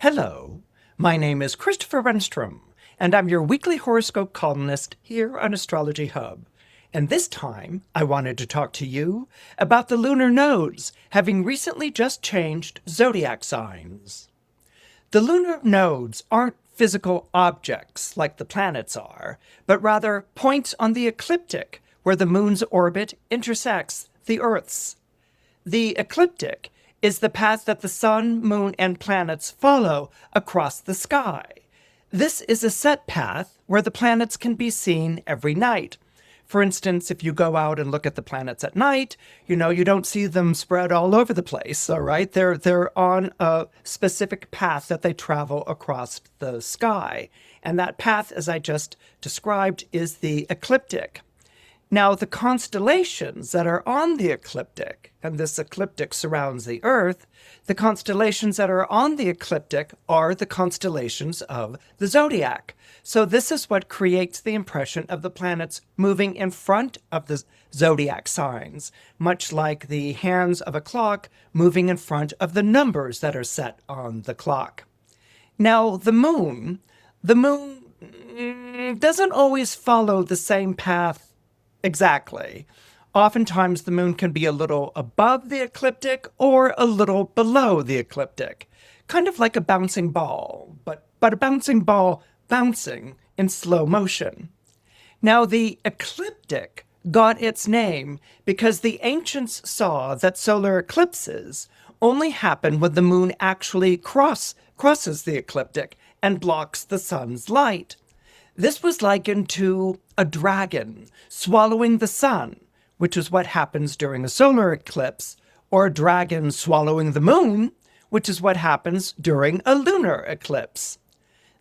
Hello, my name is Christopher Renstrom, and I'm your weekly horoscope columnist here on Astrology Hub. And this time, I wanted to talk to you about the lunar nodes having recently just changed zodiac signs. The lunar nodes aren't physical objects like the planets are, but rather points on the ecliptic where the moon's orbit intersects the Earth's. The ecliptic is the path that the sun, moon, and planets follow across the sky. This is a set path where the planets can be seen every night. For instance, if you go out and look at the planets at night, you don't see them spread all over the place, all right? They're on a specific path that they travel across the sky. And that path, as I just described, is the ecliptic. Now, the constellations that are on the ecliptic, and this ecliptic surrounds the Earth, the constellations that are on the ecliptic are the constellations of the zodiac. So this is what creates the impression of the planets moving in front of the zodiac signs, much like the hands of a clock moving in front of the numbers that are set on the clock. Now, the moon doesn't always follow the same path exactly. Oftentimes, the moon can be a little above the ecliptic or a little below the ecliptic, kind of like a bouncing ball, but a bouncing ball bouncing in slow motion. Now, the ecliptic got its name because the ancients saw that solar eclipses only happen when the moon actually crosses the ecliptic and blocks the sun's light. This was likened to a dragon swallowing the sun, which is what happens during a solar eclipse, or a dragon swallowing the moon, which is what happens during a lunar eclipse.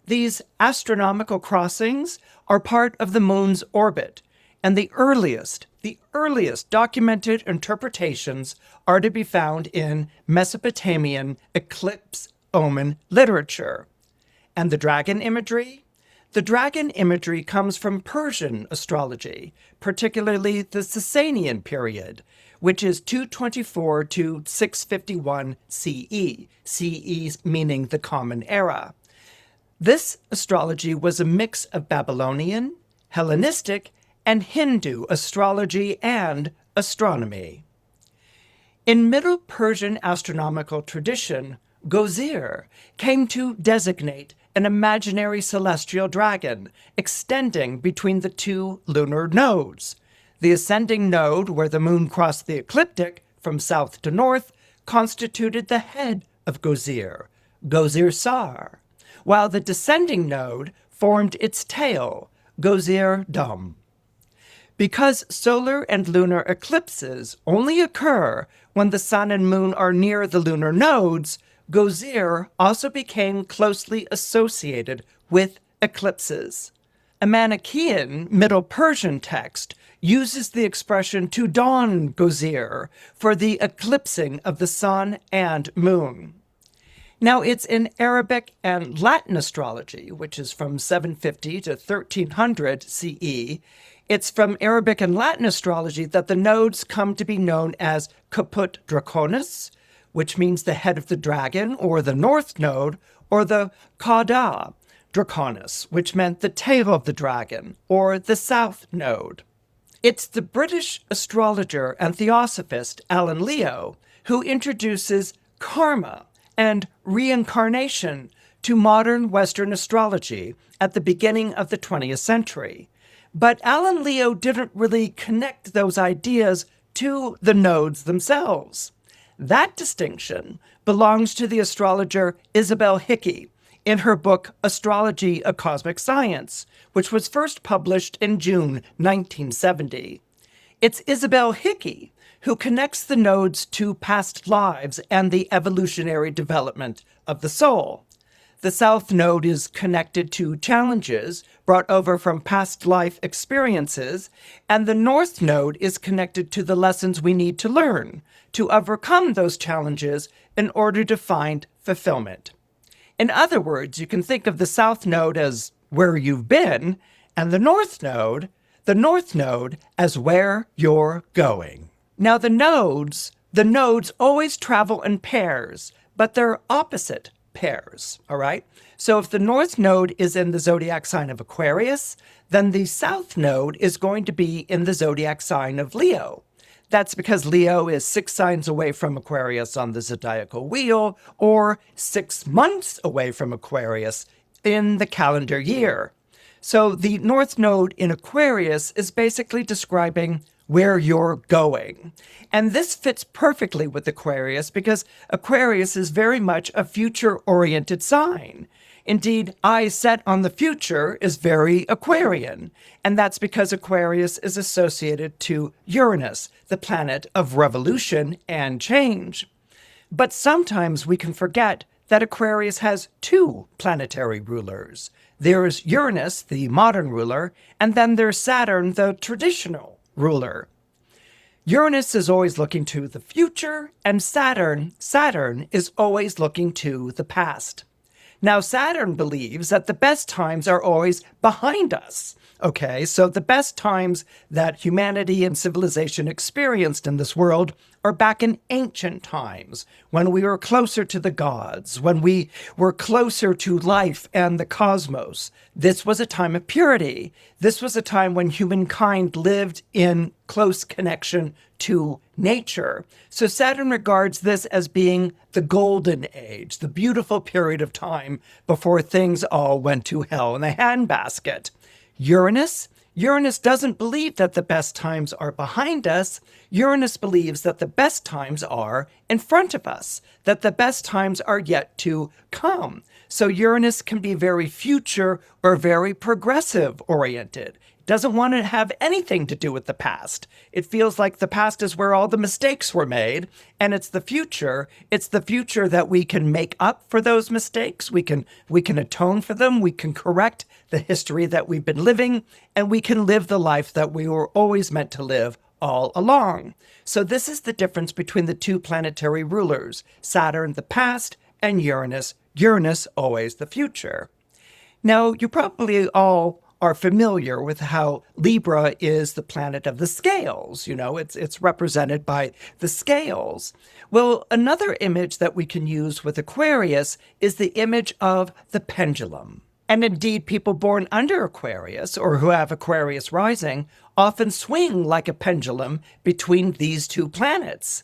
These astronomical crossings are part of the moon's orbit, and the earliest documented interpretations are to be found in Mesopotamian eclipse omen literature. And the dragon imagery? The dragon imagery comes from Persian astrology, particularly the Sasanian period, which is 224 to 651 CE, CE meaning the Common Era. This astrology was a mix of Babylonian, Hellenistic, and Hindu astrology and astronomy. In Middle Persian astronomical tradition, Gozir came to designate an imaginary celestial dragon extending between the two lunar nodes. The ascending node, where the moon crossed the ecliptic from south to north, constituted the head of Gozir, Gozir Sar, while the descending node formed its tail, Gozir Dum. Because solar and lunar eclipses only occur when the sun and moon are near the lunar nodes, Gozir also became closely associated with eclipses. A Manichaean Middle Persian text uses the expression to dawn Gozir for the eclipsing of the sun and moon. Now, it's in Arabic and Latin astrology, which is from 750 to 1300 CE. It's from Arabic and Latin astrology that the nodes come to be known as Caput Draconis, which means the head of the dragon, or the north node, or the Cauda Draconis, which meant the tail of the dragon, or the south node. It's the British astrologer and theosophist Alan Leo who introduces karma and reincarnation to modern Western astrology at the beginning of the 20th century. But Alan Leo didn't really connect those ideas to the nodes themselves. That distinction belongs to the astrologer Isabel Hickey in her book Astrology, a Cosmic Science, which was first published in June 1970. It's Isabel Hickey who connects the nodes to past lives and the evolutionary development of the soul. The South Node is connected to challenges brought over from past life experiences, and the North Node is connected to the lessons we need to learn to overcome those challenges in order to find fulfillment. In other words, you can think of the South Node as where you've been, and the North Node as where you're going. Now, the nodes always travel in pairs, but they're opposite pairs, all right? So if the North Node is in the zodiac sign of Aquarius, then the South Node is going to be in the zodiac sign of Leo. That's because Leo is 6 signs away from Aquarius on the zodiacal wheel, or 6 months away from Aquarius in the calendar year. So the North Node in Aquarius is basically describing where you're going. And this fits perfectly with Aquarius because Aquarius is very much a future-oriented sign. Indeed, eyes set on the future is very Aquarian, and that's because Aquarius is associated to Uranus, the planet of revolution and change. But sometimes we can forget that Aquarius has 2 planetary rulers. There's Uranus, the modern ruler, and then there's Saturn, the traditional ruler. Uranus is always looking to the future, and Saturn is always looking to the past. Now, Saturn believes that the best times are always behind us. Okay, so the best times that humanity and civilization experienced in this world are back in ancient times, when we were closer to the gods, when we were closer to life and the cosmos. This was a time of purity. This was a time when humankind lived in close connection to nature. So Saturn regards this as being the golden age, the beautiful period of time before things all went to hell in the handbasket. Uranus doesn't believe that the best times are behind us. Uranus believes that the best times are in front of us, that the best times are yet to come. So Uranus can be very future or very progressive oriented. It doesn't want to have anything to do with the past. It feels like the past is where all the mistakes were made, and it's the future. It's the future that we can make up for those mistakes. We can atone for them. We can correct the history that we've been living, and we can live the life that we were always meant to live all along. So this is the difference between the 2 planetary rulers, Saturn, the past, and Uranus, always the future. Now, you probably all are familiar with how Libra is the planet of the scales. You know, it's represented by the scales. Well, another image that we can use with Aquarius is the image of the pendulum. And indeed, people born under Aquarius or who have Aquarius rising often swing like a pendulum between these 2 planets.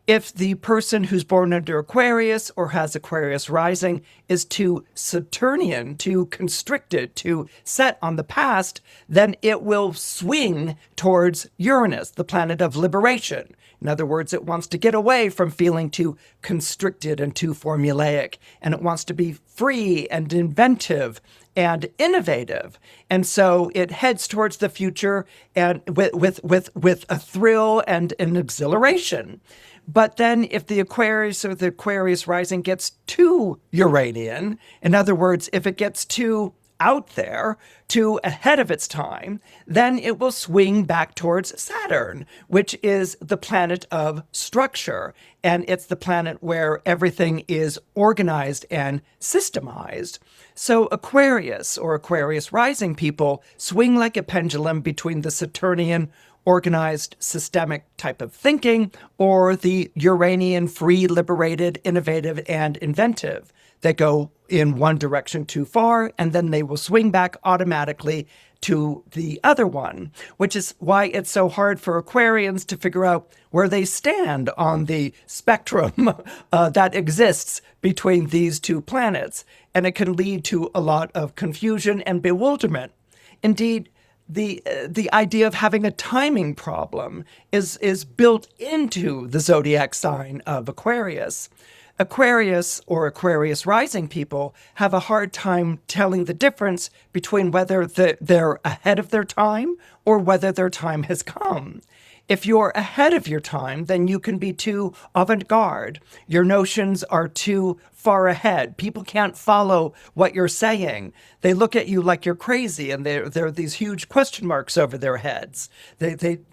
If the person who's born under Aquarius or has Aquarius rising is too Saturnian, too constricted, too set on the past, then it will swing towards Uranus, the planet of liberation. In other words, it wants to get away from feeling too constricted and too formulaic, and it wants to be free and inventive and innovative. And so it heads towards the future and with a thrill and an exhilaration. But then if the Aquarius or the Aquarius rising gets too Uranian, in other words, if it gets too out there, too ahead of its time, then it will swing back towards Saturn, which is the planet of structure. And it's the planet where everything is organized and systemized. So Aquarius or Aquarius rising people swing like a pendulum between the Saturnian organized, systemic type of thinking, or the Uranian free, liberated, innovative, and inventive. They go in one direction too far, and then they will swing back automatically to the other one, which is why it's so hard for Aquarians to figure out where they stand on the spectrum that exists between these 2 planets. And it can lead to a lot of confusion and bewilderment. Indeed, the idea of having a timing problem is built into the zodiac sign of Aquarius. Aquarius or Aquarius rising people have a hard time telling the difference between whether they're ahead of their time or whether their time has come. If you're ahead of your time, then you can be too avant-garde. Your notions are too far ahead. People can't follow what you're saying. They look at you like you're crazy, and there are these huge question marks over their heads.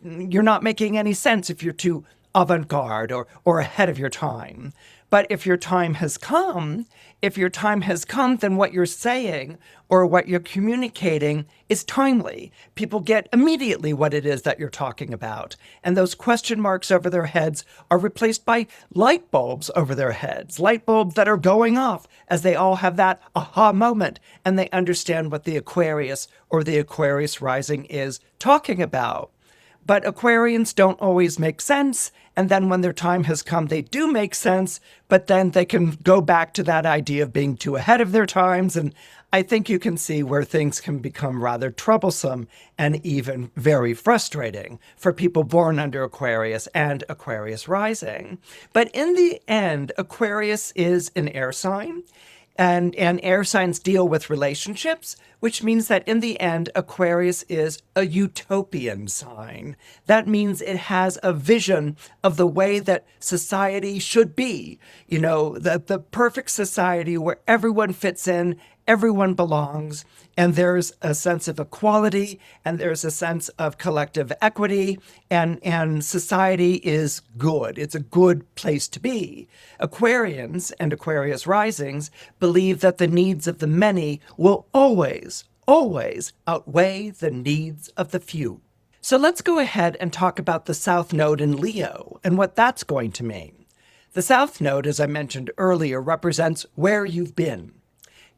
You're not making any sense if you're too avant-garde or ahead of your time. But if your time has come If your time has come, then what you're saying or what you're communicating is timely. People get immediately what it is that you're talking about. And those question marks over their heads are replaced by light bulbs over their heads, light bulbs that are going off as they all have that aha moment and they understand what the Aquarius or the Aquarius rising is talking about. But Aquarians don't always make sense. And then when their time has come, they do make sense. But then they can go back to that idea of being too ahead of their times. And I think you can see where things can become rather troublesome and even very frustrating for people born under Aquarius and Aquarius rising. But in the end, Aquarius is an air sign. And air signs deal with relationships, which means that in the end, Aquarius is a utopian sign. That means it has a vision of the way that society should be. You know, the perfect society where everyone fits in, everyone belongs, and there's a sense of equality, and there's a sense of collective equity, and society is good. It's a good place to be. Aquarians and Aquarius risings believe that the needs of the many will always outweigh the needs of the few. So let's go ahead and talk about the South Node in Leo and what that's going to mean. The South Node, as I mentioned earlier, represents where you've been.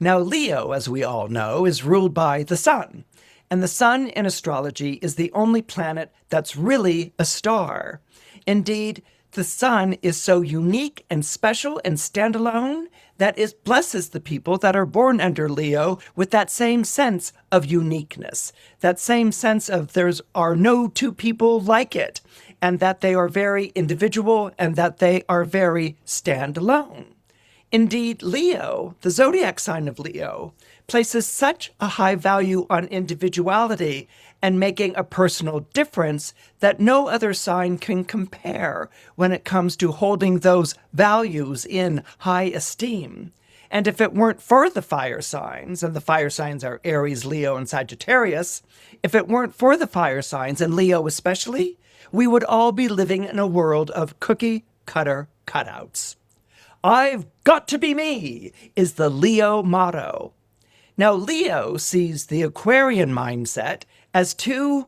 Now, Leo, as we all know, is ruled by the sun. And the sun in astrology is the only planet that's really a star. Indeed, the sun is so unique and special and standalone that it blesses the people that are born under Leo with that same sense of uniqueness, that same sense of there are no two people like it, and that they are very individual and that they are very standalone. Indeed, Leo, the zodiac sign of Leo, places such a high value on individuality and making a personal difference that no other sign can compare when it comes to holding those values in high esteem. And if it weren't for the fire signs, and the fire signs are Aries, Leo, and Sagittarius, if it weren't for the fire signs, and Leo especially, we would all be living in a world of cookie-cutter cutouts. I've got to be me is the Leo motto. Now, Leo sees the Aquarian mindset as too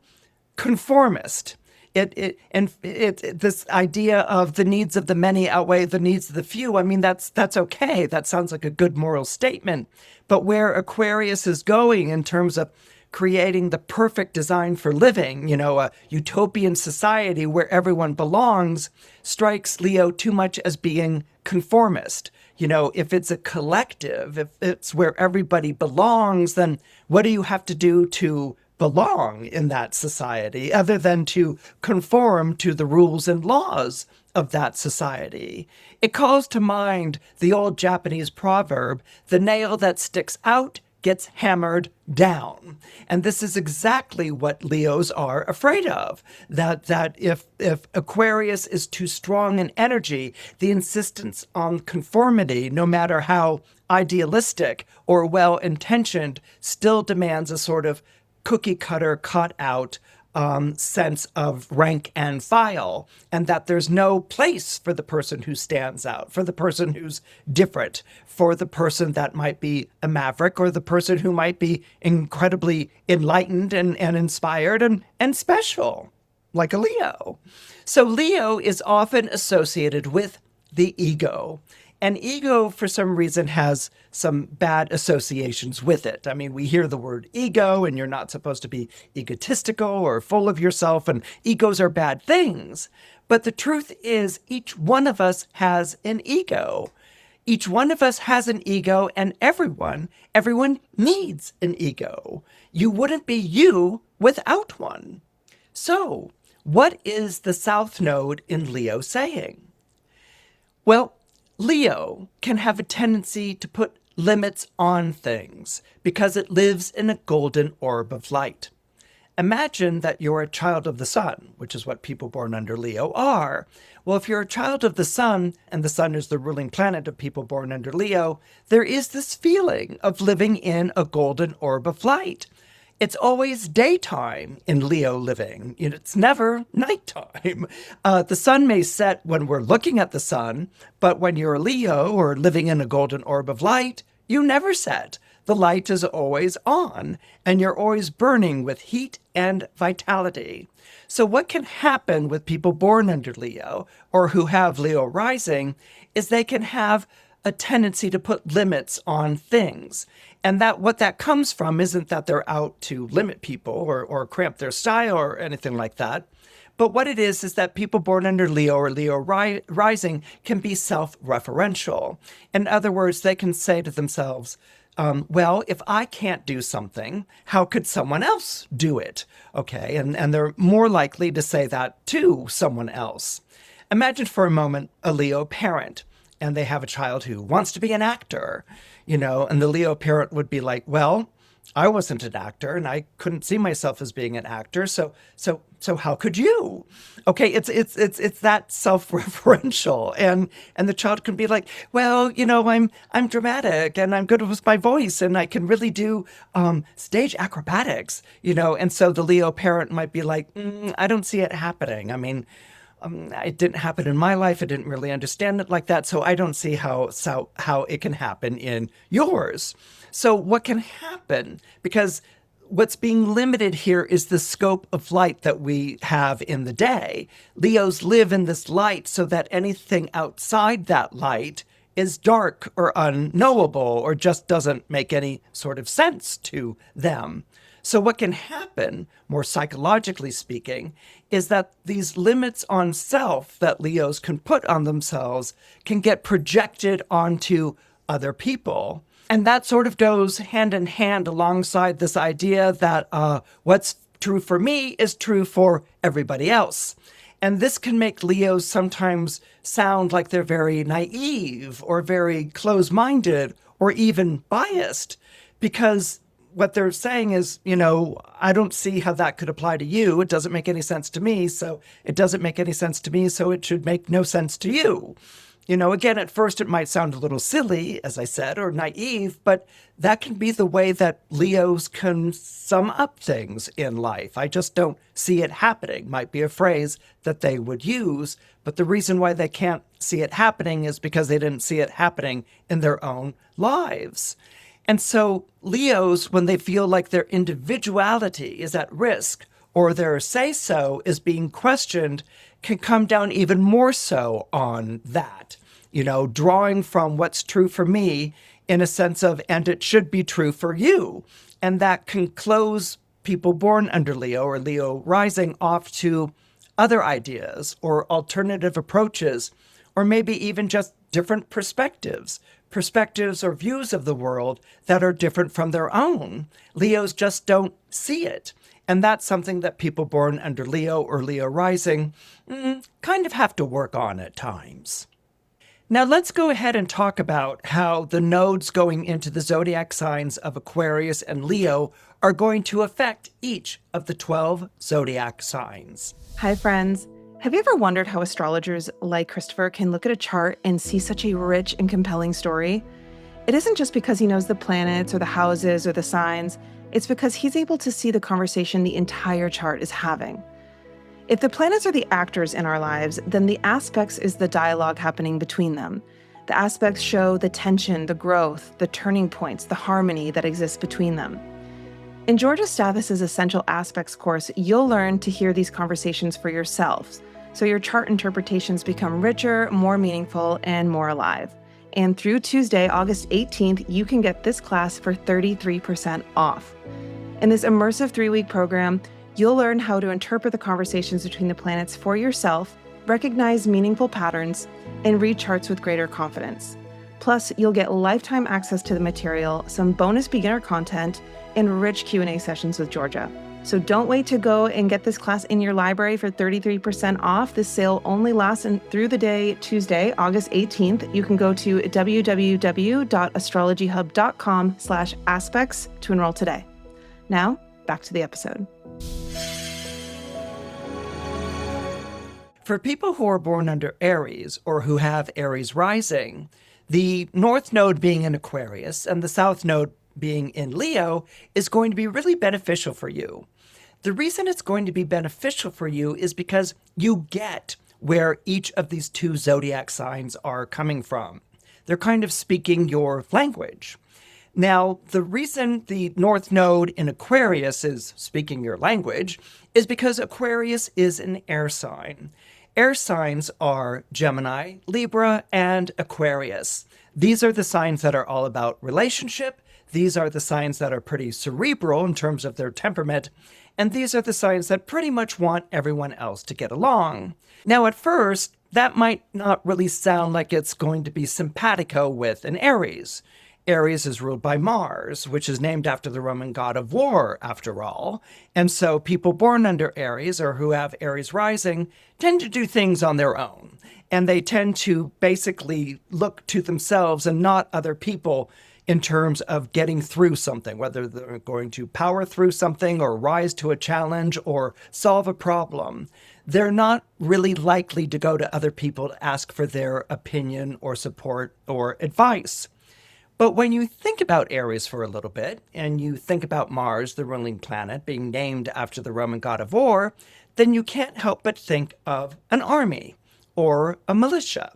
conformist. This idea of the needs of the many outweigh the needs of the few. I mean, that's okay. That sounds like a good moral statement. But where Aquarius is going in terms of creating the perfect design for living, you know, a utopian society where everyone belongs, strikes Leo too much as being conformist. You know, if it's a collective, if it's where everybody belongs, then what do you have to do to belong in that society other than to conform to the rules and laws of that society? It calls to mind the old Japanese proverb, the nail that sticks out gets hammered down. And this is exactly what Leos are afraid of, that if Aquarius is too strong in energy, the insistence on conformity, no matter how idealistic or well-intentioned, still demands a sort of cookie-cutter, cut-out sense of rank and file, and that there's no place for the person who stands out, for the person who's different, for the person that might be a maverick, or the person who might be incredibly enlightened and inspired and special, like a Leo. So Leo is often associated with the ego. And ego, for some reason, has some bad associations with it. I mean, we hear the word ego, and you're not supposed to be egotistical or full of yourself, and egos are bad things. But the truth is, each one of us has an ego. Each one of us has an ego, and everyone needs an ego. You wouldn't be you without one. So, what is the South Node in Leo saying? Well, Leo can have a tendency to put limits on things because it lives in a golden orb of light. Imagine that you're a child of the sun, which is what people born under Leo are. Well, if you're a child of the sun, and the sun is the ruling planet of people born under Leo, there is this feeling of living in a golden orb of light. It's always daytime in Leo living. It's never nighttime. The sun may set when we're looking at the sun, but when you're a Leo or living in a golden orb of light, you never set. The light is always on, and you're always burning with heat and vitality. So what can happen with people born under Leo or who have Leo rising is they can have a tendency to put limits on things. And that what that comes from isn't that they're out to limit people or cramp their style or anything like that. But what it is that people born under Leo or Leo rising can be self-referential. In other words, they can say to themselves, well, if I can't do something, how could someone else do it? Okay, and they're more likely to say that to someone else. Imagine for a moment a Leo parent, and they have a child who wants to be an actor, and the Leo parent would be like, well, I wasn't an actor and I couldn't see myself as being an actor. So how could you? Okay. It's that self-referential and the child can be like, well, I'm dramatic and I'm good with my voice and I can really do, stage acrobatics, and so the Leo parent might be like, I don't see it happening. I mean, it didn't happen in my life. I didn't really understand it like that. So I don't see how it can happen in yours. So what can happen? Because what's being limited here is the scope of light that we have in the day. Leos live in this light so that anything outside that light is dark or unknowable or just doesn't make any sort of sense to them. So what can happen, more psychologically speaking, is that these limits on self that Leos can put on themselves can get projected onto other people. And that sort of goes hand in hand alongside this idea that what's true for me is true for everybody else. And this can make Leos sometimes sound like they're very naive or very close-minded or even biased because what they're saying is, I don't see how that could apply to you. It doesn't make any sense to me. So it doesn't make any sense to me. So it should make no sense to you. Again, at first it might sound a little silly, as I said, or naive, but that can be the way that Leos can sum up things in life. I just don't see it happening, might be a phrase that they would use. But the reason why they can't see it happening is because they didn't see it happening in their own lives. And so Leos, when they feel like their individuality is at risk or their say-so is being questioned, can come down even more so on that, drawing from what's true for me in a sense of, and it should be true for you. And that can close people born under Leo or Leo rising off to other ideas or alternative approaches, or maybe even just different perspectives or views of the world that are different from their own. Leos just don't see it. And that's something that people born under Leo or Leo rising kind of have to work on at times. Now let's go ahead and talk about how the nodes going into the zodiac signs of Aquarius and Leo are going to affect each of the 12 zodiac signs. Hi, friends. Have you ever wondered how astrologers like Christopher can look at a chart and see such a rich and compelling story? It isn't just because he knows the planets or the houses or the signs. It's because he's able to see the conversation the entire chart is having. If the planets are the actors in our lives, then the aspects is the dialogue happening between them. The aspects show the tension, the growth, the turning points, the harmony that exists between them. In Georgia Stavris's Essential Aspects course, you'll learn to hear these conversations for yourselves, so your chart interpretations become richer, more meaningful, and more alive. And through Tuesday, August 18th, you can get this class for 33% off. In this immersive 3-week program, you'll learn how to interpret the conversations between the planets for yourself, recognize meaningful patterns, and read charts with greater confidence. Plus, you'll get lifetime access to the material, some bonus beginner content, and rich Q&A sessions with Georgia. So don't wait to go and get this class in your library for 33% off. This sale only lasts through the day Tuesday, August 18th. You can go to www.astrologyhub.com/aspects to enroll today. Now, back to the episode. For people who are born under Aries or who have Aries rising, the North Node being in Aquarius and the South Node being in Leo is going to be really beneficial for you. The reason it's going to be beneficial for you is because you get where each of these two zodiac signs are coming from. They're kind of speaking your language. Now, the reason the North Node in Aquarius is speaking your language is because Aquarius is an air sign. Air signs are Gemini, Libra, and Aquarius. These are the signs that are all about relationship. These are the signs that are pretty cerebral in terms of their temperament. And these are the signs that pretty much want everyone else to get along. Now, at first, that might not really sound like it's going to be simpatico with an Aries. Aries is ruled by Mars, which is named after the Roman god of war, after all. And so people born under Aries or who have Aries rising tend to do things on their own. And they tend to basically look to themselves and not other people in terms of getting through something, whether they're going to power through something or rise to a challenge or solve a problem. They're not really likely to go to other people to ask for their opinion or support or advice. But when you think about Aries for a little bit, and you think about Mars, the ruling planet, being named after the Roman god of war, then you can't help but think of an army or a militia.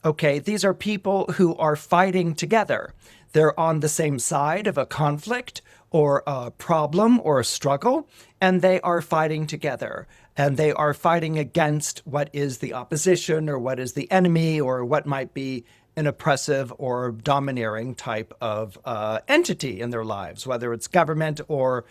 Okay, these are people who are fighting together. They're on the same side of a conflict or a problem or a struggle, and they are fighting together. And they are fighting against what is the opposition or what is the enemy or what might be an oppressive or domineering type of entity in their lives, whether it's government or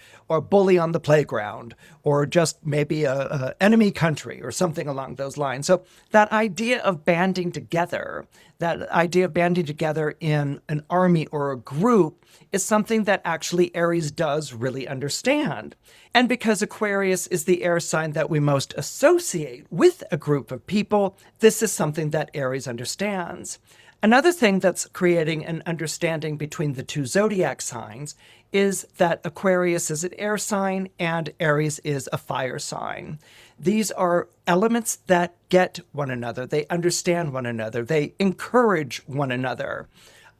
bully on the playground or just maybe a enemy country or something along those lines. So that idea of banding together, that idea of banding together in an army or a group is something that actually Aries does really understand. And because Aquarius is the air sign that we most associate with a group of people, this is something that Aries understands. Another thing that's creating an understanding between the two zodiac signs is that Aquarius is an air sign and Aries is a fire sign. These are elements that get one another. They understand one another. They encourage one another.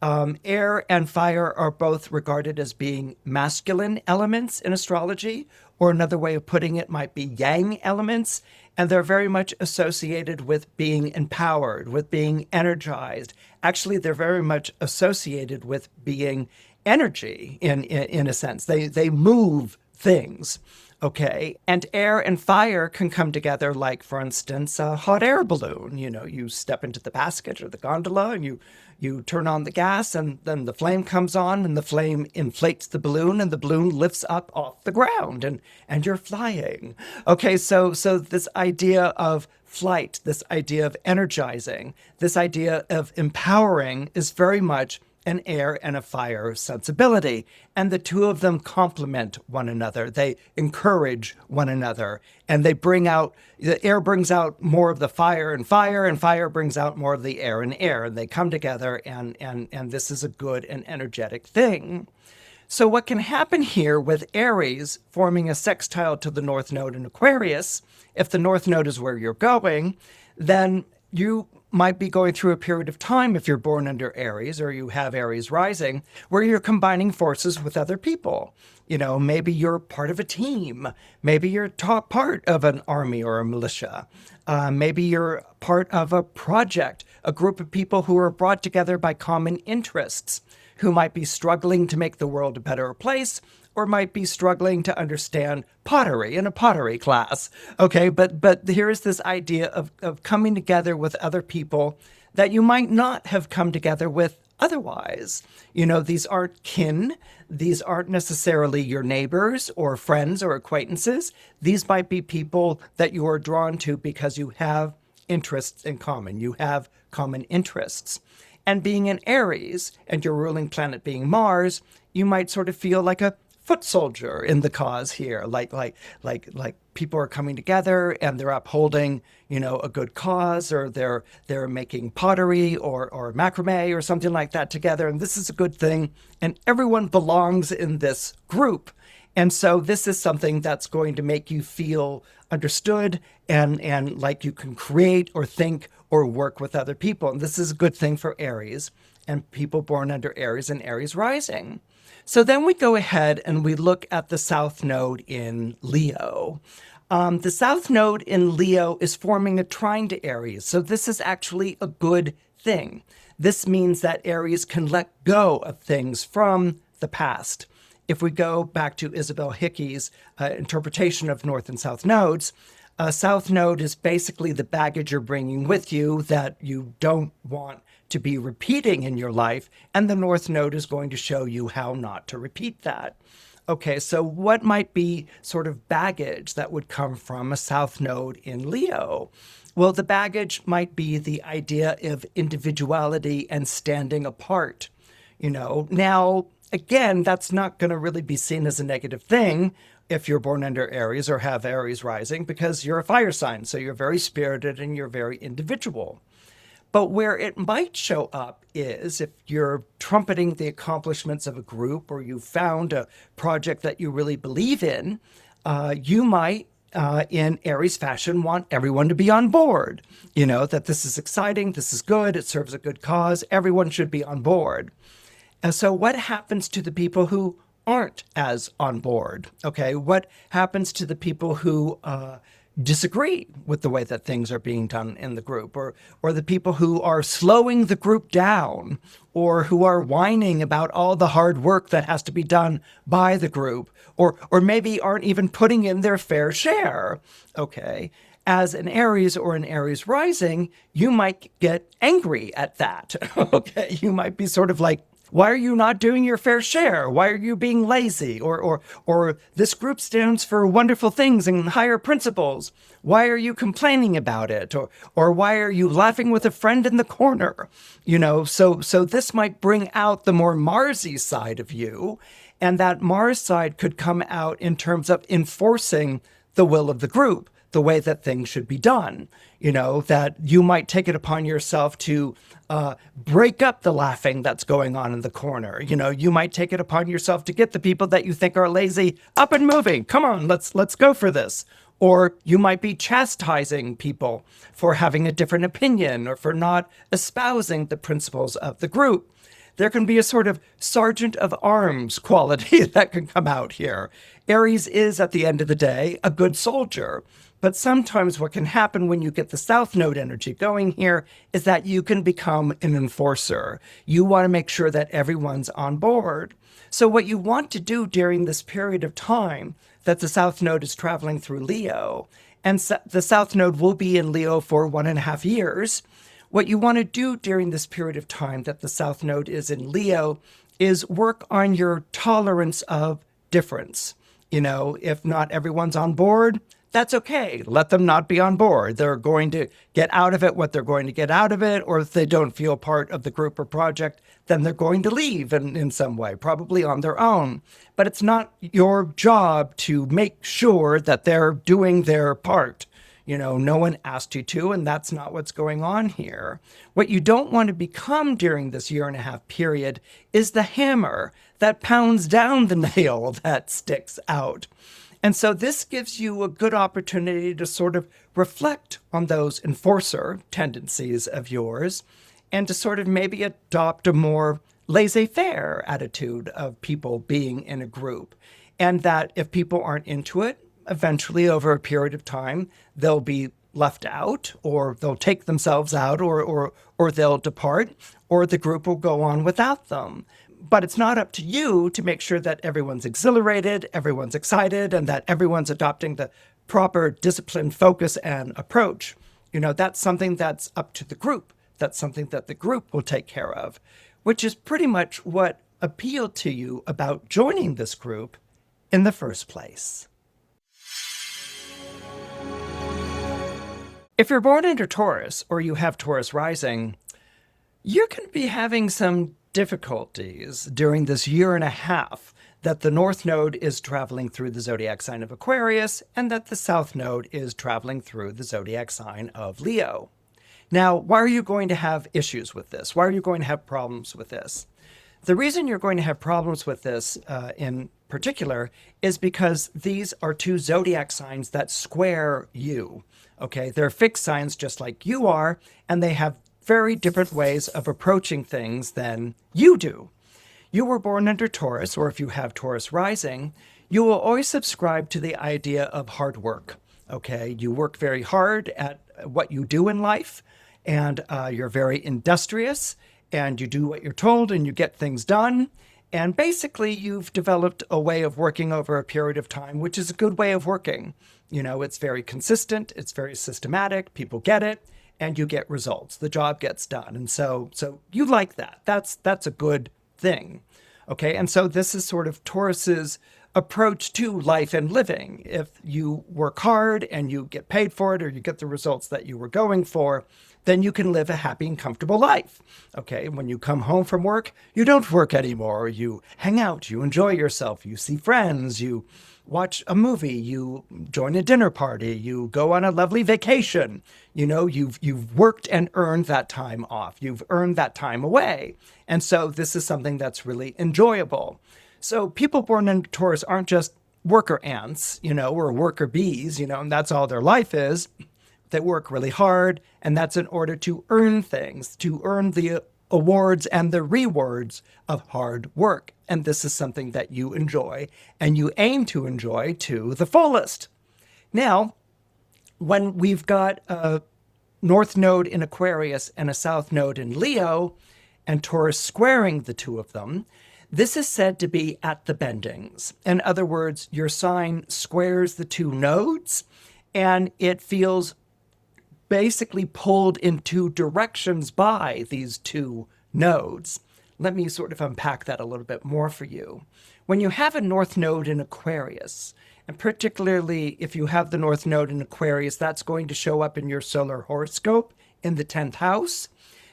Air and fire are both regarded as being masculine elements in astrology, or another way of putting it might be yang elements, and they're very much associated with being empowered, with being energized. Actually, they're very much associated with being energy in a sense. They move things. Okay. And air and fire can come together, like, for instance, a hot air balloon. You know, you step into the basket or the gondola and you turn on the gas and then the flame comes on and the flame inflates the balloon and the balloon lifts up off the ground and you're flying. Okay. So this idea of flight, this idea of energizing, this idea of empowering is very much an air and a fire sensibility. And the two of them complement one another. They encourage one another. And they bring out, the air brings out more of the fire, and fire brings out more of the air and air. And they come together, and this is a good and energetic thing. So what can happen here with Aries forming a sextile to the North Node in Aquarius, if the North Node is where you're going, then you might be going through a period of time, if you're born under Aries or you have Aries rising, where you're combining forces with other people. You know, maybe you're part of a team. Maybe you're part of an army or a militia. Maybe you're part of a project, a group of people who are brought together by common interests, who might be struggling to make the world a better place, or might be struggling to understand pottery in a pottery class. Okay, but here's this idea of coming together with other people that you might not have come together with otherwise. You know, these aren't kin. These aren't necessarily your neighbors or friends or acquaintances. These might be people that you are drawn to because you have interests in common. You have common interests. And being an Aries and your ruling planet being Mars, you might sort of feel like a foot soldier in the cause here, like people are coming together and they're upholding, you know, a good cause, or they're making pottery or macrame or something like that together, and this is a good thing, and everyone belongs in this group. And so this is something that's going to make you feel understood and like you can create or think or work with other people. And this is a good thing for Aries. and people born under Aries and Aries rising. So then we go ahead and we look at the South Node in Leo. The South Node in Leo is forming a trine to Aries, so this is actually a good thing. This means that Aries can let go of things from the past. If we go back to Isabel Hickey's interpretation of North and South Nodes, South Node is basically the baggage you're bringing with you that you don't want to be repeating in your life, and the North Node is going to show you how not to repeat that. Okay, so what might be sort of baggage that would come from a South Node in Leo? Well, the baggage might be the idea of individuality and standing apart. Now, again, that's not going to really be seen as a negative thing if you're born under Aries or have Aries rising, because you're a fire sign, so you're very spirited and you're very individual. But where it might show up is if you're trumpeting the accomplishments of a group or you found a project that you really believe in, you might, in Aries fashion, want everyone to be on board. That this is exciting, this is good, it serves a good cause, everyone should be on board. And so what happens to the people who aren't as on board? Okay, what happens to the people who disagree with the way that things are being done in the group, or the people who are slowing the group down, or who are whining about all the hard work that has to be done by the group, or maybe aren't even putting in their fair share? Okay, as an Aries or an Aries rising, you might get angry at that. Okay, you might be sort of like, why are you not doing your fair share? Why are you being lazy? Or this group stands for wonderful things and higher principles. Why are you complaining about it? Or why are you laughing with a friend in the corner? So this might bring out the more Marsy side of you. And that Mars side could come out in terms of enforcing the will of the group, the way that things should be done. That you might take it upon yourself to break up the laughing that's going on in the corner. You might take it upon yourself to get the people that you think are lazy up and moving. Come on, let's go for this. Or you might be chastising people for having a different opinion or for not espousing the principles of the group. There can be a sort of sergeant of arms quality that can come out here. Aries is, at the end of the day, a good soldier. But sometimes what can happen when you get the South Node energy going here is that you can become an enforcer. You want to make sure that everyone's on board. So what you want to do during this period of time that the South Node is traveling through Leo, and the South Node will be in Leo for 1.5 years, what you want to do during this period of time that the South Node is in Leo is work on your tolerance of difference. If not everyone's on board, that's okay. Let them not be on board. They're going to get out of it what they're going to get out of it, or if they don't feel part of the group or project, then they're going to leave in some way, probably on their own. But it's not your job to make sure that they're doing their part. No one asked you to, and that's not what's going on here. What you don't want to become during this 1.5 year period is the hammer that pounds down the nail that sticks out. And so this gives you a good opportunity to sort of reflect on those enforcer tendencies of yours and to sort of maybe adopt a more laissez-faire attitude of people being in a group. And that if people aren't into it, eventually over a period of time, they'll be left out, or they'll take themselves out, or they'll depart, or the group will go on without them. But it's not up to you to make sure that everyone's exhilarated, everyone's excited, and that everyone's adopting the proper discipline, focus, and approach. That's something that's up to the group. That's something that the group will take care of, which is pretty much what appealed to you about joining this group in the first place. If you're born under Taurus or you have Taurus rising, you're going to be having some difficulties during this 1.5 years that the North Node is traveling through the zodiac sign of Aquarius and that the South Node is traveling through the zodiac sign of Leo. Now, why are you going to have issues with this? Why are you going to have problems with this? The reason you're going to have problems with this in particular is because these are two zodiac signs that square you. Okay, they're fixed signs just like you are, and they have very different ways of approaching things than you do. You were born under Taurus, or if you have Taurus rising, you will always subscribe to the idea of hard work. Okay, you work very hard at what you do in life, and you're very industrious, and you do what you're told, and you get things done. And basically, you've developed a way of working over a period of time, which is a good way of working. You know, it's very consistent, it's very systematic, people get it, and you get results. The job gets done. And so you like that. That's a good thing. Okay, and so this is sort of Taurus's approach to life and living. If you work hard and you get paid for it, or you get the results that you were going for, then you can live a happy and comfortable life. Okay, when you come home from work, you don't work anymore. You hang out, you enjoy yourself, you see friends, you watch a movie, you join a dinner party, you go on a lovely vacation. You know, you've worked and earned that time off. You've earned that time away. And so this is something that's really enjoyable. So people born in Taurus aren't just worker ants, you know, or worker bees, you know, and that's all their life is. They work really hard, and that's in order to earn things, to earn the awards and the rewards of hard work. And this is something that you enjoy, and you aim to enjoy to the fullest. Now, when we've got a North Node in Aquarius and a South Node in Leo, and Taurus squaring the two of them, this is said to be at the bendings. In other words, your sign squares the two nodes, and it feels basically pulled in two directions by these two nodes. Let me sort of unpack that a little bit more for you. When you have a North Node in Aquarius, and particularly if you have the North Node in Aquarius, that's going to show up in your solar horoscope in the 10th house,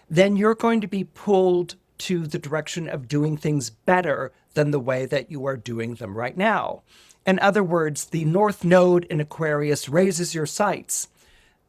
then you're going to be pulled to the direction of doing things better than the way that you are doing them right now. In other words, the North Node in Aquarius raises your sights.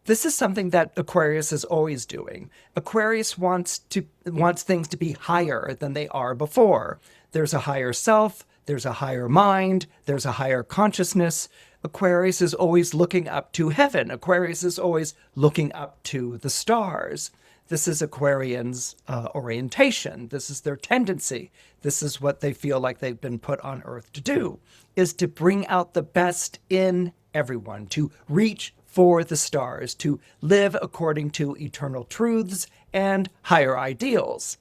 This is something that Aquarius is always doing. Aquarius wants things to be higher than they are before. There's a higher self, there's a higher mind, there's a higher consciousness. Aquarius is always looking up to heaven. Aquarius is always looking up to the stars. This is Aquarians' orientation. This is their tendency. This is what they feel like they've been put on Earth to do, is to bring out the best in everyone, to reach for the stars, to live according to eternal truths and higher ideals.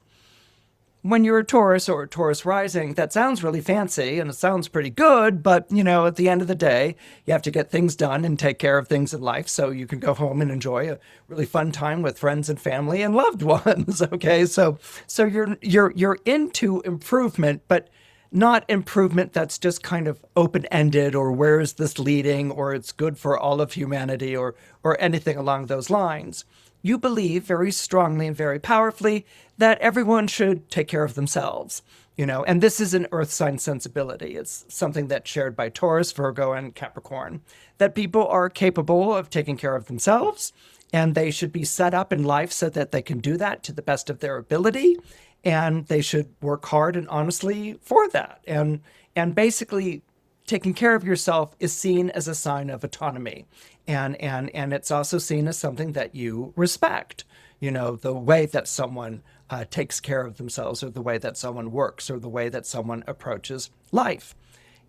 When you're a Taurus or a Taurus rising, that sounds really fancy and it sounds pretty good, but, you know, at the end of the day, you have to get things done and take care of things in life so you can go home and enjoy a really fun time with friends and family and loved ones, okay? So you're into improvement, but not improvement that's just kind of open-ended, or where is this leading, or it's good for all of humanity, or anything along those lines. You believe very strongly and very powerfully that everyone should take care of themselves, you know, and this is an earth sign sensibility. It's something that's shared by Taurus, Virgo, and Capricorn, that people are capable of taking care of themselves, and they should be set up in life so that they can do that to the best of their ability, and they should work hard and honestly for that. And basically, taking care of yourself is seen as a sign of autonomy. And it's also seen as something that you respect. You know, the way that someone takes care of themselves, or the way that someone works, or the way that someone approaches life.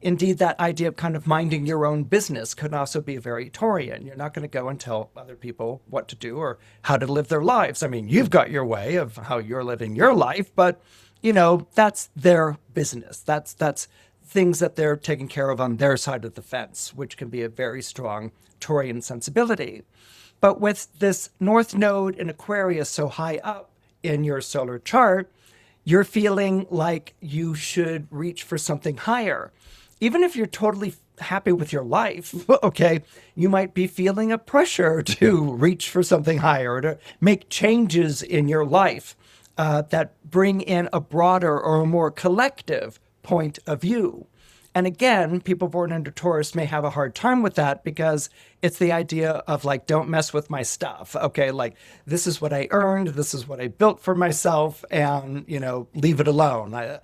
Indeed, that idea of kind of minding your own business could also be very Taurian. You're not going to go and tell other people what to do or how to live their lives. I mean, you've got your way of how you're living your life, but, you know, that's their business. That's things that they're taking care of on their side of the fence, which can be a very strong Taurian sensibility. But with this North Node in Aquarius so high up in your solar chart, you're feeling like you should reach for something higher. Even if you're totally happy with your life, okay, you might be feeling a pressure to reach for something higher, to make changes in your life that bring in a broader or a more collective point of view. And again, people born under Taurus may have a hard time with that, because it's the idea of like, don't mess with my stuff. Okay, like, this is what I earned, this is what I built for myself, and, you know, leave it alone.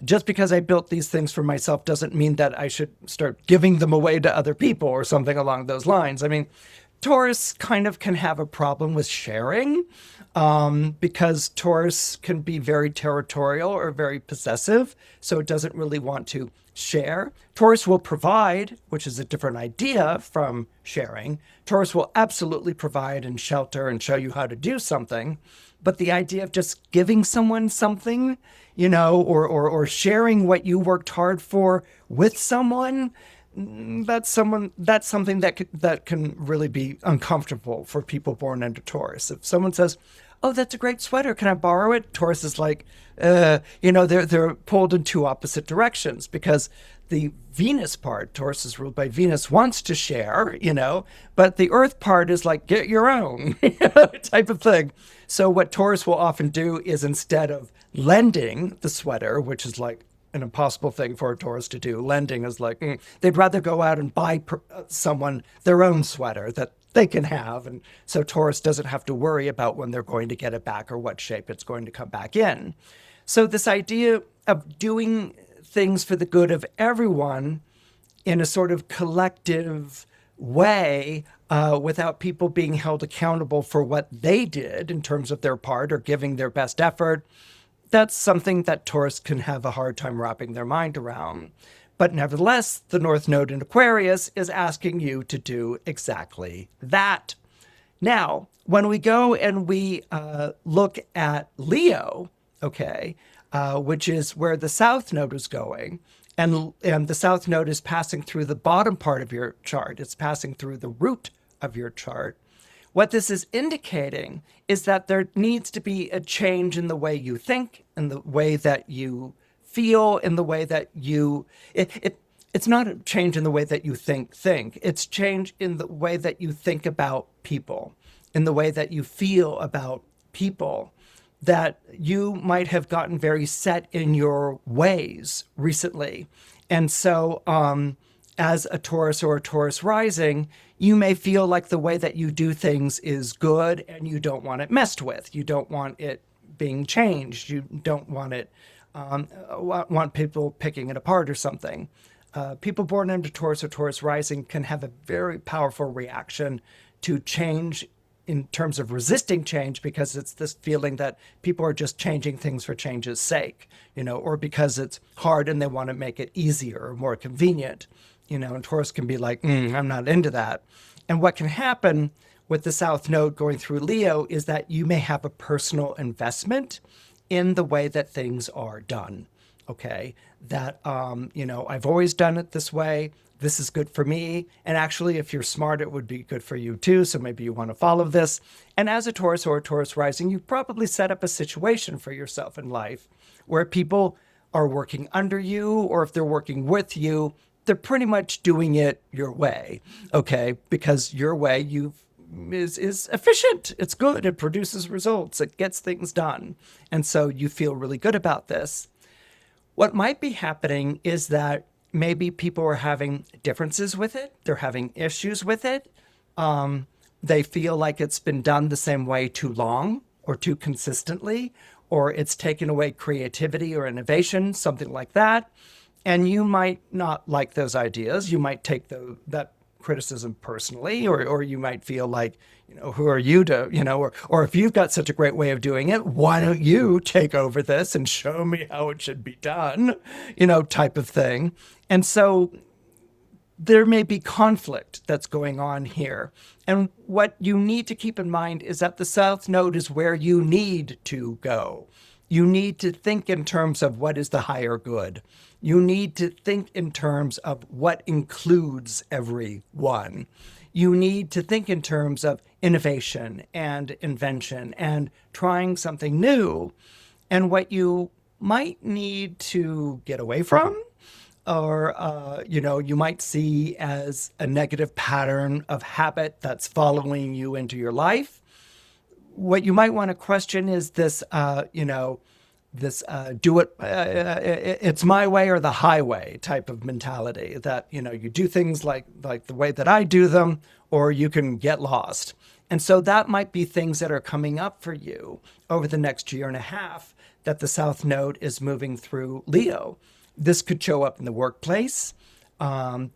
Just because I built these things for myself doesn't mean that I should start giving them away to other people or something along those lines. I mean, Taurus kind of can have a problem with sharing. because Taurus can be very territorial or very possessive, so it doesn't really want to share. Taurus will provide, which is a different idea from sharing. Taurus will absolutely provide and shelter and show you how to do something. But the idea of just giving someone something, or sharing what you worked hard for with someone, that's something that can really be uncomfortable for people born into Taurus. If someone says, "Oh, that's a great sweater. Can I borrow it?" Taurus is like, they're pulled in two opposite directions, because the Venus part, Taurus is ruled by Venus, wants to share, but the Earth part is like, get your own type of thing. So what Taurus will often do is, instead of lending the sweater, which is like an impossible thing for a Taurus to do, lending is like, they'd rather go out and buy someone their own sweater that they can have. And so Taurus doesn't have to worry about when they're going to get it back or what shape it's going to come back in. So this idea of doing things for the good of everyone in a sort of collective way, without people being held accountable for what they did in terms of their part or giving their best effort, that's something that Taurus can have a hard time wrapping their mind around. But nevertheless, the North Node in Aquarius is asking you to do exactly that. Now, when we go and we look at Leo, okay, which is where the South Node is going, and the South Node is passing through the bottom part of your chart. It's passing through the root of your chart. What this is indicating is that there needs to be a change in the way you think, in the way that you feel, in the way that you... It's not a change in the way that you think. It's change in the way that you think about people, in the way that you feel about people, that you might have gotten very set in your ways recently. And so as a Taurus or a Taurus rising, you may feel like the way that you do things is good and you don't want it messed with. You don't want it being changed. You don't want it, want people picking it apart or something. People born into Taurus or Taurus rising can have a very powerful reaction to change in terms of resisting change, because it's this feeling that people are just changing things for change's sake, or because it's hard and they want to make it easier or more convenient, and Taurus can be like, I'm not into that. And what can happen with the South Node going through Leo is that you may have a personal investment in the way that things are done. Okay, that, I've always done it this way. This is good for me. And actually, if you're smart, it would be good for you too. So maybe you want to follow this. And as a Taurus or a Taurus rising, you've probably set up a situation for yourself in life where people are working under you, or if they're working with you, they're pretty much doing it your way. Okay, because your way is efficient. It's good. It produces results. It gets things done. And so you feel really good about this. What might be happening is that maybe people are having differences with it. They're having issues with it. They feel like it's been done the same way too long or too consistently, or it's taken away creativity or innovation, something like that. And you might not like those ideas. You might take that criticism personally, or you might feel like, who are you to, or if you've got such a great way of doing it, why don't you take over this and show me how it should be done, type of thing. And so there may be conflict that's going on here. And what you need to keep in mind is that the South Node is where you need to go. You need to think in terms of what is the higher good. You need to think in terms of what includes everyone. You need to think in terms of innovation and invention and trying something new. And what you might need to get away from, or, you might see as a negative pattern of habit that's following you into your life. What you might want to question is this, it's my way or the highway type of mentality, that, you do things like the way that I do them, or you can get lost. And so that might be things that are coming up for you over the next year and a half, that the South Node is moving through Leo. This could show up in the workplace.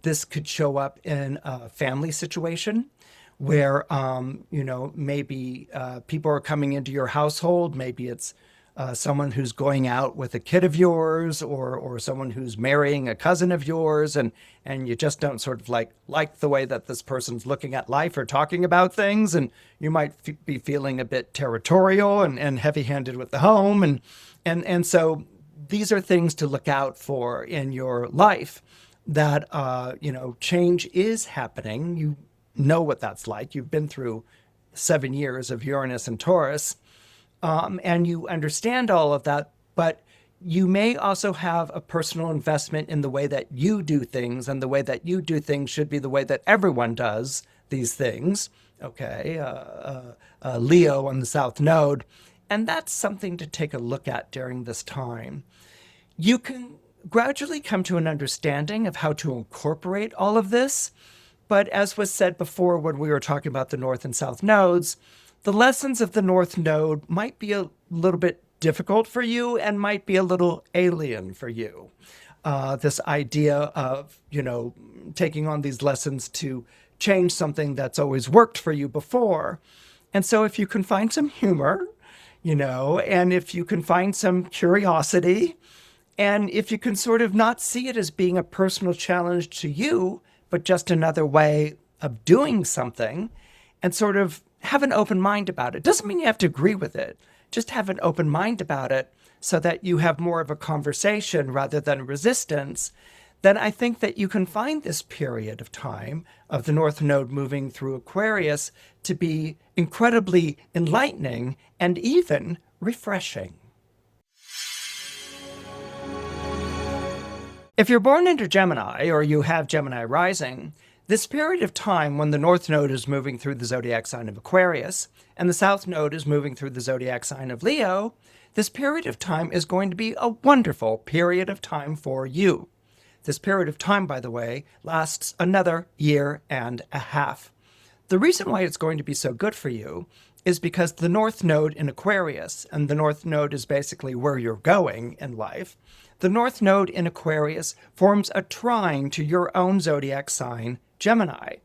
This could show up in a family situation where, maybe people are coming into your household. Maybe it's someone who's going out with a kid of yours, or someone who's marrying a cousin of yours, and you just don't sort of like the way that this person's looking at life or talking about things, and you might be feeling a bit territorial and heavy-handed with the home, and so these are things to look out for in your life. That change is happening. You know what that's like. You've been through 7 years of Uranus and Taurus, and you understand all of that, but you may also have a personal investment in the way that you do things, and the way that you do things should be the way that everyone does these things. Okay, Leo on the South Node, and that's something to take a look at during this time. You can gradually come to an understanding of how to incorporate all of this, but as was said before when we were talking about the North and South Nodes, the lessons of the North Node might be a little bit difficult for you and might be a little alien for you. This idea of, taking on these lessons to change something that's always worked for you before. And so if you can find some humor, and if you can find some curiosity, and if you can sort of not see it as being a personal challenge to you, but just another way of doing something, and sort of have an open mind about it. Doesn't mean you have to agree with it. Just have an open mind about it so that you have more of a conversation rather than resistance. Then I think that you can find this period of time of the North Node moving through Aquarius to be incredibly enlightening and even refreshing. If you're born into Gemini, or you have Gemini rising, this period of time when the North Node is moving through the zodiac sign of Aquarius and the South Node is moving through the zodiac sign of Leo, this period of time is going to be a wonderful period of time for you. This period of time, by the way, lasts another year and a half. The reason why it's going to be so good for you is because the North Node in Aquarius, and the North Node is basically where you're going in life, the North Node in Aquarius forms a trine to your own zodiac sign, Gemini.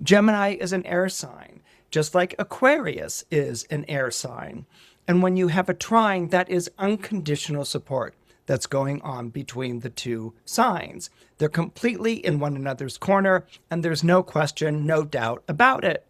Gemini is an air sign, just like Aquarius is an air sign. And when you have a trine, that is unconditional support that's going on between the two signs. They're completely in one another's corner, and there's no question, no doubt about it.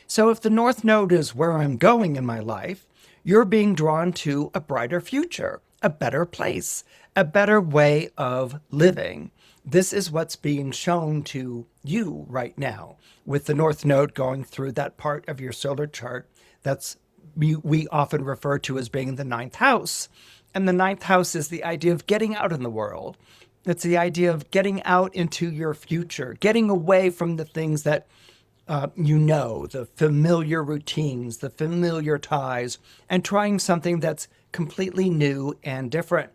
So if the North Node is where I'm going in my life, you're being drawn to a brighter future, a better place, a better way of living. This is what's being shown to you right now, with the North Node going through that part of your solar chart that's we often refer to as being the ninth house. And the ninth house is the idea of getting out in the world. It's the idea of getting out into your future, getting away from the things that the familiar routines, the familiar ties, and trying something that's completely new and different.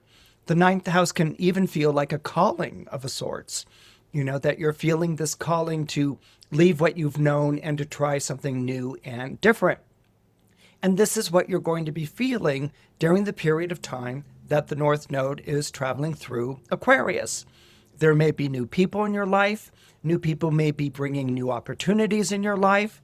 The ninth house can even feel like a calling of a sorts, that you're feeling this calling to leave what you've known and to try something new and different. And this is what you're going to be feeling during the period of time that the North Node is traveling through Aquarius. There may be new people in your life. New people may be bringing new opportunities in your life.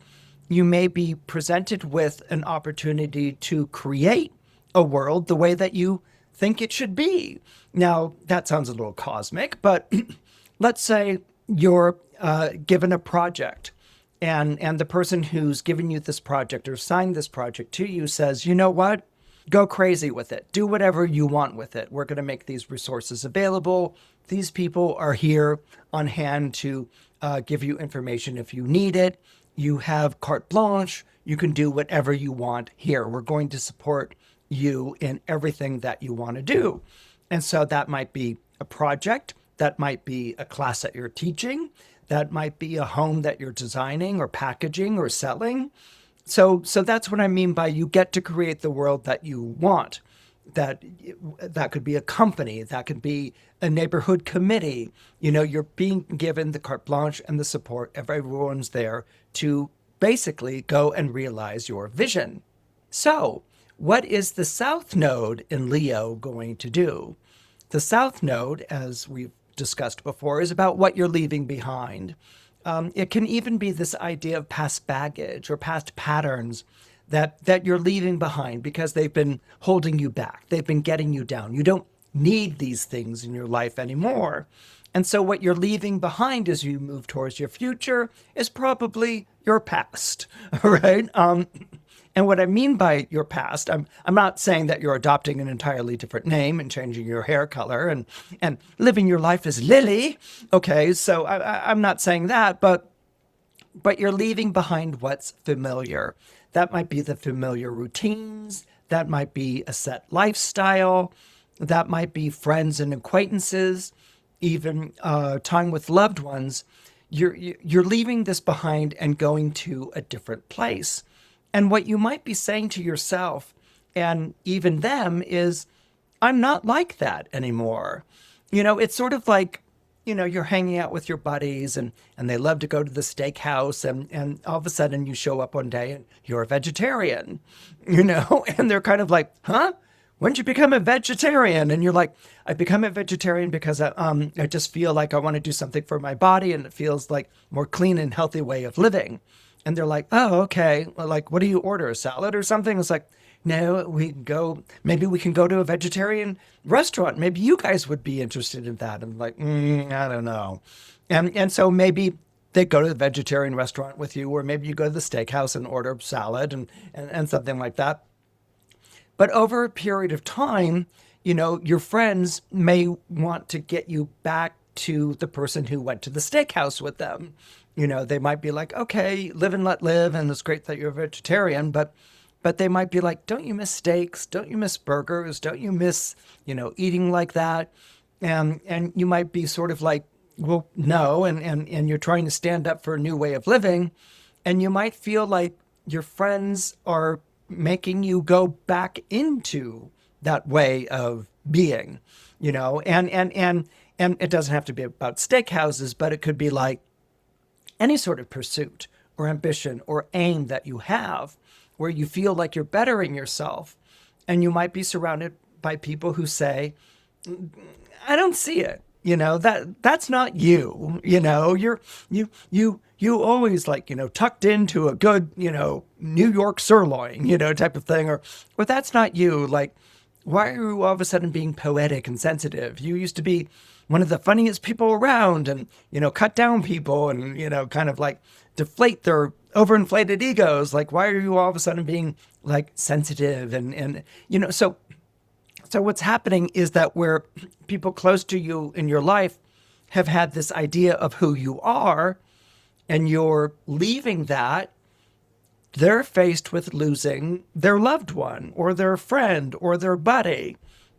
You may be presented with an opportunity to create a world the way that you think it should be. Now, that sounds a little cosmic, but let's say you're given a project, and the person who's given you this project or signed this project to you says, you know what? Go crazy with it. Do whatever you want with it. We're going to make these resources available. These people are here on hand to give you information if you need it. You have carte blanche. You can do whatever you want here. We're going to support you in everything that you want to do. And so that might be a project. That might be a class that you're teaching. That might be a home that you're designing or packaging or selling. So that's what I mean by you get to create the world that you want. That could be a company, that could be a neighborhood committee. You're being given the carte blanche and the support of everyone's there to basically go and realize your vision. So what is the South Node in Leo going to do? The South Node, as we've discussed before, is about what you're leaving behind. It can even be this idea of past baggage or past patterns that you're leaving behind because they've been holding you back. They've been getting you down. You don't need these things in your life anymore. And so what you're leaving behind as you move towards your future is probably your past, right? And what I mean by your past, I'm not saying that you're adopting an entirely different name and changing your hair color and living your life as Lily. Okay, so I'm not saying that, but you're leaving behind what's familiar. That might be the familiar routines. That might be a set lifestyle. That might be friends and acquaintances, even time with loved ones. You're leaving this behind and going to a different place. And what you might be saying to yourself and even them is, I'm not like that anymore. It's sort of like, you're hanging out with your buddies and they love to go to the steakhouse and all of a sudden you show up one day and you're a vegetarian, and they're kind of like, huh? When did you become a vegetarian? And you're like, I become a vegetarian because I just feel like I want to do something for my body and it feels like more clean and healthy way of living. And they're like, oh, okay. Well, like, what do you order? A salad or something? It's like, no, maybe we can go to a vegetarian restaurant. Maybe you guys would be interested in that. I'm like, I don't know. And so maybe they go to the vegetarian restaurant with you, or maybe you go to the steakhouse and order salad and something like that. But over a period of time, your friends may want to get you back to the person who went to the steakhouse with them. They might be like, okay, live and let live. And it's great that you're a vegetarian, but they might be like, don't you miss steaks? Don't you miss burgers? Don't you miss, eating like that? And you might be sort of like, well, no. And you're trying to stand up for a new way of living. And you might feel like your friends are making you go back into that way of being, and it doesn't have to be about steakhouses, but it could be like any sort of pursuit or ambition or aim that you have where you feel like you're bettering yourself. And you might be surrounded by people who say, I don't see it. That's not you. You always like, tucked into a good, New York sirloin, type of thing, or that's not you. Like, why are you all of a sudden being poetic and sensitive? You used to be one of the funniest people around and, cut down people and, kind of like deflate their overinflated egos. Like, why are you all of a sudden being like sensitive and so what's happening is that where people close to you in your life have had this idea of who you are and you're leaving that, they're faced with losing their loved one or their friend or their buddy.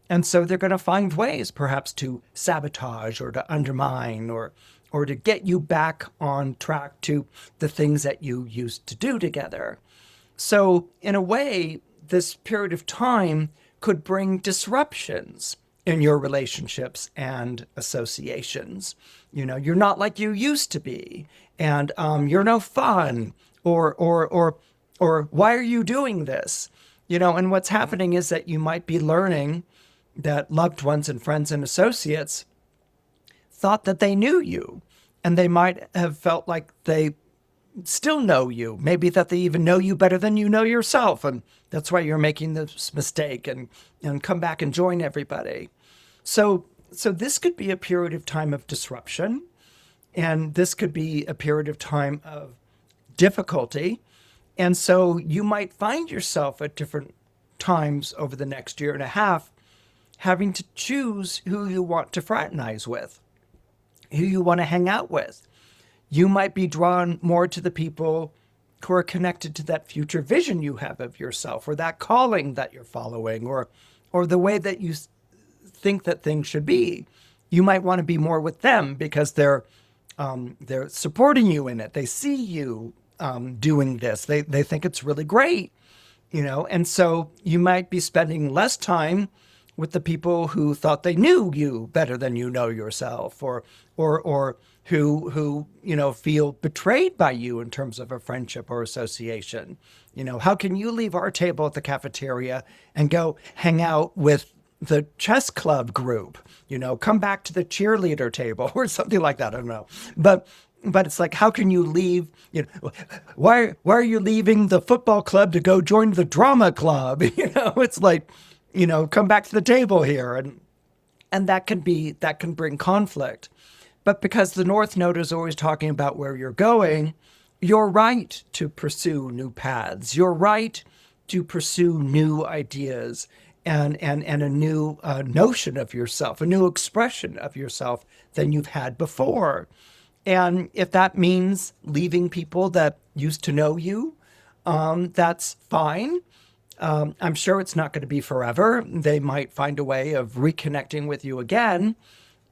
And so they're going to find ways perhaps to sabotage or to undermine or to get you back on track to the things that you used to do together. So in a way, this period of time could bring disruptions in your relationships and associations. You're not like you used to be, and you're no fun, or why are you doing this? And what's happening is that you might be learning that loved ones and friends and associates thought that they knew you, and they might have felt like they still know you, maybe that they even know you better than you know yourself. And that's why you're making this mistake and come back and join everybody. So this could be a period of time of disruption. And this could be a period of time of difficulty. And so you might find yourself at different times over the next year and a half having to choose who you want to fraternize with, who you want to hang out with. You might be drawn more to the people who are connected to that future vision you have of yourself or that calling that you're following or the way that you think that things should be. You might want to be more with them because they're supporting you in it. They see you doing this. They think it's really great, and so you might be spending less time with the people who thought they knew you better than you know yourself or who feel betrayed by you in terms of a friendship or association. How can you leave our table at the cafeteria and go hang out with the chess club group? Come back to the cheerleader table or something like that. I don't know. But But it's like, how can you leave? Why are you leaving the football club to go join the drama club? It's like, come back to the table here, and that can bring conflict. But because the North Node is always talking about where you're going, you're right to pursue new paths. You're right to pursue new ideas and a new notion of yourself, a new expression of yourself than you've had before. And if that means leaving people that used to know you, that's fine. I'm sure it's not going to be forever. They might find a way of reconnecting with you again.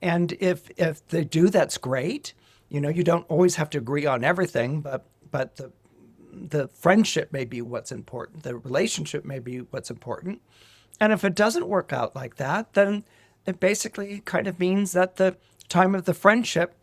And if they do, that's great. You don't always have to agree on everything, but the friendship may be what's important. The relationship may be what's important. And if it doesn't work out like that, then it basically kind of means that the time of the friendship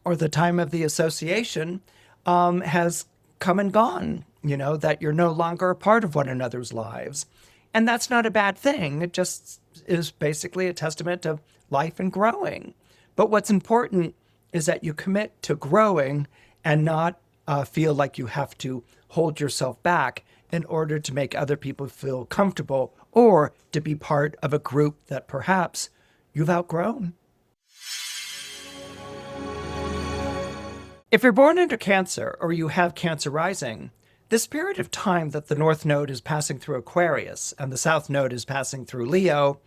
or the time of the association has come and gone, that you're no longer a part of one another's lives. And that's not a bad thing. It just is basically a testament of life and growing. But what's important is that you commit to growing and not feel like you have to hold yourself back in order to make other people feel comfortable or to be part of a group that perhaps you've outgrown. If you're born into Cancer or you have Cancer rising, this period of time that the North Node is passing through Aquarius and the South Node is passing through Leo,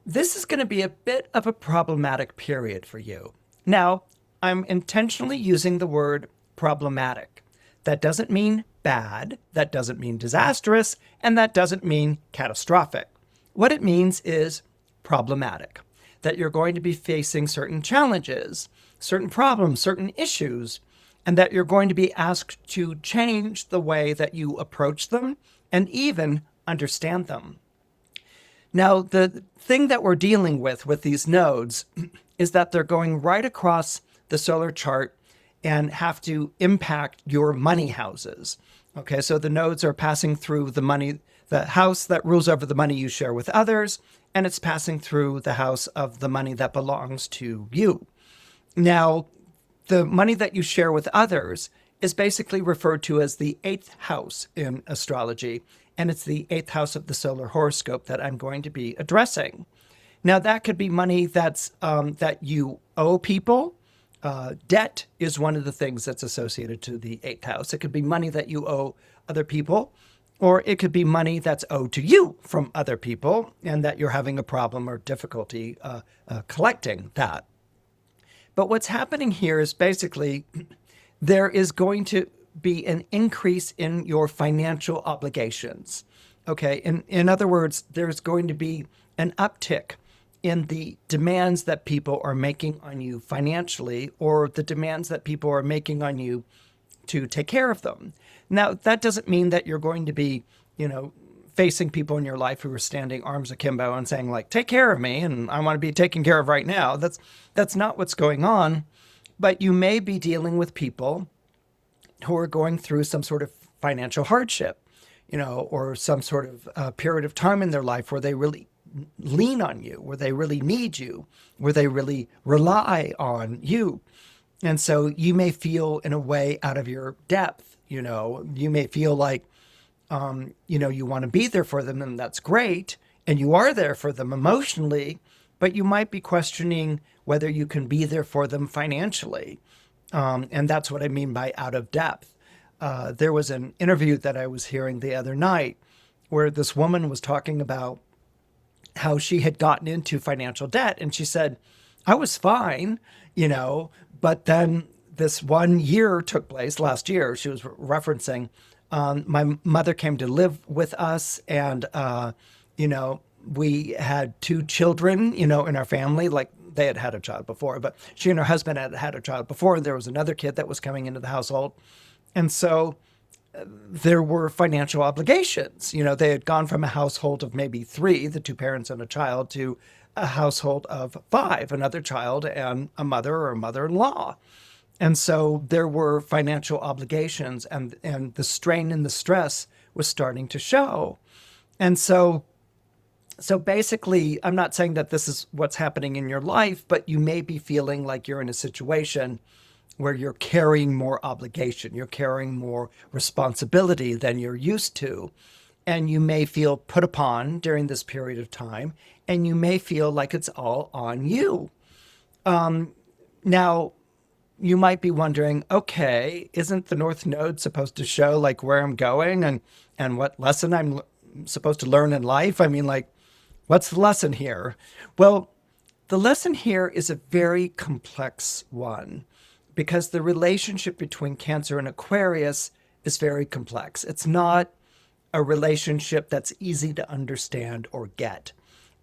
this is going to be a bit of a problematic period for you. Now, I'm intentionally using the word problematic. That doesn't mean bad, that doesn't mean disastrous, and that doesn't mean catastrophic. What it means is problematic, that you're going to be facing certain challenges, certain problems, certain issues, and that you're going to be asked to change the way that you approach them and even understand them. Now, the thing that we're dealing with these nodes is that they're going right across the solar chart and have to impact your money houses. Okay, so the nodes are passing through the house that rules over the money you share with others, and it's passing through the house of the money that belongs to you. Now, the money that you share with others is basically referred to as the 8th house in astrology, and it's the 8th house of the solar horoscope that I'm going to be addressing. Now, that could be money that you owe people. Debt is one of the things that's associated to the 8th house. It could be money that you owe other people, or it could be money that's owed to you from other people and that you're having a problem or difficulty collecting that. But what's happening here is basically there is going to be an increase in your financial obligations. Okay, in other words, there's going to be an uptick in the demands that people are making on you financially, or the demands that people are making on you to take care of them. Now, that doesn't mean that you're going to be, facing people in your life who are standing arms akimbo and saying, like, take care of me, and I want to be taken care of right now. That's not what's going on. But you may be dealing with people who are going through some sort of financial hardship, or some sort of period of time in their life where they really lean on you, where they really need you, where they really rely on you. And so you may feel in a way out of your depth, you may feel like, you want to be there for them, and that's great. And you are there for them emotionally, but you might be questioning whether you can be there for them financially. And that's what I mean by out of depth. There was an interview that I was hearing the other night where this woman was talking about how she had gotten into financial debt. And she said, I was fine, but then this 1 year took place last year. She was referencing, my mother came to live with us, and, we had 2 children, in our family. Like, they had had a child before, but she and her husband had had a child before. And there was another kid that was coming into the household. And so there were financial obligations. They had gone from a household of maybe 3, the 2 parents and a child, to a household of 5, another child and a mother or a mother-in-law. And so there were financial obligations, and the strain and the stress was starting to show. And so basically, I'm not saying that this is what's happening in your life, but you may be feeling like you're in a situation where you're carrying more obligation, you're carrying more responsibility than you're used to. And you may feel put upon during this period of time, and you may feel like it's all on you. Now, you might be wondering, okay, isn't the North Node supposed to show like where I'm going and what lesson I'm supposed to learn in life? I mean, like, what's the lesson here? Well, the lesson here is a very complex one because the relationship between Cancer and Aquarius is very complex. It's not a relationship that's easy to understand or get.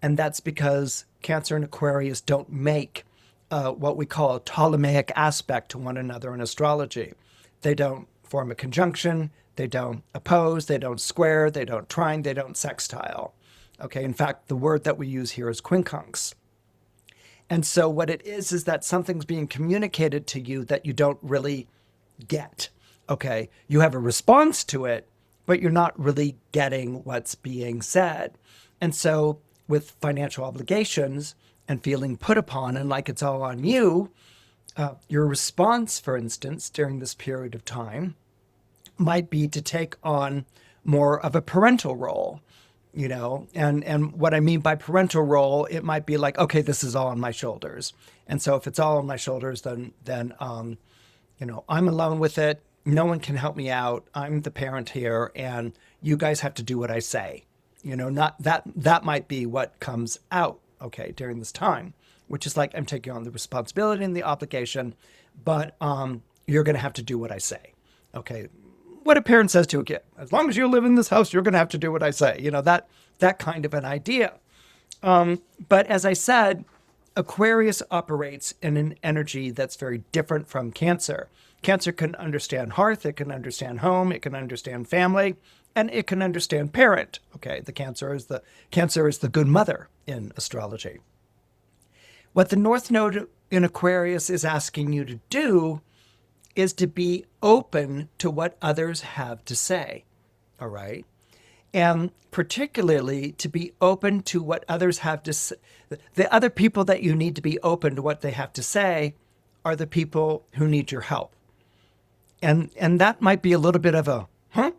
And that's because Cancer and Aquarius don't make what we call a Ptolemaic aspect to one another in astrology. They don't form a conjunction, they don't oppose, they don't square, they don't trine, they don't sextile. Okay, in fact, the word that we use here is quincunx. And so what it is that something's being communicated to you that you don't really get. Okay, you have a response to it, but you're not really getting what's being said. And so with financial obligations and feeling put upon and like it's all on you, your response, for instance, during this period of time might be to take on more of a parental role, you know, and what I mean by parental role, it might be like, okay, this is all on my shoulders. And so if it's all on my shoulders, then you know, I'm alone with it. No one can help me out. I'm the parent here, and you guys have to do what I say. You know, not that might be what comes out, okay, during this time, which is like I'm taking on the responsibility and the obligation, but you're going to have to do what I say. Okay, what a parent says to a kid: as long as you live in this house, you're going to have to do what I say. You know, that kind of an idea. But as I said, Aquarius operates in an energy that's very different from Cancer. Cancer can understand hearth, it can understand home, it can understand family, and it can understand parent. Okay, the Cancer is the good mother in astrology. What the North Node in Aquarius is asking you to do is to be open to what others have to say. All right. And particularly to be open to what others have to say. The other people that you need to be open to what they have to say are the people who need your help. And that might be a little bit of a, huh?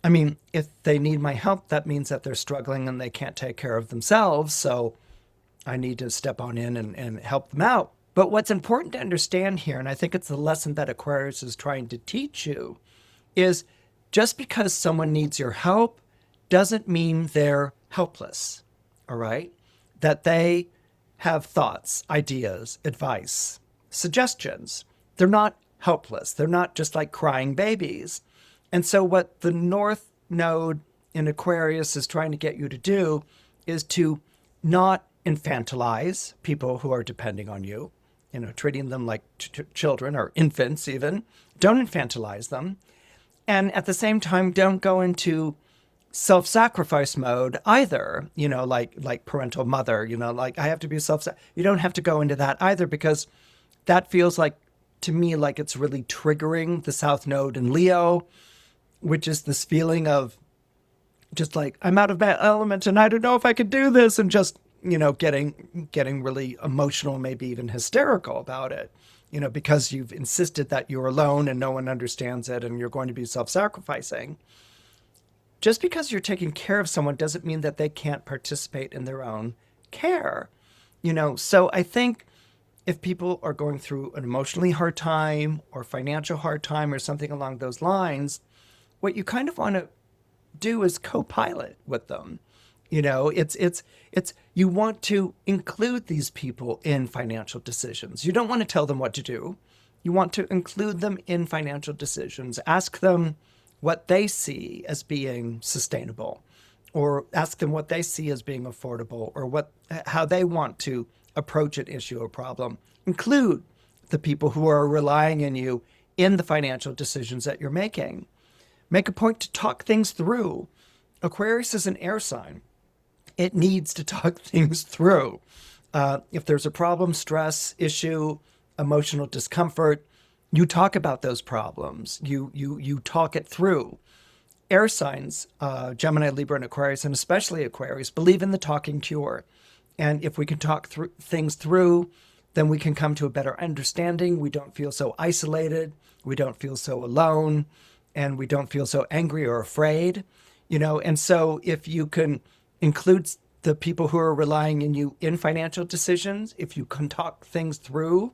I mean, if they need my help, that means that they're struggling and they can't take care of themselves. So I need to step on in and help them out. But what's important to understand here, and I think it's the lesson that Aquarius is trying to teach you, is just because someone needs your help doesn't mean they're helpless, all right? That they have thoughts, ideas, advice, suggestions. They're not helpless. They're not just like crying babies. And so what the North Node in Aquarius is trying to get you to do is to not infantilize people who are depending on you, you know, treating them like children or infants even. Don't infantilize them. And at the same time, don't go into self-sacrifice mode either, you know, like parental mother, you know, like I have to be you don't have to go into that either, because that feels like, to me, like it's really triggering the South Node in Leo, which is this feeling of just like, I'm out of my element and I don't know if I could do this, and just, you know, getting really emotional, maybe even hysterical about it, you know, because you've insisted that you're alone and no one understands it and you're going to be self-sacrificing. Just because you're taking care of someone doesn't mean that they can't participate in their own care, you know. So I think if people are going through an emotionally hard time or financial hard time or something along those lines, what you kind of want to do is co-pilot with them. You know, it's you want to include these people in financial decisions. You don't want to tell them what to do. You want to include them in financial decisions. Ask them what they see as being sustainable, or ask them what they see as being affordable, or how they want to approach an issue or problem. Include the people who are relying on you in the financial decisions that you're making. Make a point to talk things through. Aquarius is an air sign. It needs to talk things through. If there's a problem, stress, issue, emotional discomfort, you talk about those problems. You talk it through. Air signs, Gemini, Libra, and Aquarius, and especially Aquarius, believe in the talking cure. And if we can talk things through, then we can come to a better understanding. We don't feel so isolated. We don't feel so alone, and we don't feel so angry or afraid, And so if you can include the people who are relying on you in financial decisions, if you can talk things through,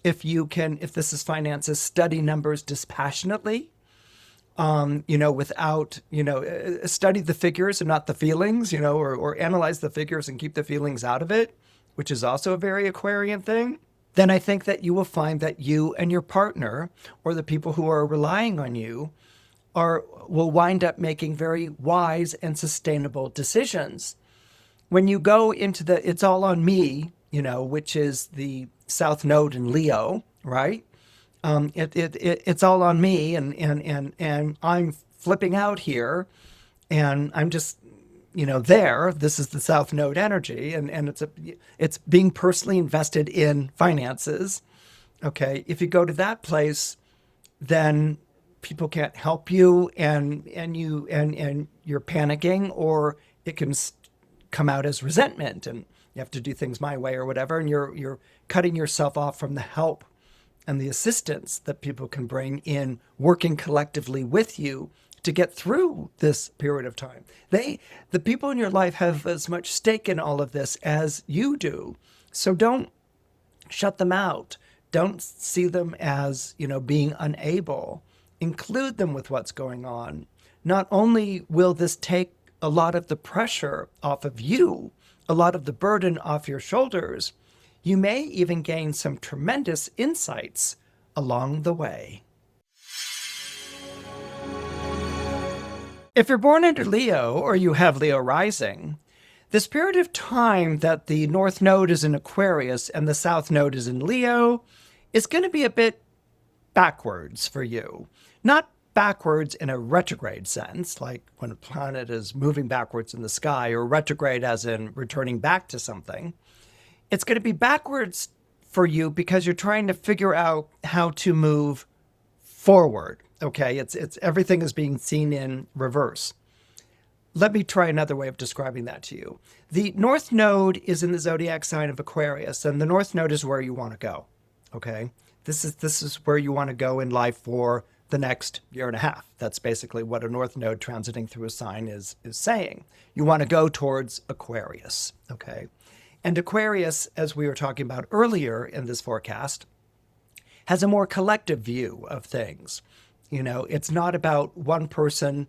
if this is finances, study numbers dispassionately, without, study the figures and not the feelings, or analyze the figures and keep the feelings out of it, which is also a very Aquarian thing, then I think that you will find that you and your partner or the people who are relying on you will wind up making very wise and sustainable decisions. When you go into it's all on me, which is the South Node in Leo, right? It's all on me, and I'm flipping out here, and I'm just, there. This is the South Node energy, and it's being personally invested in finances. Okay, if you go to that place, then people can't help you, and you're panicking, or it can come out as resentment, and you have to do things my way or whatever, and you're cutting yourself off from the help and the assistance that people can bring in working collectively with you to get through this period of time. The people in your life have as much stake in all of this as you do. So don't shut them out. Don't see them as, being unable. Include them with what's going on. Not only will this take a lot of the pressure off of you, a lot of the burden off your shoulders, you may even gain some tremendous insights along the way. If you're born under Leo or you have Leo rising, this period of time that the North Node is in Aquarius and the South Node is in Leo is going to be a bit backwards for you. Not backwards in a retrograde sense, like when a planet is moving backwards in the sky, or retrograde as in returning back to something. It's going to be backwards for you because you're trying to figure out how to move forward. Okay, it's everything is being seen in reverse. Let me try another way of describing that to you. The North Node is in the zodiac sign of Aquarius, and the North Node is where you want to go. Okay, this is where you want to go in life for the next year and a half. That's basically what a North Node transiting through a sign is saying. You want to go towards Aquarius. Okay. And Aquarius, as we were talking about earlier in this forecast, has a more collective view of things. It's not about one person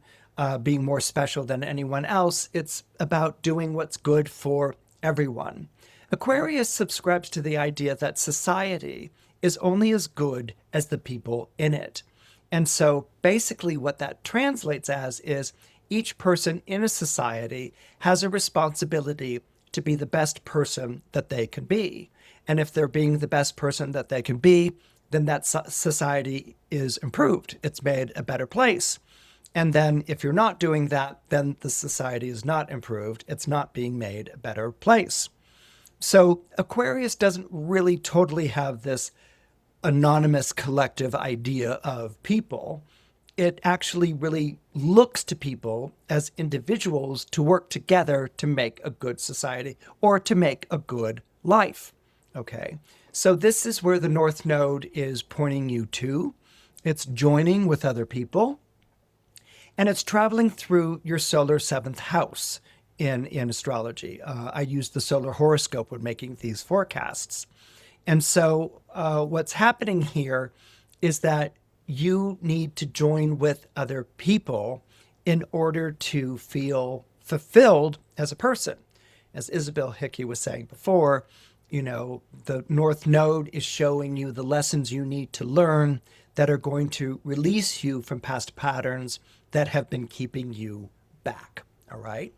being more special than anyone else. It's about doing what's good for everyone. Aquarius subscribes to the idea that society is only as good as the people in it. And so basically what that translates as is each person in a society has a responsibility to be the best person that they can be. And if they're being the best person that they can be, then that society is improved. It's made a better place. And then if you're not doing that, then the society is not improved. It's not being made a better place. So Aquarius doesn't really totally have this anonymous collective idea of people. It actually really looks to people as individuals to work together to make a good society or to make a good life. Okay, so this is where the North Node is pointing you to. It's joining with other people, and it's traveling through your solar seventh house in astrology. I use the solar horoscope when making these forecasts. And so what's happening here is that you need to join with other people in order to feel fulfilled as a person. As Isabel Hickey was saying before, the North Node is showing you the lessons you need to learn that are going to release you from past patterns that have been keeping you back. All right.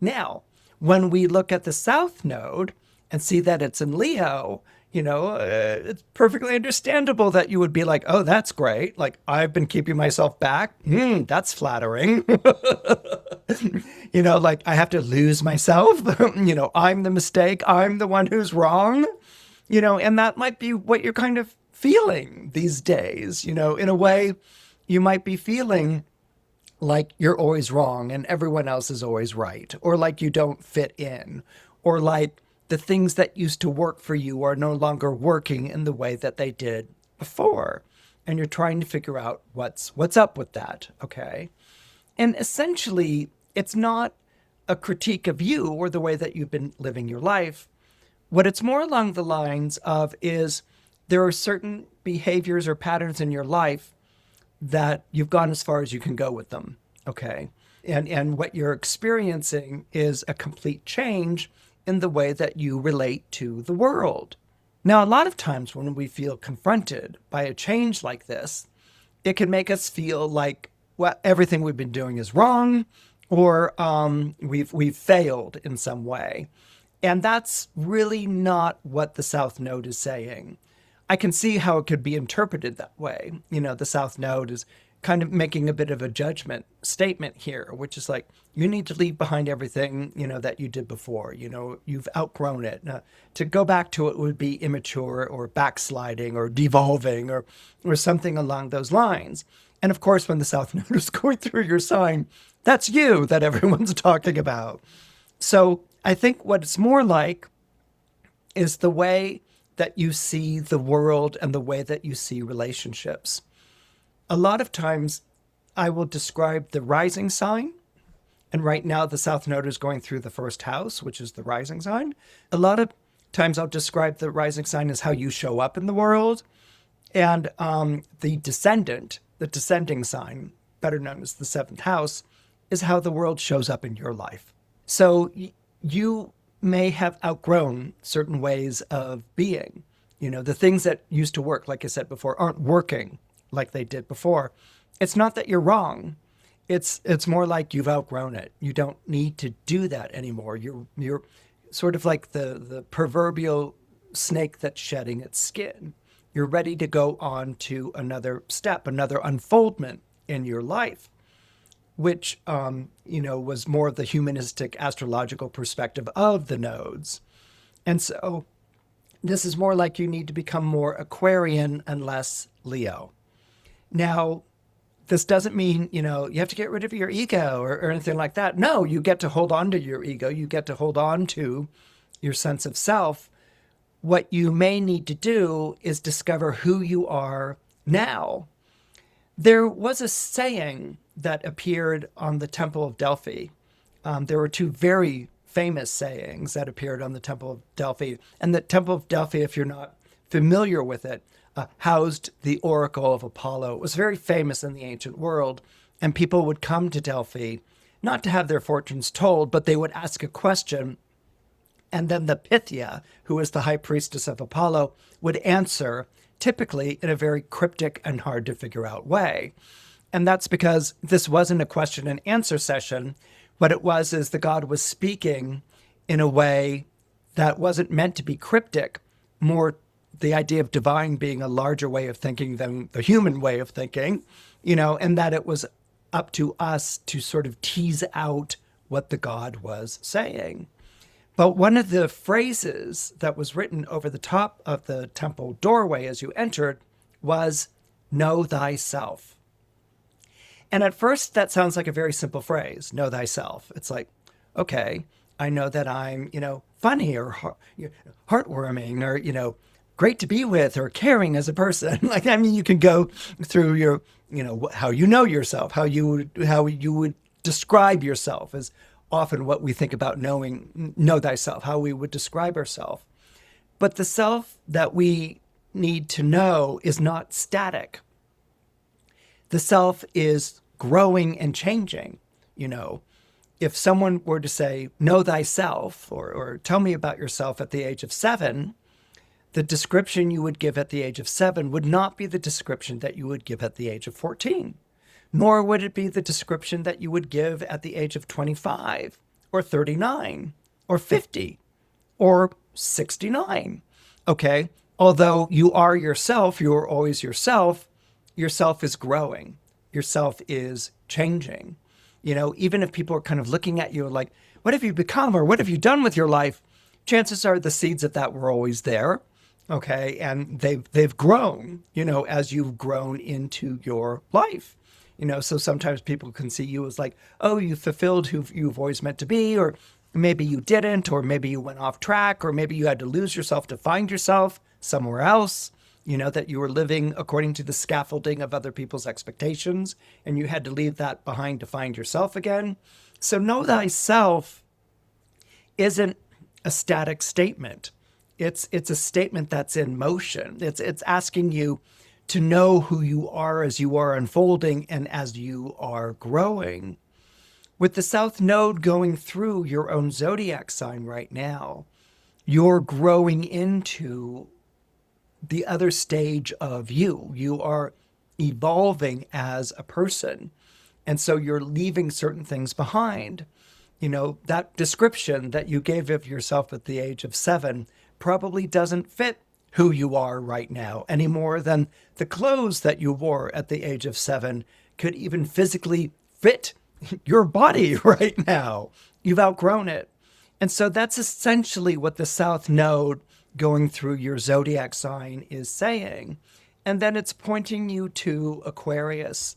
Now, when we look at the South Node and see that it's in Leo, it's perfectly understandable that you would be like, oh, that's great. Like, I've been keeping myself back. That's flattering. Like I have to lose myself. I'm the mistake. I'm the one who's wrong. And that might be what you're kind of feeling these days. In a way, you might be feeling like you're always wrong and everyone else is always right, or like you don't fit in, or like the things that used to work for you are no longer working in the way that they did before. And you're trying to figure out what's up with that, okay? And essentially, it's not a critique of you or the way that you've been living your life. What it's more along the lines of is there are certain behaviors or patterns in your life that you've gone as far as you can go with them, okay? And what you're experiencing is a complete change in the way that you relate to the world. Now, a lot of times when we feel confronted by a change like this, it can make us feel like everything we've been doing is wrong, or we've failed in some way. And that's really not what the South Node is saying. I can see how it could be interpreted that way. The South Node is kind of making a bit of a judgment statement here, which is like, you need to leave behind everything, that you did before. You've outgrown it. To go back to it would be immature or backsliding or devolving or something along those lines. And of course, when the South Node is going through your sign, that's you that everyone's talking about. So I think what it's more like is the way that you see the world and the way that you see relationships. A lot of times I will describe the rising sign, and right now the South Node is going through the first house, which is the rising sign. A lot of times I'll describe the rising sign as how you show up in the world, and the descending sign, better known as the seventh house, is how the world shows up in your life. So you may have outgrown certain ways of being. The things that used to work, like I said before, aren't working like they did before. It's not that you're wrong. It's more like you've outgrown it. You don't need to do that anymore. You're sort of like the proverbial snake that's shedding its skin. You're ready to go on to another step, another unfoldment in your life, which, was more the humanistic astrological perspective of the nodes. And so this is more like you need to become more Aquarian and less Leo. Now, this doesn't mean, you have to get rid of your ego or anything like that. No, you get to hold on to your ego. You get to hold on to your sense of self. What you may need to do is discover who you are now. There was a saying that appeared on the Temple of Delphi. There were two very famous sayings that appeared on the Temple of Delphi. And the Temple of Delphi, if you're not familiar with it, housed the Oracle of Apollo. It was very famous in the ancient world. And people would come to Delphi, not to have their fortunes told, but they would ask a question. And then the Pythia, who is the high priestess of Apollo, would answer, typically in a very cryptic and hard to figure out way. And that's because this wasn't a question and answer session. What it was is the god was speaking in a way that wasn't meant to be cryptic, more the idea of divine being a larger way of thinking than the human way of thinking, and that it was up to us to sort of tease out what the god was saying. But one of the phrases that was written over the top of the temple doorway as you entered was, "Know thyself." And at first, that sounds like a very simple phrase, know thyself. It's like, okay, I know that I'm, funny or heartwarming or, great to be with or caring as a person. You can go through your, how you know yourself, how you would describe yourself is often what we think about know thyself, how we would describe ourselves. But the self that we need to know is not static. The self is growing and changing. If someone were to say, know thyself, or tell me about yourself at the age of 7, the description you would give at the age of 7 would not be the description that you would give at the age of 14, nor would it be the description that you would give at the age of 25, or 39, or 50, or 69. Okay? Although you are yourself, you are always yourself is growing. Yourself is changing. Even if people are kind of looking at you like, what have you become or what have you done with your life? Chances are the seeds of that were always there. Okay. And they've grown, as you've grown into your life. So sometimes people can see you as like, oh, you fulfilled who you've always meant to be, or Maybe you didn't, or maybe you went off track, or maybe you had to lose yourself to find yourself somewhere else, that you were living according to the scaffolding of other people's expectations, and you had to leave that behind to find yourself again. So know thyself isn't a static statement. It's a statement that's in motion. It's asking you to know who you are as you are unfolding and as you are growing. With the South Node going through your own zodiac sign right now, you're growing into the other stage of you. You are evolving as a person. And so you're leaving certain things behind. That description that you gave of yourself at the age of 7 probably doesn't fit who you are right now any more than the clothes that you wore at the age of 7 could even physically fit your body right now. You've outgrown it. And so that's essentially what the South Node going through your zodiac sign is saying. And then it's pointing you to Aquarius.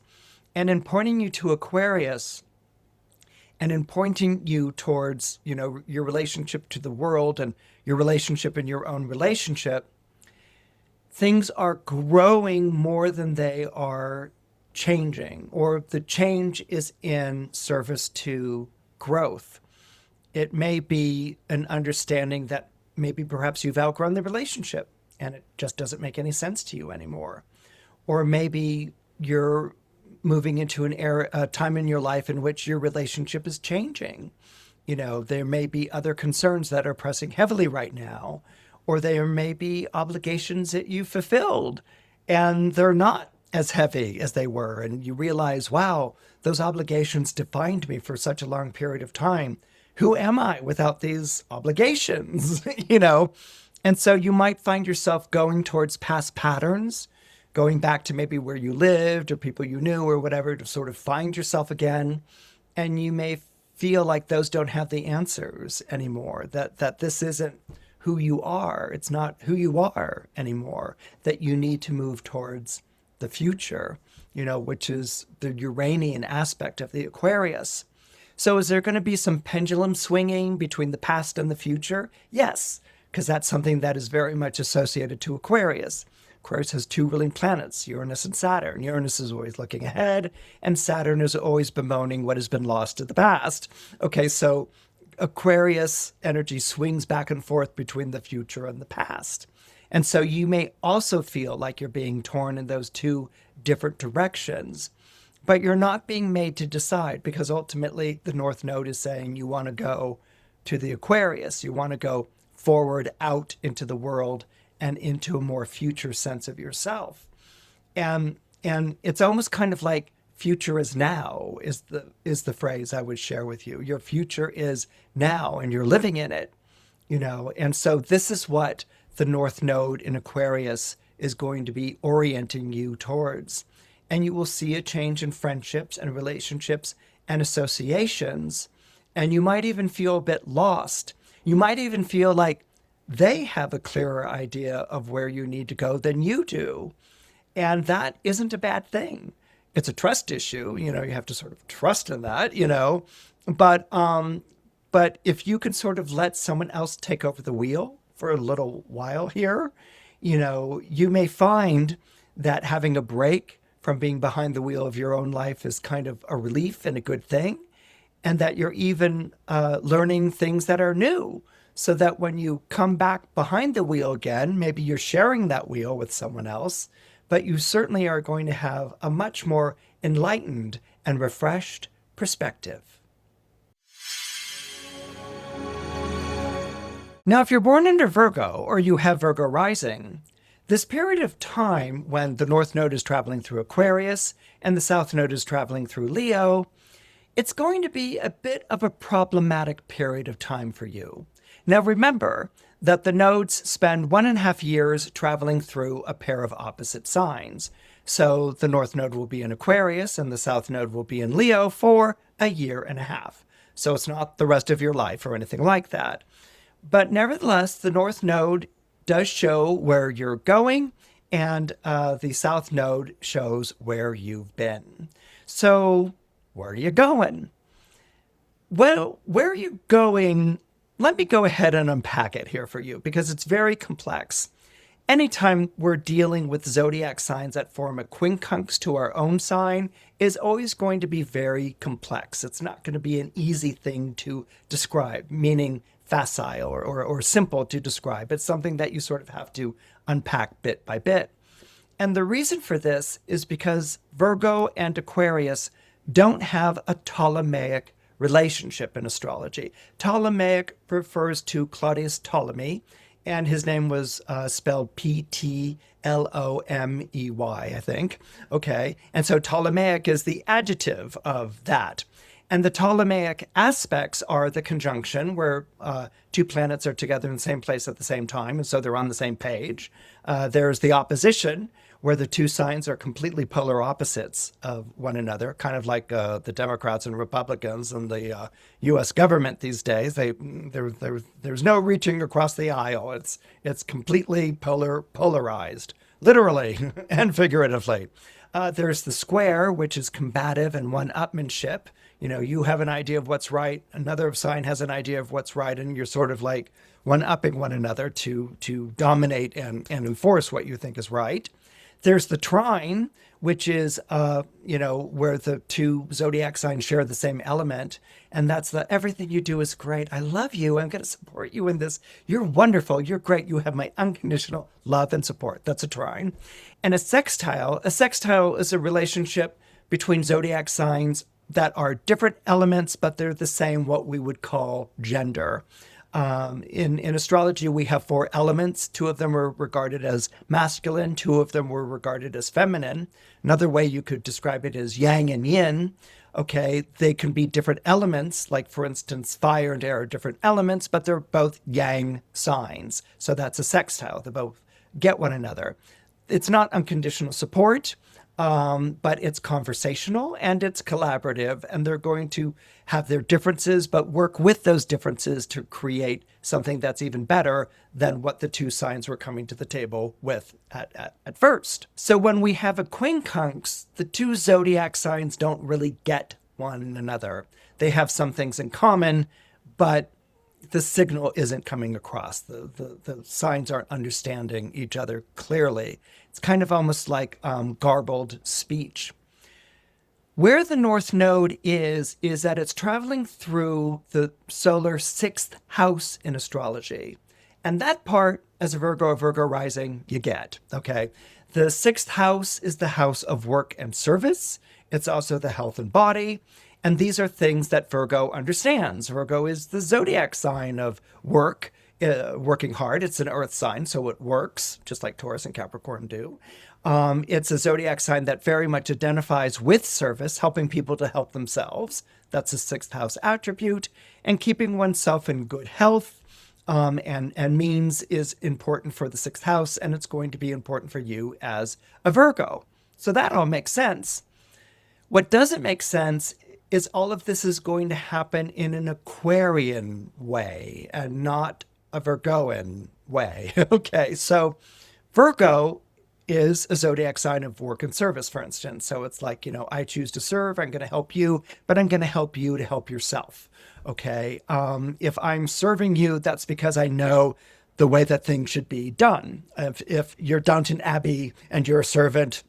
And in pointing you to Aquarius, and in pointing you towards, your relationship to the world and your relationship in your own relationship, things are growing more than they are changing, or the change is in service to growth. It may be an understanding that maybe perhaps you've outgrown the relationship and it just doesn't make any sense to you anymore. Or maybe you're moving into a time in your life in which your relationship is changing. There may be other concerns that are pressing heavily right now, or there may be obligations that you fulfilled and they're not as heavy as they were. And you realize, wow, those obligations defined me for such a long period of time. Who am I without these obligations? And so you might find yourself going towards past patterns, going back to maybe where you lived or people you knew or whatever to sort of find yourself again. And you may feel like those don't have the answers anymore, that this isn't who you are. It's not who you are anymore, that you need to move towards the future, which is the Uranian aspect of the Aquarius. So is there going to be some pendulum swinging between the past and the future? Yes, because that's something that is very much associated to Aquarius. Aquarius has 2 ruling planets, Uranus and Saturn. Uranus is always looking ahead, and Saturn is always bemoaning what has been lost in the past. Okay, so Aquarius energy swings back and forth between the future and the past. And so you may also feel like you're being torn in those 2 different directions, but you're not being made to decide, because ultimately the North Node is saying you want to go to the Aquarius. You want to go forward out into the world and into a more future sense of yourself. And it's almost kind of like future is now is the phrase I would share with you. Your future is now and you're living in it, And so this is what the North Node in Aquarius is going to be orienting you towards. And you will see a change in friendships and relationships and associations. And you might even feel a bit lost. You might even feel like they have a clearer idea of where you need to go than you do. And that isn't a bad thing. It's a trust issue. You have to sort of trust in that, But if you can sort of let someone else take over the wheel for a little while here, you may find that having a break from being behind the wheel of your own life is kind of a relief and a good thing. And that you're even learning things that are new, so that when you come back behind the wheel again, maybe you're sharing that wheel with someone else, but you certainly are going to have a much more enlightened and refreshed perspective. Now, if you're born under Virgo or you have Virgo rising, this period of time when the North Node is traveling through Aquarius and the South Node is traveling through Leo, it's going to be a bit of a problematic period of time for you. Now, remember that the nodes spend 1.5 years traveling through a pair of opposite signs. So the North Node will be in Aquarius and the South Node will be in Leo for 1.5 years. So it's not the rest of your life or anything like that. But nevertheless, the North Node does show where you're going, and the South Node shows where you've been. So where are you going? Well, where are you going? Let me go ahead and unpack it here for you because it's very complex. Anytime we're dealing with zodiac signs that form a quincunx to our own sign is always going to be very complex. It's not going to be an easy thing to describe, meaning facile or simple to describe. It's something that you sort of have to unpack bit by bit. And the reason for this is because Virgo and Aquarius don't have a Ptolemaic relationship in astrology. Ptolemaic refers to Claudius Ptolemy, and his name was spelled Ptlomey, I think. Okay. And so Ptolemaic is the adjective of that. And the Ptolemaic aspects are the conjunction where two planets are together in the same place at the same time, and so they're on the same page. There's the opposition, where the two signs are completely polar opposites of one another, kind of like the Democrats and Republicans and the U.S. government these days. There's no reaching across the aisle. It's completely polarized, literally and figuratively. There's the square, which is combative and one-upmanship. You know, you have an idea of what's right, another sign has an idea of what's right, and you're sort of like one-upping one another to dominate and enforce what you think is right. There's the trine, which is, where the two zodiac signs share the same element. And that's the everything you do is great. I love you. I'm going to support you in this. You're wonderful. You're great. You have my unconditional love and support. That's a trine. And a sextile is a relationship between zodiac signs that are different elements, but they're the same, what we would call gender. In astrology, we have four elements. Two of them are regarded as masculine. Two of them were regarded as feminine. Another way you could describe it is yang and yin. Okay, they can be different elements, like for instance, fire and air are different elements, but they're both yang signs. So that's a sextile. They both get one another. It's not unconditional support. But it's conversational and it's collaborative, and they're going to have their differences, but work with those differences to create something that's even better than what the two signs were coming to the table with at first. So when we have a quincunx, the two zodiac signs don't really get one another. They have some things in common, but the signal isn't coming across. The signs aren't understanding each other clearly. It's kind of almost like garbled speech. Where the North Node is that it's traveling through the solar sixth house in astrology. And that part, as a Virgo rising, you get, okay? The sixth house is the house of work and service. It's also the health and body. And these are things that Virgo understands. Virgo is the zodiac sign of work, working hard. It's an earth sign, so it works, just like Taurus and Capricorn do. It's a zodiac sign that very much identifies with service, helping people to help themselves. That's a sixth house attribute. And keeping oneself in good health and means is important for the sixth house, and it's going to be important for you as a Virgo. So that all makes sense. What doesn't make sense is all of this is going to happen in an Aquarian way and not a Virgoan way. Okay, so Virgo is a zodiac sign of work and service, for instance. So it's like, I choose to serve, I'm going to help you, but I'm going to help you to help yourself. Okay, if I'm serving you, that's because I know the way that things should be done. If you're Downton Abbey and you're a servant,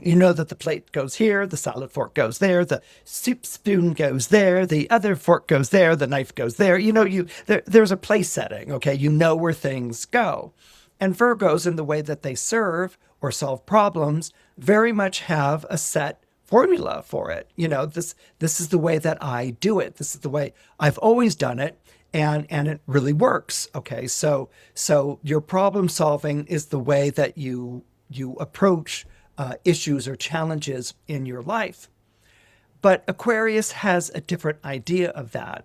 you know that the plate goes here, the salad fork goes there, the soup spoon goes there, the other fork goes there, the knife goes there. There's a place setting, okay? You know where things go. And Virgos, in the way that they serve or solve problems, very much have a set formula for it. This is the way that I do it. This is the way I've always done it, and it really works, okay? So your problem solving is the way that you approach issues or challenges in your life. But Aquarius has a different idea of that.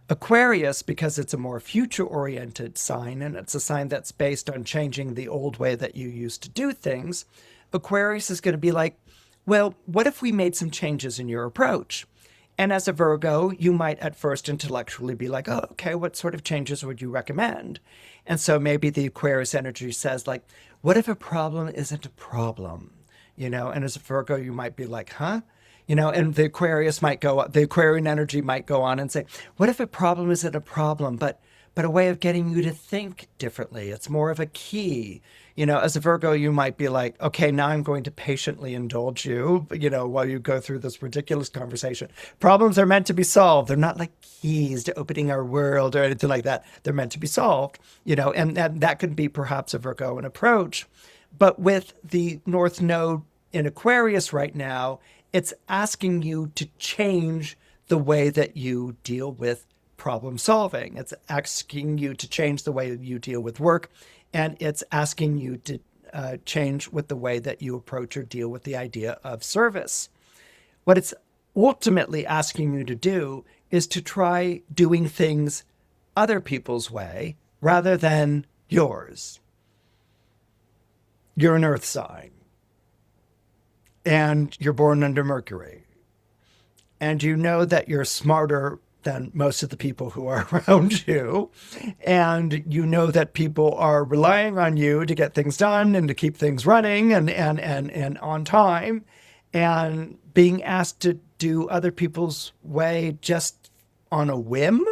Aquarius, because it's a more future-oriented sign, and it's a sign that's based on changing the old way that you used to do things, Aquarius is going to be like, well, what if we made some changes in your approach? And as a Virgo, you might at first intellectually be like, oh, okay, what sort of changes would you recommend? And so maybe the Aquarius energy says, like, what if a problem isn't a problem? And as a Virgo, you might be like, huh? And the Aquarian energy might go on and say, what if a problem isn't a problem, but a way of getting you to think differently? It's more of a key. As a Virgo, you might be like, okay, now I'm going to patiently indulge you, while you go through this ridiculous conversation. Problems are meant to be solved. They're not like keys to opening our world or anything like that. They're meant to be solved, and that could be perhaps a Virgoan approach. But with the North Node in Aquarius right now, it's asking you to change the way that you deal with problem solving. It's asking you to change the way you deal with work, and it's asking you to change with the way that you approach or deal with the idea of service. What it's ultimately asking you to do is to try doing things other people's way rather than yours. You're an earth sign, and you're born under Mercury, and you know that you're smarter than most of the people who are around you, and you know that people are relying on you to get things done and to keep things running and on time, and being asked to do other people's way just on a whim?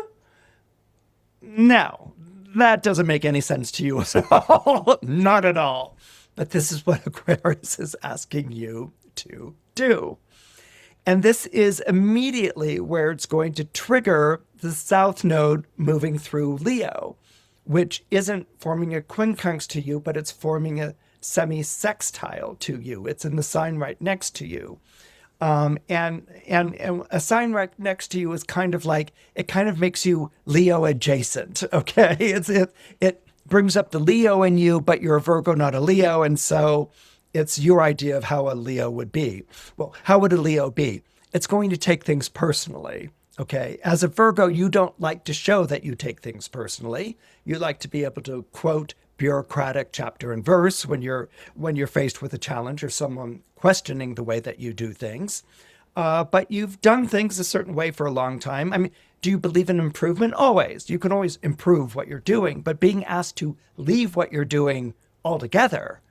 No, that doesn't make any sense to you at all. Not at all. But this is what Aquarius is asking you to do. And this is immediately where it's going to trigger the South Node moving through Leo, which isn't forming a quincunx to you, but it's forming a semi-sextile to you. It's in the sign right next to you. And a sign right next to you is kind of like, it kind of makes you Leo adjacent, okay? It brings up the Leo in you, but you're a Virgo, not a Leo, and so it's your idea of how a Leo would be. Well, how would a Leo be? It's going to take things personally, okay? As a Virgo, you don't like to show that you take things personally. You like to be able to quote bureaucratic chapter and verse when you're faced with a challenge or someone questioning the way that you do things. But you've done things a certain way for a long time. I mean, do you believe in improvement? Always. You can always improve what you're doing, but being asked to leave what you're doing altogether,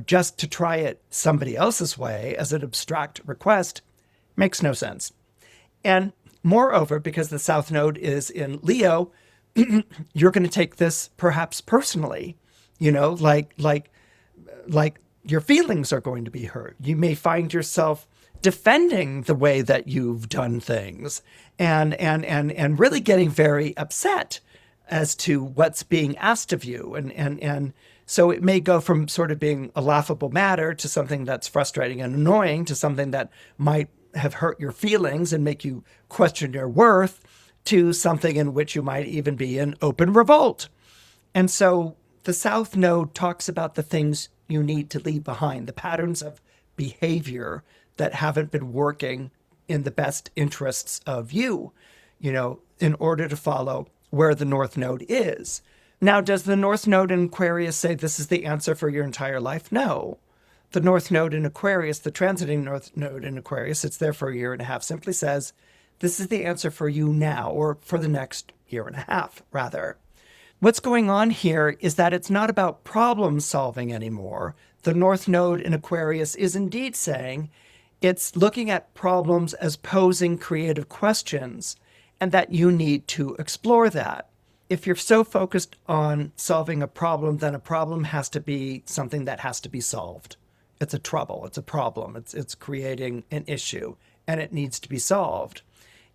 just to try it somebody else's way as an abstract request makes no sense. And moreover, because the South Node is in Leo, you're going to take this perhaps personally, like your feelings are going to be hurt. You may find yourself defending the way that you've done things and really getting very upset as to what's being asked of you. And so it may go from sort of being a laughable matter to something that's frustrating and annoying to something that might have hurt your feelings and make you question your worth to something in which you might even be in open revolt. And so the South Node talks about the things you need to leave behind, the patterns of behavior that haven't been working in the best interests of you, in order to follow where the North Node is. Now, does the North Node in Aquarius say this is the answer for your entire life? No. The North Node in Aquarius, the transiting North Node in Aquarius, it's there for a year and a half, simply says, this is the answer for you now, or for the next year and a half, rather. What's going on here is that it's not about problem solving anymore. The North Node in Aquarius is indeed saying it's looking at problems as posing creative questions, and that you need to explore that. If you're so focused on solving a problem, then a problem has to be something that has to be solved. It's a trouble, it's a problem, it's creating an issue, and it needs to be solved.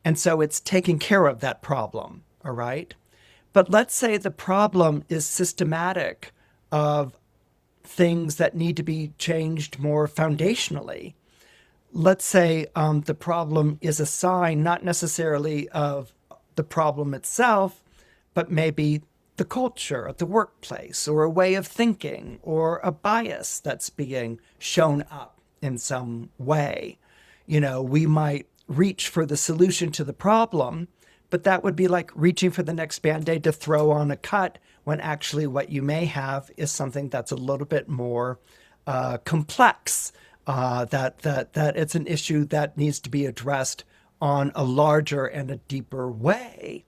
And so it's taking care of that problem, all right? But let's say the problem is systematic of things that need to be changed more foundationally. Let's say the problem is a sign, not necessarily of the problem itself, but maybe the culture at the workplace, or a way of thinking, or a bias that's being shown up in some way. We might reach for the solution to the problem, but that would be like reaching for the next Band-Aid to throw on a cut, when actually what you may have is something that's a little bit more complex, that it's an issue that needs to be addressed on a larger and a deeper way.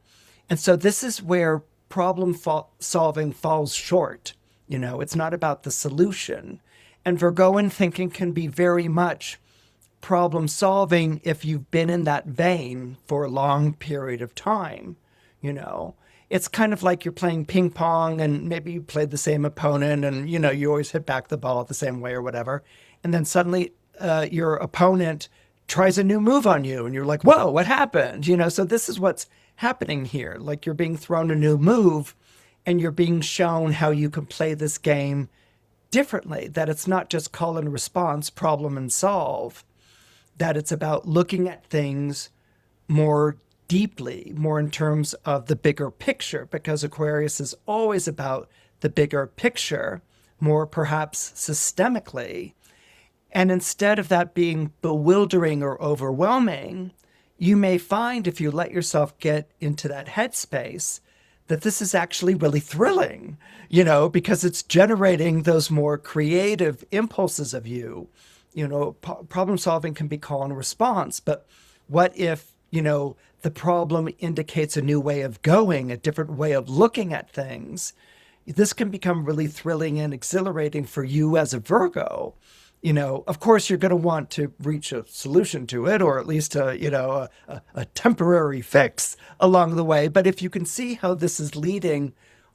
And so this is where problem solving falls short. It's not about the solution. And Virgoan thinking can be very much problem solving if you've been in that vein for a long period of time. You know, it's kind of like you're playing ping pong and maybe you played the same opponent and, you know, you always hit back the ball the same way or whatever. And then suddenly your opponent tries a new move on you and you're like, whoa, what happened? You know, so this is what's happening here. Like you're being thrown a new move and you're being shown how you can play this game differently, that it's not just call and response, problem and solve, that it's about looking at things more deeply, more in terms of the bigger picture, because Aquarius is always about the bigger picture, more perhaps systemically. And instead of that being bewildering or overwhelming, you may find if you let yourself get into that headspace that this is actually really thrilling, you know, because it's generating those more creative impulses of you. You know, problem solving can be call and response, but what if, you know, the problem indicates a new way of going, a different way of looking at things? This can become really thrilling and exhilarating for you as a Virgo. You know, of course, you're going to want to reach a solution to it, or at least a temporary fix along the way. But if you can see how this is leading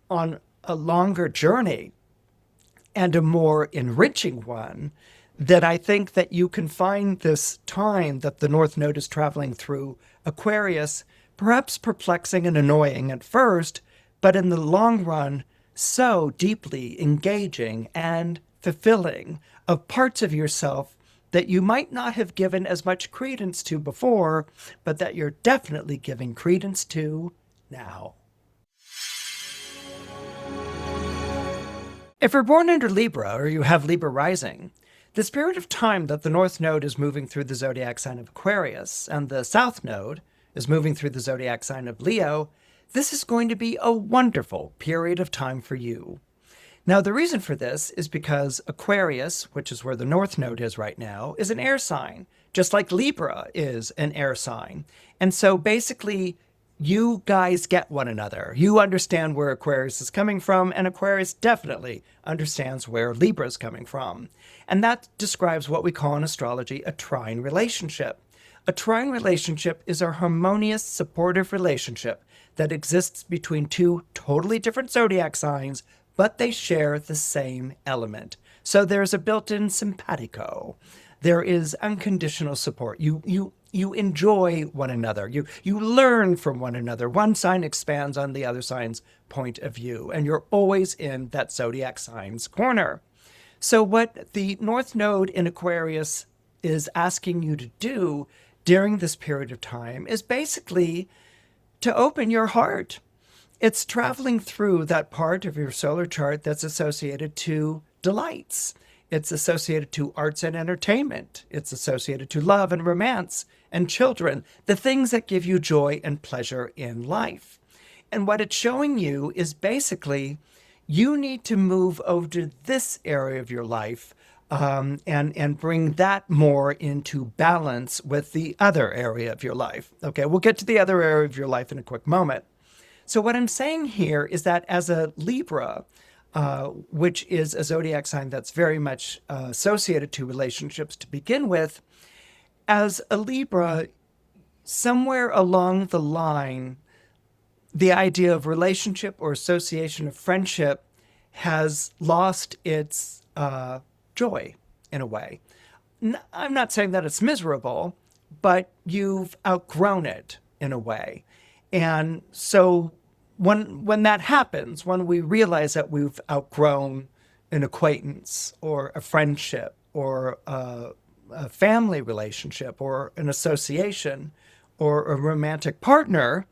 on a longer journey and a more enriching one, then I think that you can find this time that the North Node is traveling through Aquarius perhaps perplexing and annoying at first, but in the long run, so deeply engaging and fulfilling of parts of yourself that you might not have given as much credence to before, but that you're definitely giving credence to now. If you're born under Libra or you have Libra rising, this period of time that the North Node is moving through the zodiac sign of Aquarius and the South Node is moving through the zodiac sign of Leo, this is going to be a wonderful period of time for you. Now, the reason for this is because Aquarius, which is where the North Node is right now, is an air sign, just like Libra is an air sign. And so basically, you guys get one another. You understand where Aquarius is coming from, and Aquarius definitely understands where Libra is coming from. And that describes what we call in astrology a trine relationship. A trine relationship is a harmonious, supportive relationship that exists between two totally different zodiac signs, but they share the same element. So there's a built-in simpatico. There is unconditional support. You enjoy one another. You learn from one another. One sign expands on the other sign's point of view, and you're always in that zodiac sign's corner. So what the North Node in Aquarius is asking you to do during this period of time is basically to open your heart. It's traveling through that part of your solar chart that's associated to delights. It's associated to arts and entertainment. It's associated to love and romance and children, the things that give you joy and pleasure in life. And what it's showing you is basically you need to move over to this area of your life and bring that more into balance with the other area of your life. Okay, we'll get to the other area of your life in a quick moment. So what I'm saying here is that as a Libra, which is a zodiac sign that's very much associated to relationships to begin with, as a Libra, somewhere along the line, the idea of relationship or association of friendship has lost its joy in a way. I'm not saying that it's miserable, but you've outgrown it in a way. And so when that happens, when we realize that we've outgrown an acquaintance or a friendship or a family relationship or an association or a romantic partner,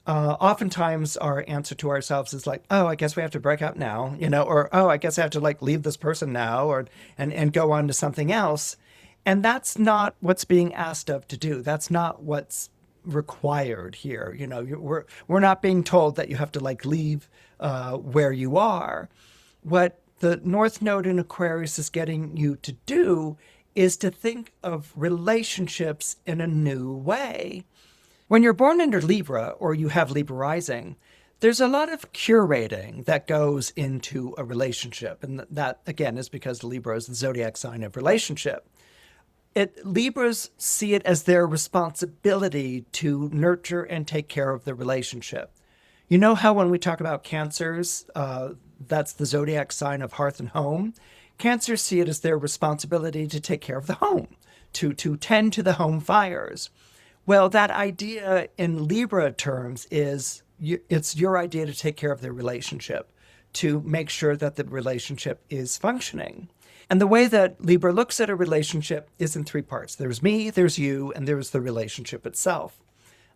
oftentimes our answer to ourselves is like, oh, I guess we have to break up now, you know, or, oh, I guess I have to like leave this person now or and go on to something else. And that's not what's being asked of to do. That's not what's required here. You know, we're not being told that you have to like leave where you are. What the North Node in Aquarius is getting you to do is to think of relationships in a new way. When you're born under Libra or you have Libra rising, there's a lot of curating that goes into a relationship. And that, again, is because Libra is the zodiac sign of relationship. Libras see it as their responsibility to nurture and take care of the relationship. You know how when we talk about Cancers, that's the zodiac sign of hearth and home. Cancers see it as their responsibility to take care of the home, to tend to the home fires. Well, that idea in Libra terms is it's your idea to take care of the relationship, to make sure that the relationship is functioning. And the way that Libra looks at a relationship is in three parts. There's me, there's you, and there's the relationship itself.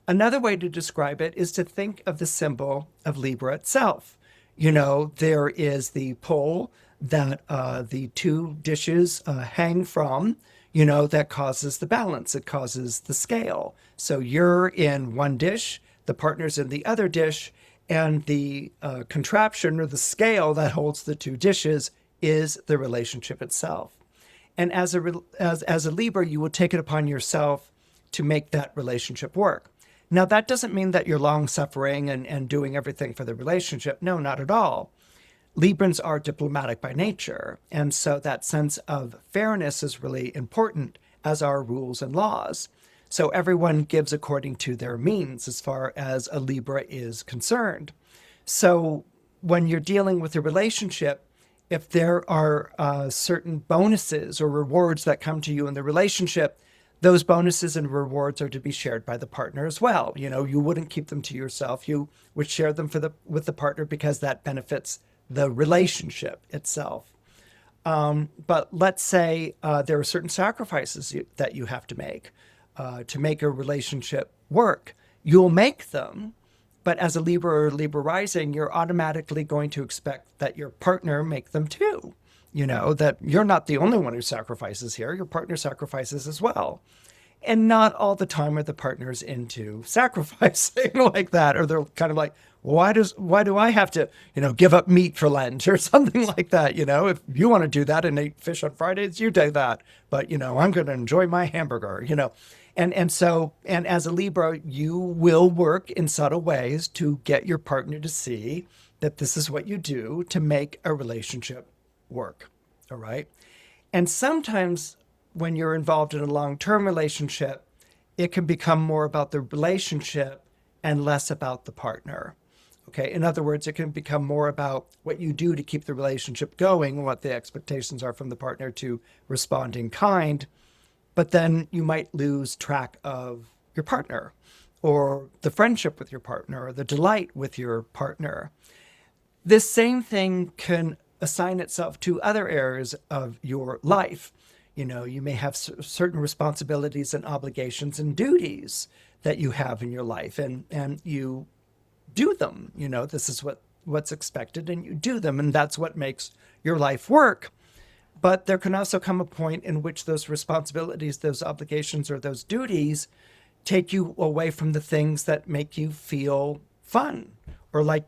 Another way to describe it is to think of the symbol of Libra itself. You know, there is the pole that the two dishes hang from, you know, that causes the balance. It causes the scale. So you're in one dish, the partner's in the other dish, and the contraption or the scale that holds the two dishes is the relationship itself. And as a Libra, you will take it upon yourself to make that relationship work. Now, that doesn't mean that you're long-suffering and doing everything for the relationship. No, not at all. Librans are diplomatic by nature, and so that sense of fairness is really important, as are rules and laws. So everyone gives according to their means as far as a Libra is concerned. So when you're dealing with a relationship, if there are certain bonuses or rewards that come to you in the relationship, those bonuses and rewards are to be shared by the partner as well. You know, you wouldn't keep them to yourself. You would share them with the partner because that benefits the relationship itself. But let's say there are certain sacrifices that you have to make a relationship work. You'll make them, but as a Libra or Libra rising, you're automatically going to expect that your partner make them too. You know, that you're not the only one who sacrifices here. Your partner sacrifices as well. And not all the time are the partners into sacrificing like that. Or they're kind of like, why do I have to, you know, give up meat for Lent or something like that? You know, if you want to do that and eat fish on Fridays, you do that. But, you know, I'm going to enjoy my hamburger, you know. And as a Libra, you will work in subtle ways to get your partner to see that this is what you do to make a relationship work. All right. And sometimes when you're involved in a long-term relationship, it can become more about the relationship and less about the partner. Okay. In other words, it can become more about what you do to keep the relationship going, what the expectations are from the partner to respond in kind. But then you might lose track of your partner or the friendship with your partner or the delight with your partner. This same thing can assign itself to other areas of your life. You know, you may have certain responsibilities and obligations and duties that you have in your life, and you do them. You know, this is what's expected, and you do them, and that's what makes your life work. But there can also come a point in which those responsibilities, those obligations, or those duties take you away from the things that make you feel fun or like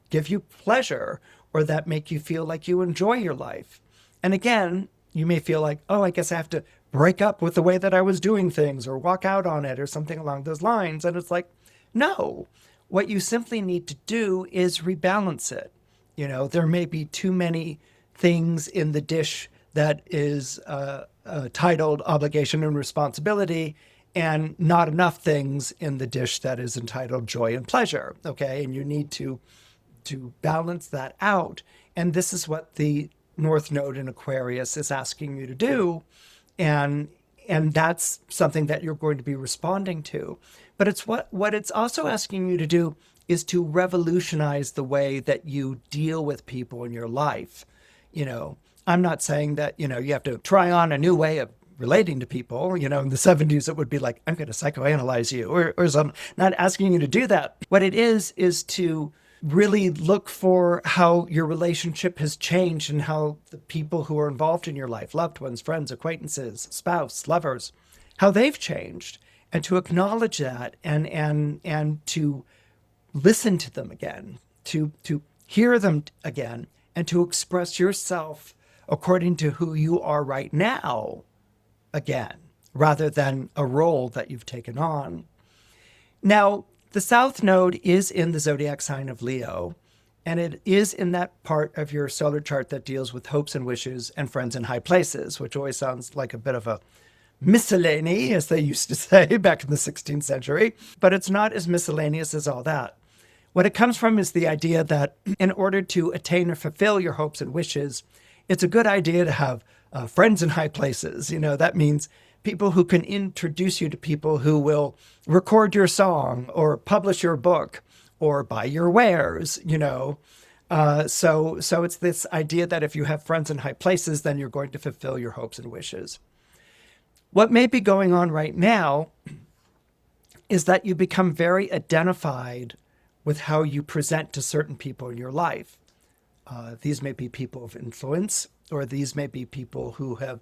give you pleasure or that make you feel like you enjoy your life. And again, you may feel like, oh, I guess I have to break up with the way that I was doing things or walk out on it or something along those lines. And it's like, no, what you simply need to do is rebalance it. You know, there may be too many things in the dish that is titled obligation and responsibility, and not enough things in the dish that is entitled joy and pleasure. Okay. And you need to balance that out. And this is what the North Node in Aquarius is asking you to do. And that's something that you're going to be responding to. But it's what it's also asking you to do is to revolutionize the way that you deal with people in your life. You know, I'm not saying that, you know, you have to try on a new way of relating to people. You know, in the 70s, it would be like, I'm going to psychoanalyze you or something. Not asking you to do that. What it is to really look for how your relationship has changed and how the people who are involved in your life, loved ones, friends, acquaintances, spouse, lovers, how they've changed, and to acknowledge that and to listen to them again, to hear them again, and to express yourself according to who you are right now again, rather than a role that you've taken on. Now, the South Node is in the zodiac sign of Leo, and it is in that part of your solar chart that deals with hopes and wishes and friends in high places, which always sounds like a bit of a miscellany, as they used to say back in the 16th century, but it's not as miscellaneous as all that. What it comes from is the idea that in order to attain or fulfill your hopes and wishes, it's a good idea to have friends in high places. That means people who can introduce you to people who will record your song or publish your book or buy your wares, So it's this idea that if you have friends in high places, then you're going to fulfill your hopes and wishes. What may be going on right now is that you become very identified with how you present to certain people in your life. These may be people of influence, or these may be people who have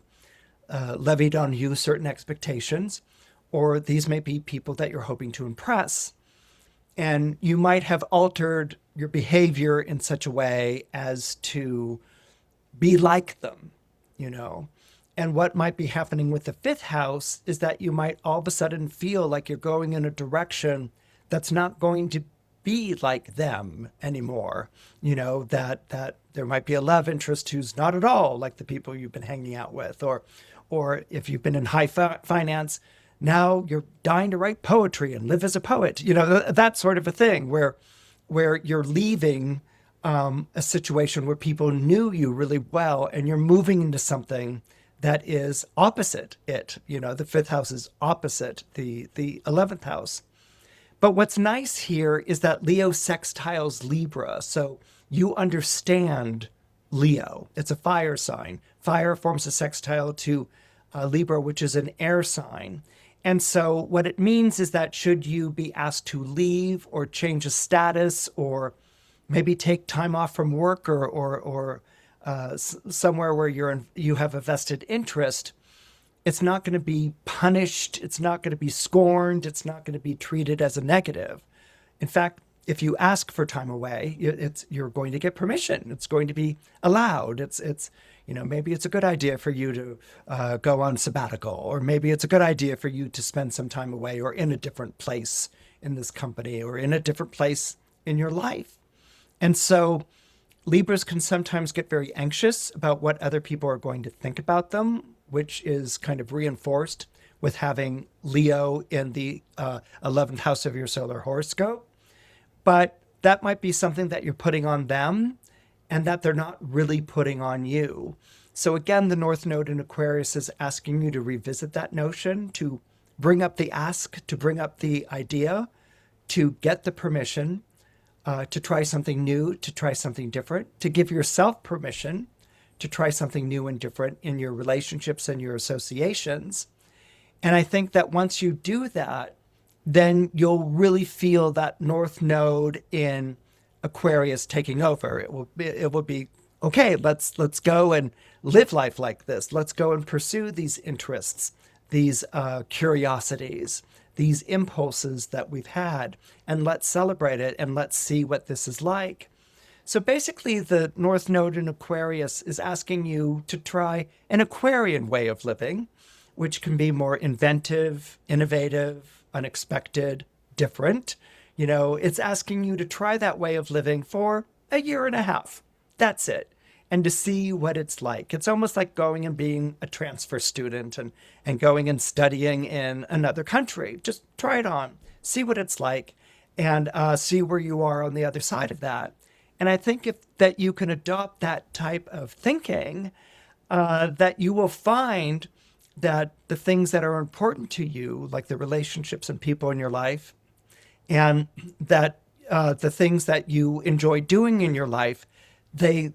levied on you certain expectations, or these may be people that you're hoping to impress. And you might have altered your behavior in such a way as to be like them, And what might be happening with the fifth house is that you might all of a sudden feel like you're going in a direction that's not going to be like them anymore. That there might be a love interest who's not at all like the people you've been hanging out with, or if you've been in high finance, now you're dying to write poetry and live as a poet. That sort of a thing where you're leaving a situation where people knew you really well, and you're moving into something that is opposite it. The fifth house is opposite the 11th house. But what's nice here is that Leo sextiles Libra. So you understand Leo. It's a fire sign. Fire forms a sextile to Libra, which is an air sign. And so what it means is that should you be asked to leave or change a status, or maybe take time off from work, or somewhere where you have a vested interest, it's not going to be punished. It's not going to be scorned. It's not going to be treated as a negative. In fact, if you ask for time away, you're going to get permission. It's going to be allowed. Maybe it's a good idea for you to go on sabbatical, or maybe it's a good idea for you to spend some time away, or in a different place in this company, or in a different place in your life. And so Libras can sometimes get very anxious about what other people are going to think about them, which is kind of reinforced with having Leo in the 11th house of your solar horoscope. But that might be something that you're putting on them, and that they're not really putting on you. So again, the North Node in Aquarius is asking you to revisit that notion, to bring up the ask, to bring up the idea, to get the permission, to try something new, to try something different, to give yourself permission to try something new and different in your relationships and your associations. And I think that once you do that, then you'll really feel that North Node in Aquarius taking over. It will be okay. Let's go and live life like this. Let's go and pursue these interests, these curiosities, these impulses that we've had, and let's celebrate it, and let's see what this is like. So basically, the North Node in Aquarius is asking you to try an Aquarian way of living, which can be more inventive, innovative, unexpected, different. It's asking you to try that way of living for a year and a half. That's it. And to see what it's like. It's almost like going and being a transfer student and going and studying in another country. Just try it on, see what it's like, and see where you are on the other side of that. And I think that you can adopt that type of thinking, that you will find that the things that are important to you, like the relationships and people in your life, and that the things that you enjoy doing in your life, they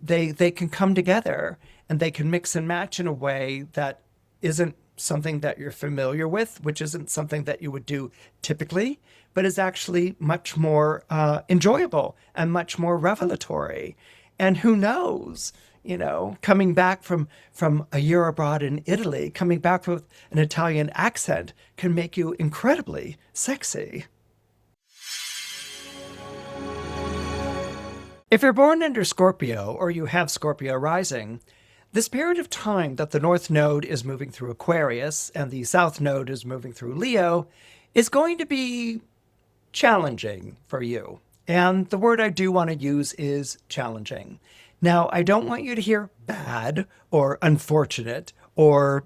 can come together, and they can mix and match in a way that isn't something that you're familiar with, which isn't something that you would do typically, but is actually much more enjoyable and much more revelatory. And who knows, coming back from a year abroad in Italy, coming back with an Italian accent can make you incredibly sexy. If you're born under Scorpio, or you have Scorpio rising, this period of time that the North Node is moving through Aquarius and the South Node is moving through Leo is going to be challenging for you. And the word I do want to use is challenging. Now, I don't want you to hear bad or unfortunate or,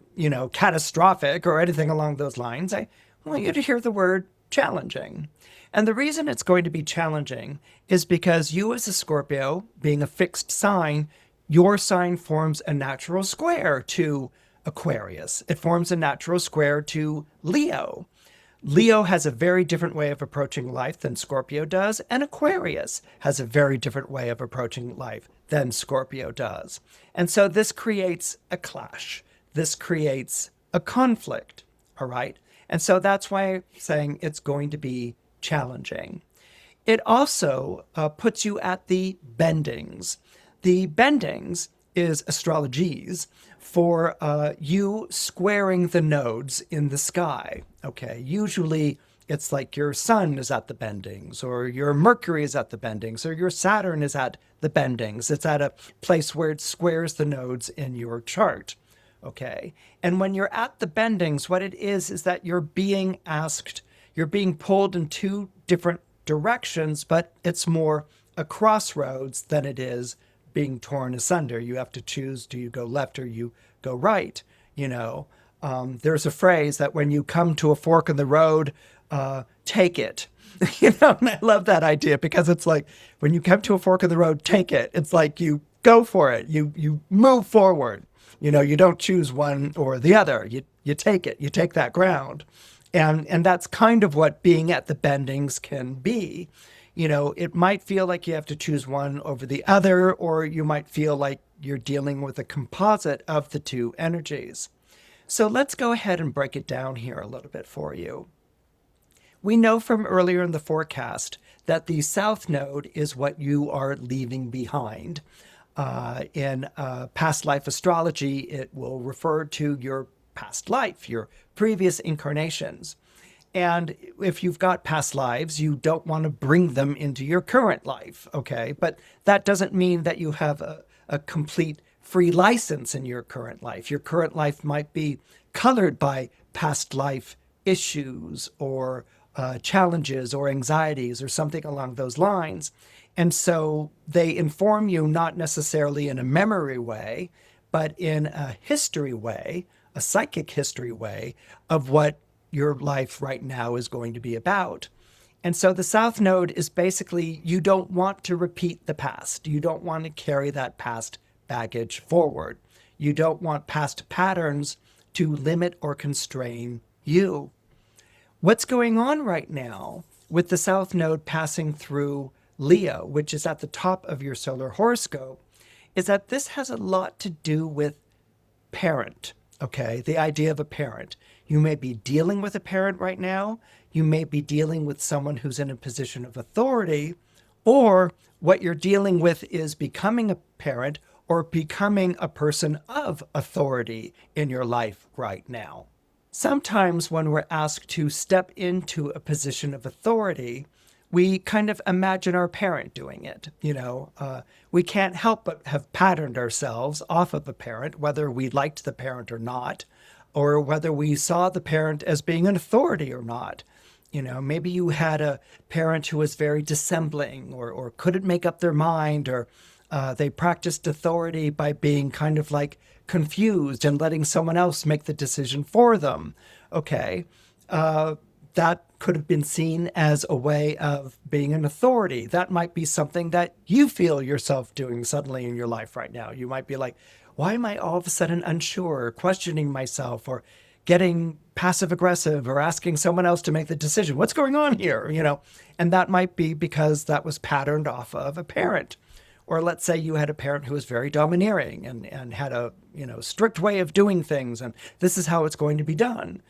catastrophic or anything along those lines. I want you to hear the word challenging. And the reason it's going to be challenging is because you as a Scorpio, being a fixed sign, your sign forms a natural square to Aquarius. It forms a natural square to Leo. Leo has a very different way of approaching life than Scorpio does, and Aquarius has a very different way of approaching life than Scorpio does. And so this creates a clash. This creates a conflict, all right? And so that's why I'm saying it's going to be challenging. It also puts you at the bendings. The bendings is astrologies for you squaring the nodes in the sky. Okay, usually it's like your sun is at the bendings, or your Mercury is at the bendings, or your Saturn is at the bendings. It's at a place where it squares the nodes in your chart. Okay, and when you're at the bendings, what it is that you're being asked, you're being pulled in two different directions, but it's more a crossroads than it is being torn asunder. You have to choose, do you go left or you go right? There's a phrase that when you come to a fork in the road, take it. And I love that idea, because it's like when you come to a fork in the road, take it. It's like you go for it. You move forward. You don't choose one or the other. You take it. You take that ground. And that's kind of what being at the bendings can be. It might feel like you have to choose one over the other, or you might feel like you're dealing with a composite of the two energies. So let's go ahead and break it down here a little bit for you. We know from earlier in the forecast that the South Node is what you are leaving behind. In past life astrology, it will refer to your past life, your previous incarnations. And if you've got past lives, you don't want to bring them into your current life, okay? But that doesn't mean that you have a complete free license in your current life. Your current life might be colored by past life issues or challenges or anxieties or something along those lines. And so they inform you not necessarily in a memory way, but in a history way, a psychic history way of what your life right now is going to be about. And so the South Node is basically, you don't want to repeat the past. You don't want to carry that past baggage forward. You don't want past patterns to limit or constrain you. What's going on right now with the South Node passing through Leo, which is at the top of your solar horoscope, is that this has a lot to do with parent, okay? The idea of a parent. You may be dealing with a parent right now. You may be dealing with someone who's in a position of authority, or what you're dealing with is becoming a parent or becoming a person of authority in your life right now. Sometimes when we're asked to step into a position of authority, we kind of imagine our parent doing it. We can't help but have patterned ourselves off of a parent, whether we liked the parent or not, or whether we saw the parent as being an authority or not. Maybe you had a parent who was very dissembling or couldn't make up their mind, or they practiced authority by being kind of like confused and letting someone else make the decision for them. Okay. That could have been seen as a way of being an authority. That might be something that you feel yourself doing suddenly in your life right now. You might be like, why am I all of a sudden unsure, questioning myself, or getting passive aggressive, or asking someone else to make the decision? What's going on here? And that might be because that was patterned off of a parent. Or let's say you had a parent who was very domineering and had a strict way of doing things, and this is how it's going to be done.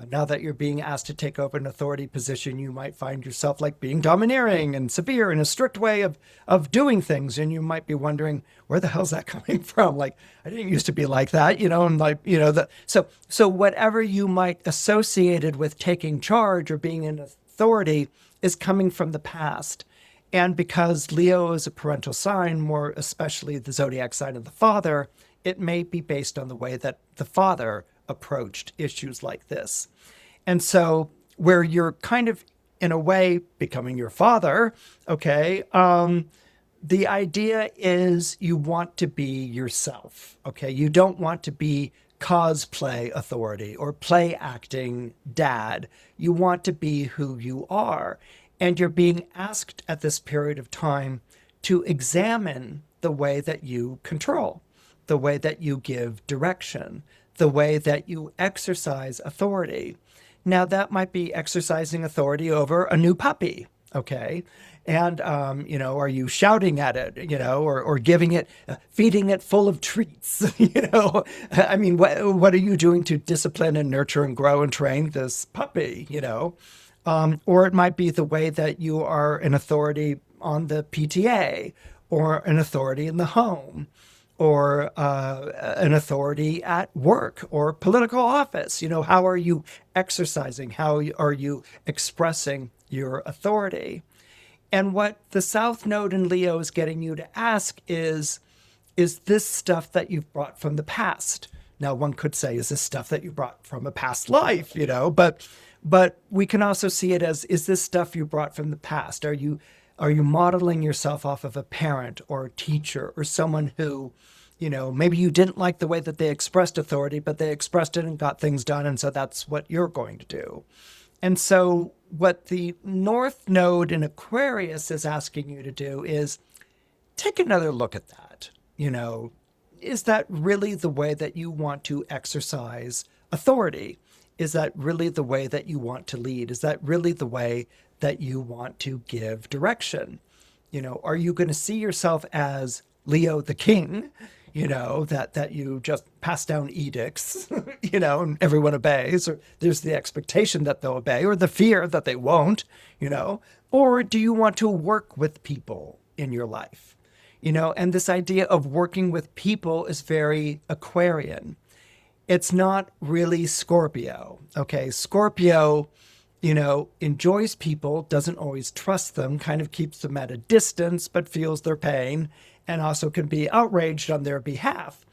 Now that you're being asked to take over an authority position, you might find yourself like being domineering and severe in a strict way of doing things. And you might be wondering, where the hell's that coming from? Like, I didn't used to be like that, and so whatever you might associated with taking charge or being an authority is coming from the past. And because Leo is a parental sign, more especially the zodiac sign of the father, it may be based on the way that the father approached issues like this. And so where you're kind of, in a way, becoming your father, okay, the idea is you want to be yourself, okay? You don't want to be cosplay authority or play acting dad. You want to be who you are. And you're being asked at this period of time to examine the way that you control, the way that you give direction, the way that you exercise authority. Now, that might be exercising authority over a new puppy, okay? And, are you shouting at it, or giving it, feeding it full of treats, I mean, what are you doing to discipline and nurture and grow and train this puppy, or it might be the way that you are an authority on the PTA or an authority in the home or an authority at work or political office. How are you exercising? How are you expressing your authority? And what the South Node in Leo is getting you to ask is this stuff that you've brought from the past? Now, one could say, is this stuff that you brought from a past life, but we can also see it as, is this stuff you brought from the past? Are you modeling yourself off of a parent or a teacher or someone who, maybe you didn't like the way that they expressed authority, but they expressed it and got things done. And so that's what you're going to do. And so what the North Node in Aquarius is asking you to do is take another look at that. Is that really the way that you want to exercise authority? Is that really the way that you want to lead? Is that really the way that you want to give direction? Are you going to see yourself as Leo the king, that you just pass down edicts, and everyone obeys, or there's the expectation that they'll obey, or the fear that they won't, or do you want to work with people in your life? And this idea of working with people is very Aquarian. It's not really Scorpio. Okay. Scorpio, enjoys people, doesn't always trust them, kind of keeps them at a distance, but feels their pain and also can be outraged on their behalf.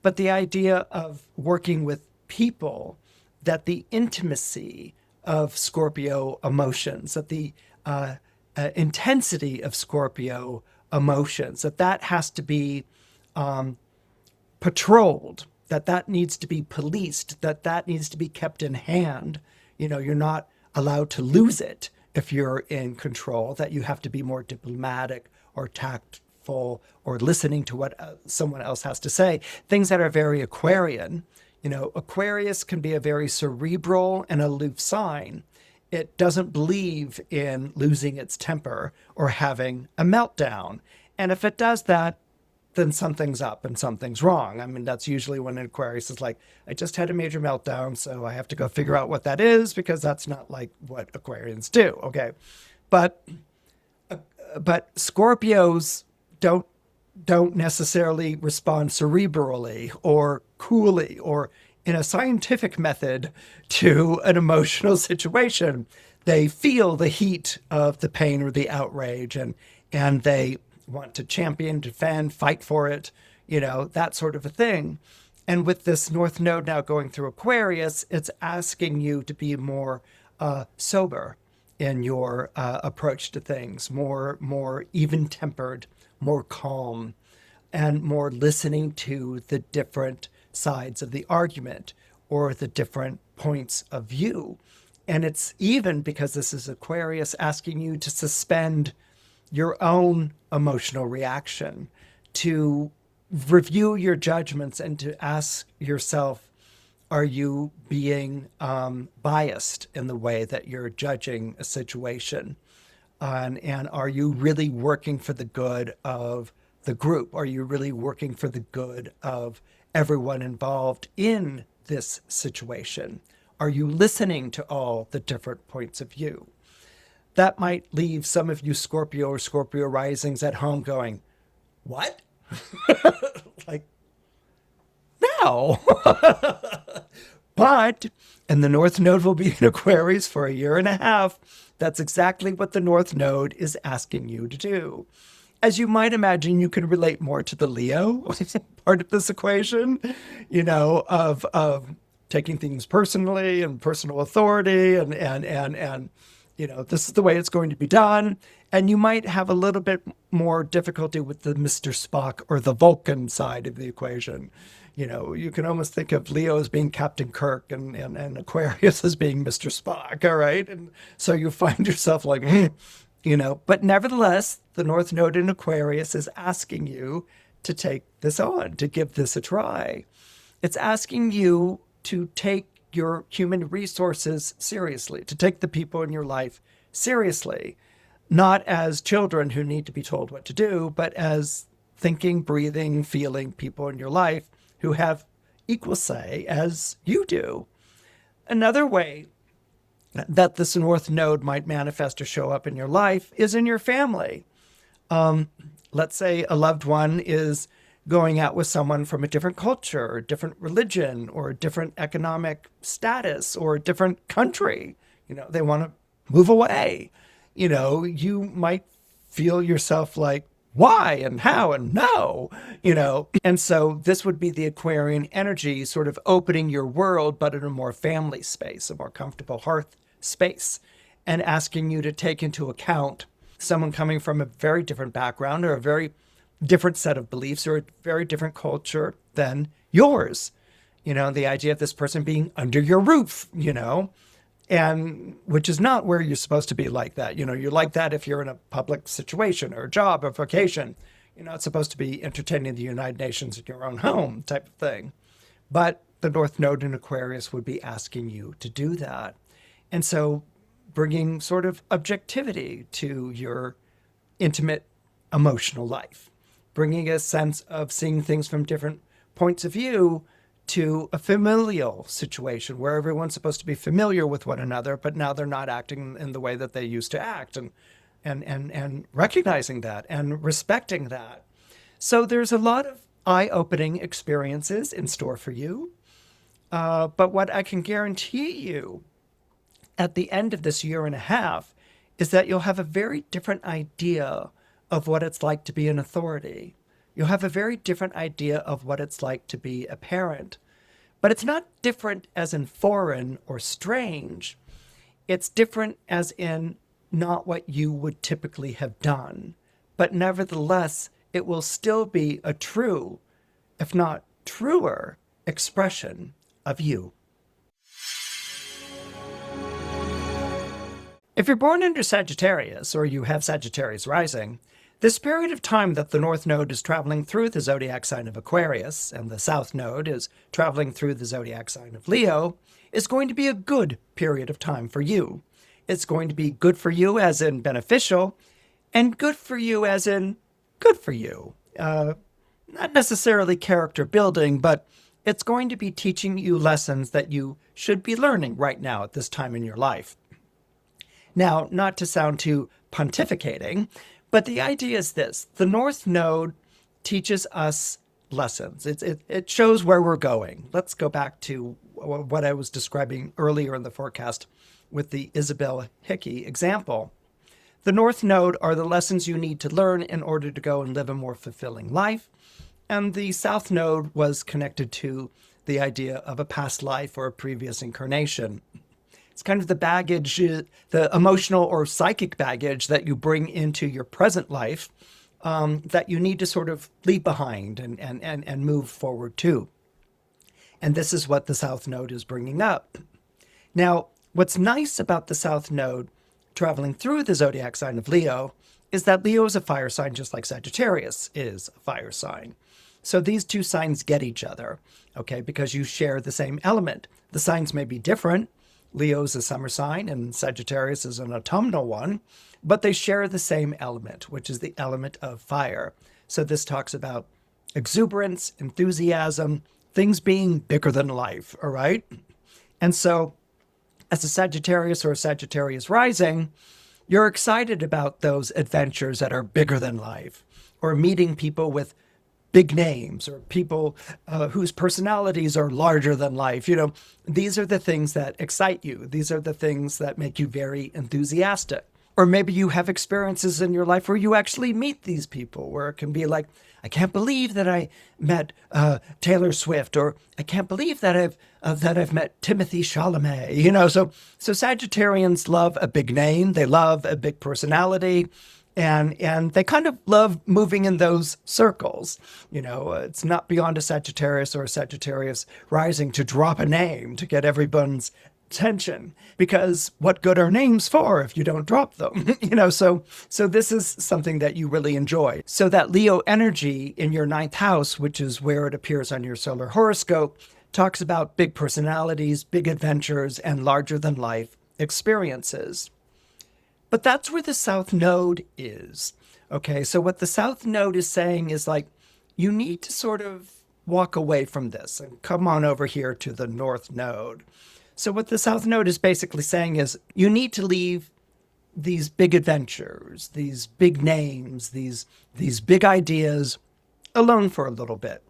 But the idea of working with people, that the intimacy of Scorpio emotions, that the intensity of Scorpio emotions, that has to be patrolled, that needs to be policed, that needs to be kept in hand. You're not allowed to lose it if you're in control, that you have to be more diplomatic or tactful or listening to what someone else has to say. Things that are very Aquarian. Aquarius can be a very cerebral and aloof sign. It doesn't believe in losing its temper or having a meltdown. And if it does that, then something's up and something's wrong. I mean, that's usually when an Aquarius is like, I just had a major meltdown, so I have to go figure out what that is, because that's not like what Aquarians do. Okay. But Scorpios don't necessarily respond cerebrally or coolly or in a scientific method to an emotional situation. They feel the heat of the pain or the outrage, and they want to champion, defend, fight for it, that sort of a thing. And with this North Node now going through Aquarius, it's asking you to be more sober in your approach to things, more even-tempered, more calm, and more listening to the different sides of the argument or the different points of view. And it's even, because this is Aquarius, asking you to suspend your own emotional reaction, to review your judgments and to ask yourself, are you being biased in the way that you're judging a situation? And are you really working for the good of the group? Are you really working for the good of everyone involved in this situation? Are you listening to all the different points of view? That might leave some of you Scorpio or Scorpio risings at home going, what? Like, no. But, and the North Node will be in Aquarius for a year and a half. That's exactly what the North Node is asking you to do. As you might imagine, you can relate more to the Leo part of this equation, of taking things personally and personal authority and this is the way it's going to be done. And you might have a little bit more difficulty with the Mr. Spock or the Vulcan side of the equation, You can almost think of Leo as being Captain Kirk and Aquarius as being Mr. Spock, all right? And so you find yourself like, but nevertheless, the North Node in Aquarius is asking you to take this on, to give this a try. It's asking you to take your human resources seriously, to take the people in your life seriously, not as children who need to be told what to do, but as thinking, breathing, feeling people in your life who have equal say as you do. Another way that this North Node might manifest or show up in your life is in your family. Let's say a loved one is going out with someone from a different culture, or different religion, or a different economic status, or a different country. They want to move away. You might feel yourself like, why and how and no, And so this would be the Aquarian energy sort of opening your world, but in a more family space, a more comfortable hearth space, and asking you to take into account someone coming from a very different background or a very different set of beliefs or a very different culture than yours. The idea of this person being under your roof, and which is not where you're supposed to be like that. You're like that if you're in a public situation or a job or vocation. You're not supposed to be entertaining the United Nations in your own home type of thing. But the North Node in Aquarius would be asking you to do that. And so bringing sort of objectivity to your intimate emotional life, bringing a sense of seeing things from different points of view to a familial situation where everyone's supposed to be familiar with one another, but now they're not acting in the way that they used to act, and recognizing that and respecting that. So there's a lot of eye-opening experiences in store for you. But what I can guarantee you at the end of this year and a half is that you'll have a very different idea of what it's like to be an authority. You'll have a very different idea of what it's like to be a parent. But it's not different as in foreign or strange. It's different as in not what you would typically have done. But nevertheless, it will still be a true, if not truer, expression of you. If you're born under Sagittarius, or you have Sagittarius rising, this period of time that the North Node is traveling through the zodiac sign of Aquarius and the South Node is traveling through the zodiac sign of Leo is going to be a good period of time for you. It's going to be good for you as in beneficial, and good for you as in good for you. Not necessarily character building, but it's going to be teaching you lessons that you should be learning right now at this time in your life. Now, not to sound too pontificating, but the idea is this. The North Node teaches us lessons. It shows where we're going. Let's go back to what I was describing earlier in the forecast with the Isabel Hickey example. The North Node are the lessons you need to learn in order to go and live a more fulfilling life. And the South Node was connected to the idea of a past life or a previous incarnation. It's kind of the baggage, the emotional or psychic baggage that you bring into your present life that you need to sort of leave behind and move forward to. And this is what the South Node is bringing up. Now, what's nice about the South Node traveling through the zodiac sign of Leo is that Leo is a fire sign just like Sagittarius is a fire sign. So these two signs get each other, okay, because you share the same element. The signs may be different. Leo's a summer sign and Sagittarius is an autumnal one, but they share the same element, which is the element of fire. So this talks about exuberance, enthusiasm, things being bigger than life, all right? And so as a Sagittarius or a Sagittarius rising, you're excited about those adventures that are bigger than life, or meeting people with big names, or people whose personalities are larger than life. These are the things that excite you. These are the things that make you very enthusiastic. Or maybe you have experiences in your life where you actually meet these people, where it can be like, I can't believe that I met Taylor Swift, or I can't believe that I've met Timothy Chalamet. So Sagittarians love a big name. They love a big personality. And they kind of love moving in those circles. It's not beyond a Sagittarius or a Sagittarius rising to drop a name to get everyone's attention, because what good are names for if you don't drop them? So this is something that you really enjoy. So that Leo energy in your ninth house, which is where it appears on your solar horoscope, talks about big personalities, big adventures, and larger than life experiences. But that's where the South Node is. Okay, so what the South Node is saying is like, you need to sort of walk away from this and come on over here to the North Node. So what the South Node is basically saying is, you need to leave these big adventures, these big names, these big ideas alone for a little bit.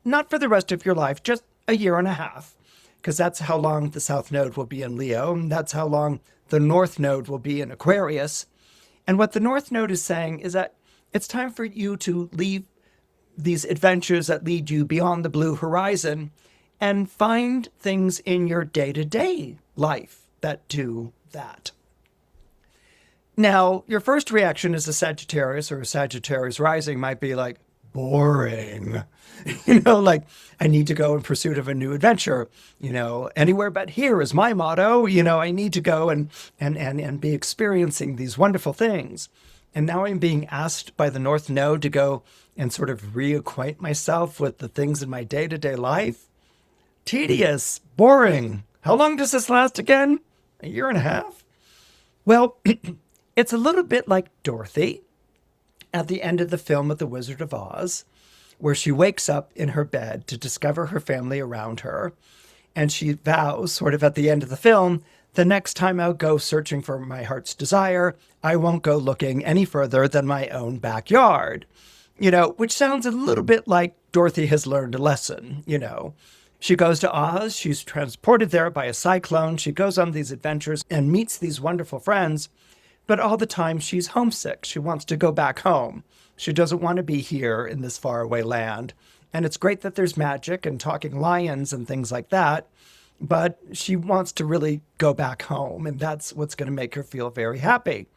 Not for the rest of your life, just a year and a half, because that's how long the South Node will be in Leo, and that's how long the North Node will be in Aquarius. And what the North Node is saying is that it's time for you to leave these adventures that lead you beyond the blue horizon and find things in your day-to-day life that do that. Now, your first reaction as a Sagittarius or a Sagittarius rising might be like, boring. Like, I need to go in pursuit of a new adventure. Anywhere but here is my motto. I need to go and be experiencing these wonderful things. And now I'm being asked by the North Node to go and sort of reacquaint myself with the things in my day-to-day life. Tedious, boring. How long does this last again? A year and a half? Well, it's a little bit like Dorothy at the end of the film of The Wizard of Oz, where she wakes up in her bed to discover her family around her. And she vows, sort of at the end of the film, the next time I'll go searching for my heart's desire, I won't go looking any further than my own backyard. Which sounds a little bit like Dorothy has learned a lesson. She goes to Oz, she's transported there by a cyclone, she goes on these adventures and meets these wonderful friends, but all the time she's homesick. She wants to go back home. She doesn't want to be here in this faraway land. And it's great that there's magic and talking lions and things like that, but she wants to really go back home, and that's what's going to make her feel very happy.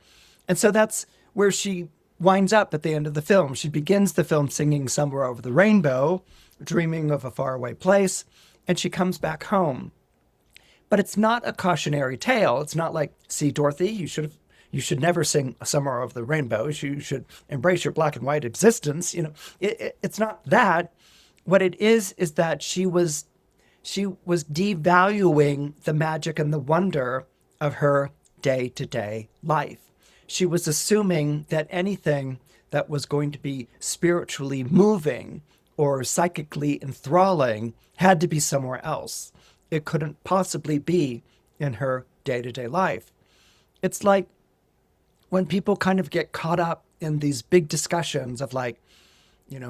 And so that's where she winds up at the end of the film. She begins the film singing Somewhere Over the Rainbow, dreaming of a faraway place, and she comes back home. But it's not a cautionary tale. It's not like, see, Dorothy, you should never sing Somewhere Over the Rainbow. You should embrace your black and white existence. It's not that. What it is that she was devaluing the magic and the wonder of her day-to-day life. She was assuming that anything that was going to be spiritually moving or psychically enthralling had to be somewhere else. It couldn't possibly be in her day-to-day life. It's like when people kind of get caught up in these big discussions of like,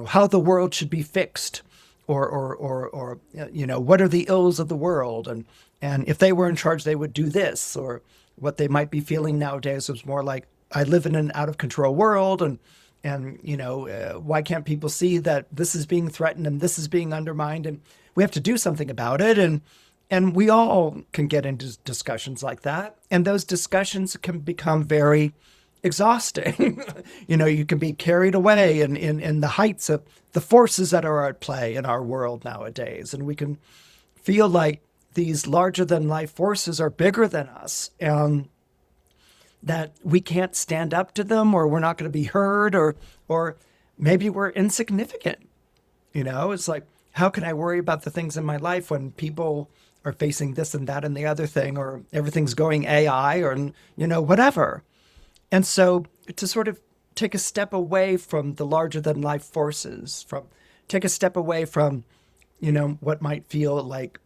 how the world should be fixed, or what are the ills of the world, and if they were in charge, they would do this, or what they might be feeling nowadays is more like, I live in an out of control world, and why can't people see that this is being threatened and this is being undermined, and we have to do something about it, and we all can get into discussions like that, and those discussions can become very exhausting. You can be carried away in the heights of the forces that are at play in our world nowadays. And we can feel like these larger than life forces are bigger than us, and that we can't stand up to them, or we're not going to be heard, or maybe we're insignificant. It's like, how can I worry about the things in my life when people are facing this and that and the other thing, or everything's going AI, or, whatever. And so to sort of take a step away from the larger than life forces, take a step away from, what might feel like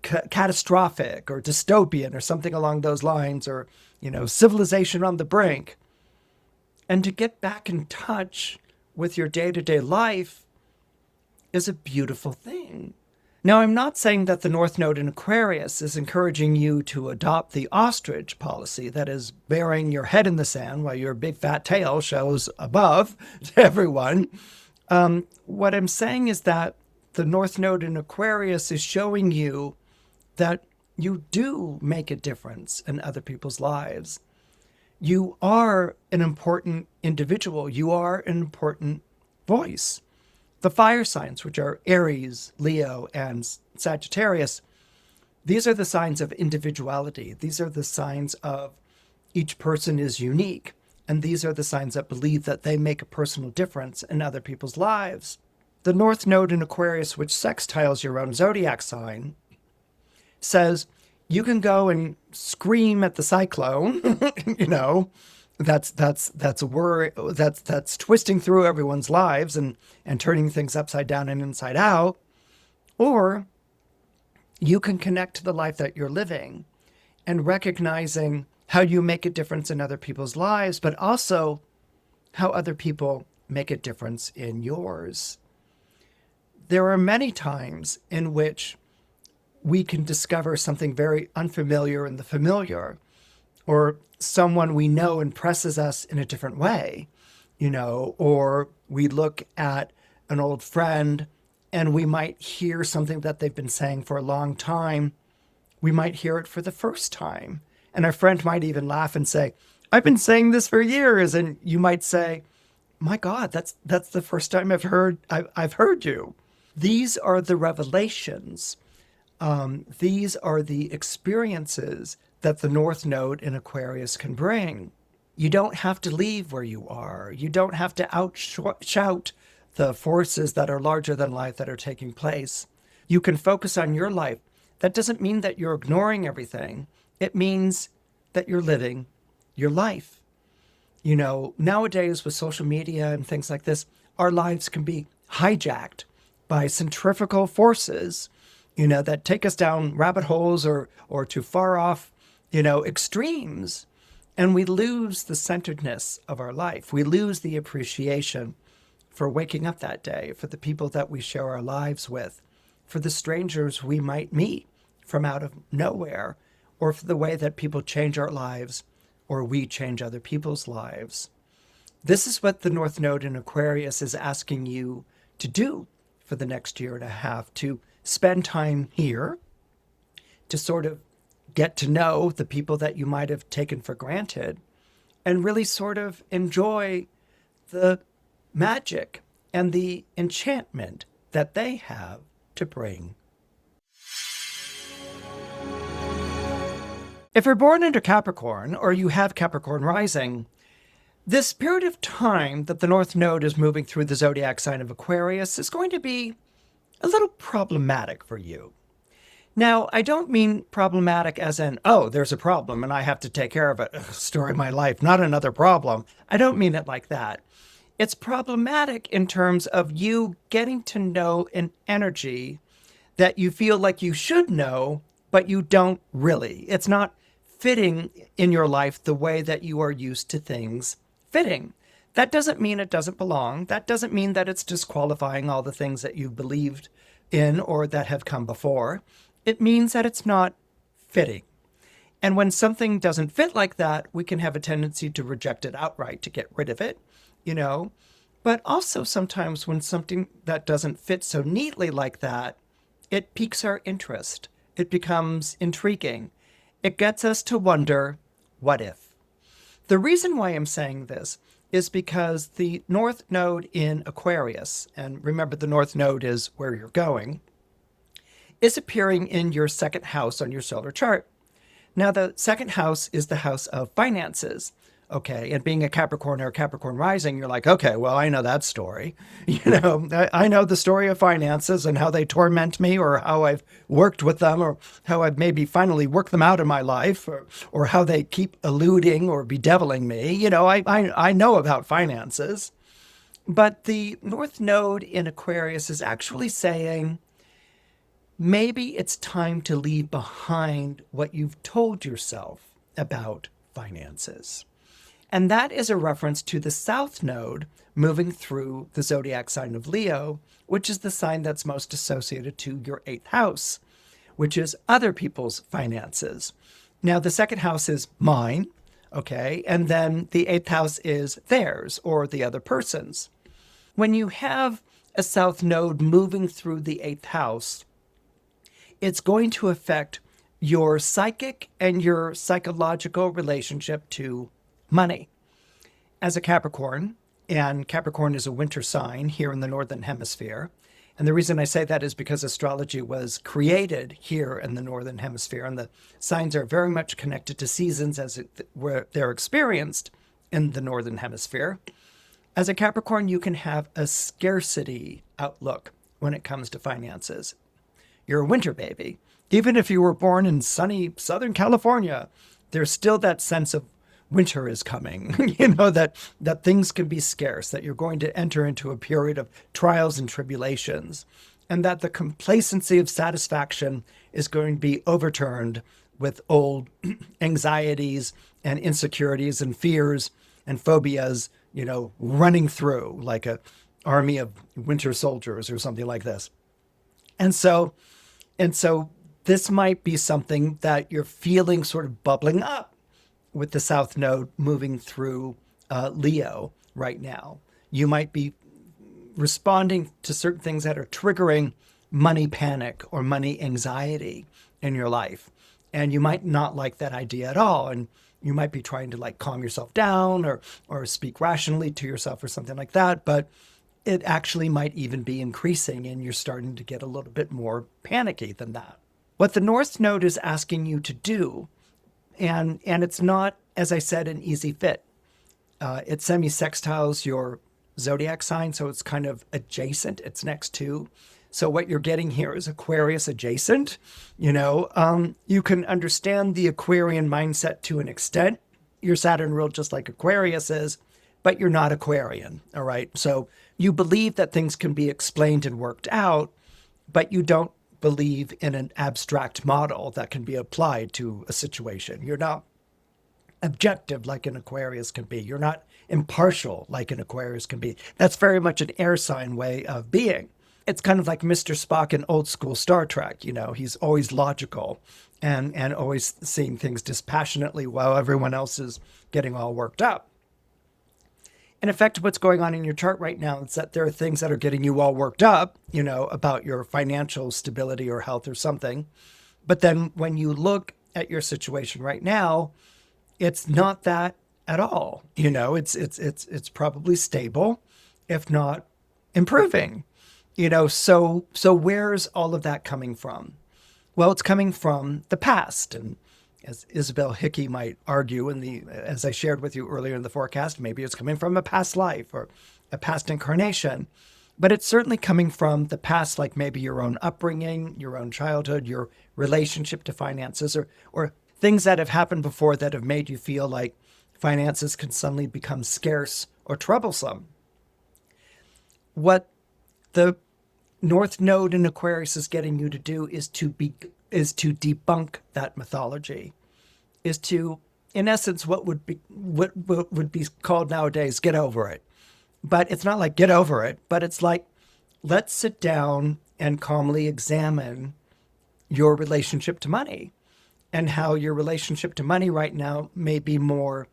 catastrophic or dystopian or something along those lines, or, civilization on the brink, and to get back in touch with your day-to-day life is a beautiful thing. Now, I'm not saying that the North Node in Aquarius is encouraging you to adopt the ostrich policy, that is, burying your head in the sand while your big fat tail shows above to everyone. What I'm saying is that the North Node in Aquarius is showing you that you do make a difference in other people's lives. You are an important individual. You are an important voice. The fire signs, which are Aries, Leo, and Sagittarius, these are the signs of individuality. These are the signs of each person is unique. And these are the signs that believe that they make a personal difference in other people's lives. The North Node in Aquarius, which sextiles your own zodiac sign, says you can go and scream at the cyclone, you know, that's a worry, that's twisting through everyone's lives and turning things upside down and inside out, or you can connect to the life that you're living and recognizing how you make a difference in other people's lives, but also how other people make a difference in yours. There are many times in which we can discover something very unfamiliar in the familiar, or someone we know impresses us in a different way, you know, or we look at an old friend and we might hear something that they've been saying for a long time. We might hear it for the first time. And our friend might even laugh and say, I've been saying this for years. And you might say, my God, that's the first time I've heard you. These are the revelations. These are the experiences that the North Node in Aquarius can bring. You don't have to leave where you are. You don't have to outshout the forces that are larger than life that are taking place. You can focus on your life. That doesn't mean that you're ignoring everything. It means that you're living your life. You know, nowadays with social media and things like this, our lives can be hijacked by centrifugal forces, you know, that take us down rabbit holes or to far off, you know, extremes. And we lose the centeredness of our life. We lose the appreciation for waking up that day, for the people that we share our lives with, for the strangers we might meet from out of nowhere, or for the way that people change our lives or we change other people's lives. This is what the North Node in Aquarius is asking you to do for the next year and a half, to spend time here, to sort of get to know the people that you might have taken for granted, and really sort of enjoy the magic and the enchantment that they have to bring. If you're born under Capricorn, or you have Capricorn rising, this period of time that the North Node is moving through the zodiac sign of Aquarius is going to be a little problematic for you. Now, I don't mean problematic as in, oh, there's a problem and I have to take care of it. Ugh, story of my life, not another problem. I don't mean it like that. It's problematic in terms of you getting to know an energy that you feel like you should know, but you don't really. It's not fitting in your life the way that you are used to things fitting. That doesn't mean it doesn't belong. That doesn't mean that it's disqualifying all the things that you believed in or that have come before. It means that it's not fitting. And when something doesn't fit like that, we can have a tendency to reject it outright, to get rid of it, you know. But also sometimes when something that doesn't fit so neatly like that, it piques our interest. It becomes intriguing. It gets us to wonder, what if? The reason why I'm saying this is because the North Node in Aquarius, and remember the North Node is where you're going, is appearing in your second house on your solar chart. Now, the second house is the house of finances, okay? And being a Capricorn or Capricorn rising, you're like, okay, well, I know that story. You know, I know the story of finances and how they torment me, or how I've worked with them, or how I've maybe finally worked them out in my life, or how they keep eluding or bedeviling me. You know, I know about finances. But the North Node in Aquarius is actually saying, maybe it's time to leave behind what you've told yourself about finances. And that is a reference to the South Node moving through the zodiac sign of Leo, which is the sign that's most associated to your 8th house, which is other people's finances. Now, the second house is mine, okay? And then the 8th house is theirs, or the other person's. When you have a South Node moving through the 8th house, it's going to affect your psychic and your psychological relationship to money. As a Capricorn, and Capricorn is a winter sign here in the Northern Hemisphere. And the reason I say that is because astrology was created here in the Northern Hemisphere, and the signs are very much connected to seasons where they're experienced in the Northern Hemisphere. As a Capricorn, you can have a scarcity outlook when it comes to finances. You're a winter baby. Even if you were born in sunny Southern California, there's still that sense of winter is coming, that things can be scarce, that you're going to enter into a period of trials and tribulations, and that the complacency of satisfaction is going to be overturned with old anxieties and insecurities and fears and phobias, running through like an army of winter soldiers or something like this. And so this might be something that you're feeling sort of bubbling up with the South Node moving through Leo right now. You might be responding to certain things that are triggering money panic or money anxiety in your life. And you might not like that idea at all. And you might be trying to like calm yourself down or speak rationally to yourself or something like that. But it actually might even be increasing and you're starting to get a little bit more panicky than that. What the North Node is asking you to do, and it's not, as I said, an easy fit. It semi-sextiles your zodiac sign, so it's kind of adjacent. It's next to. So what you're getting here is Aquarius adjacent. You can understand the Aquarian mindset to an extent. You're Saturn ruled just like Aquarius is, but you're not Aquarian, all right? So you believe that things can be explained and worked out, but you don't believe in an abstract model that can be applied to a situation. You're not objective like an Aquarius can be. You're not impartial like an Aquarius can be. That's very much an air sign way of being. It's kind of like Mr. Spock in old school Star Trek. He's always logical and always seeing things dispassionately while everyone else is getting all worked up. In effect, what's going on in your chart right now is that there are things that are getting you all worked up, about your financial stability or health or something. But then when you look at your situation right now, it's not that at all. It's probably stable, if not improving. So where's all of that coming from? Well, it's coming from the past. And as Isabel Hickey might argue as I shared with you earlier in the forecast, maybe it's coming from a past life or a past incarnation, but it's certainly coming from the past, like maybe your own upbringing, your own childhood, your relationship to finances, or things that have happened before that have made you feel like finances can suddenly become scarce or troublesome. What the North Node in Aquarius is getting you to do is to debunk that mythology, is to, in essence, what would be called nowadays, get over it. But it's not like get over it, but it's like, let's sit down and calmly examine your relationship to money and how your relationship to money right now may be more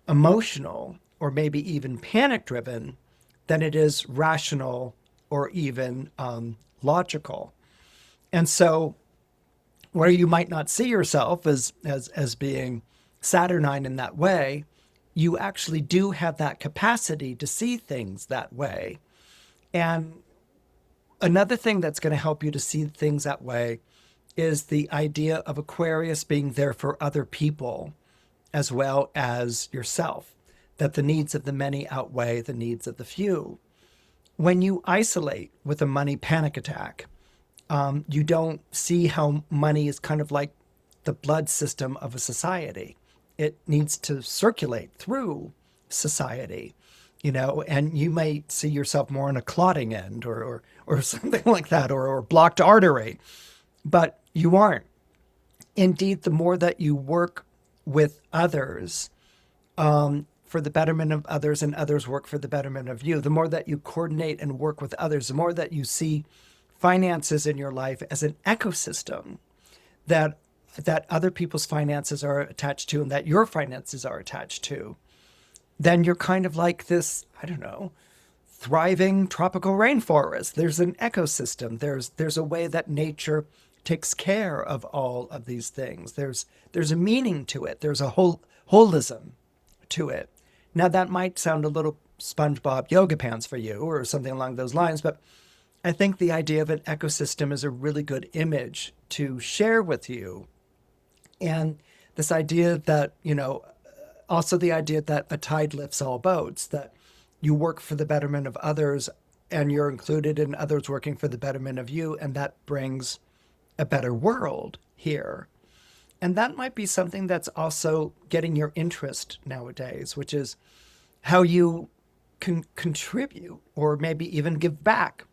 emotional or maybe even panic driven than it is rational or even logical. And so where you might not see yourself as being Saturnine in that way, you actually do have that capacity to see things that way. And another thing that's going to help you to see things that way is the idea of Aquarius being there for other people as well as yourself, that the needs of the many outweigh the needs of the few. When you isolate with a money panic attack, you don't see how money is kind of like the blood system of a society. It needs to circulate through society, and you may see yourself more on a clotting end or something like that, or blocked artery, but you aren't. Indeed, the more that you work with others for the betterment of others and others work for the betterment of you, the more that you coordinate and work with others, the more that you see finances in your life as an ecosystem that other people's finances are attached to and that your finances are attached to, then you're kind of like this, thriving tropical rainforest. There's an ecosystem. There's a way that nature takes care of all of these things. There's a meaning to it. There's a holism to it. Now, that might sound a little SpongeBob yoga pants for you or something along those lines, but I think the idea of an ecosystem is a really good image to share with you. And this idea that, also the idea that a tide lifts all boats, that you work for the betterment of others and you're included in others working for the betterment of you, and that brings a better world here. And that might be something that's also getting your interest nowadays, which is how you can contribute or maybe even give back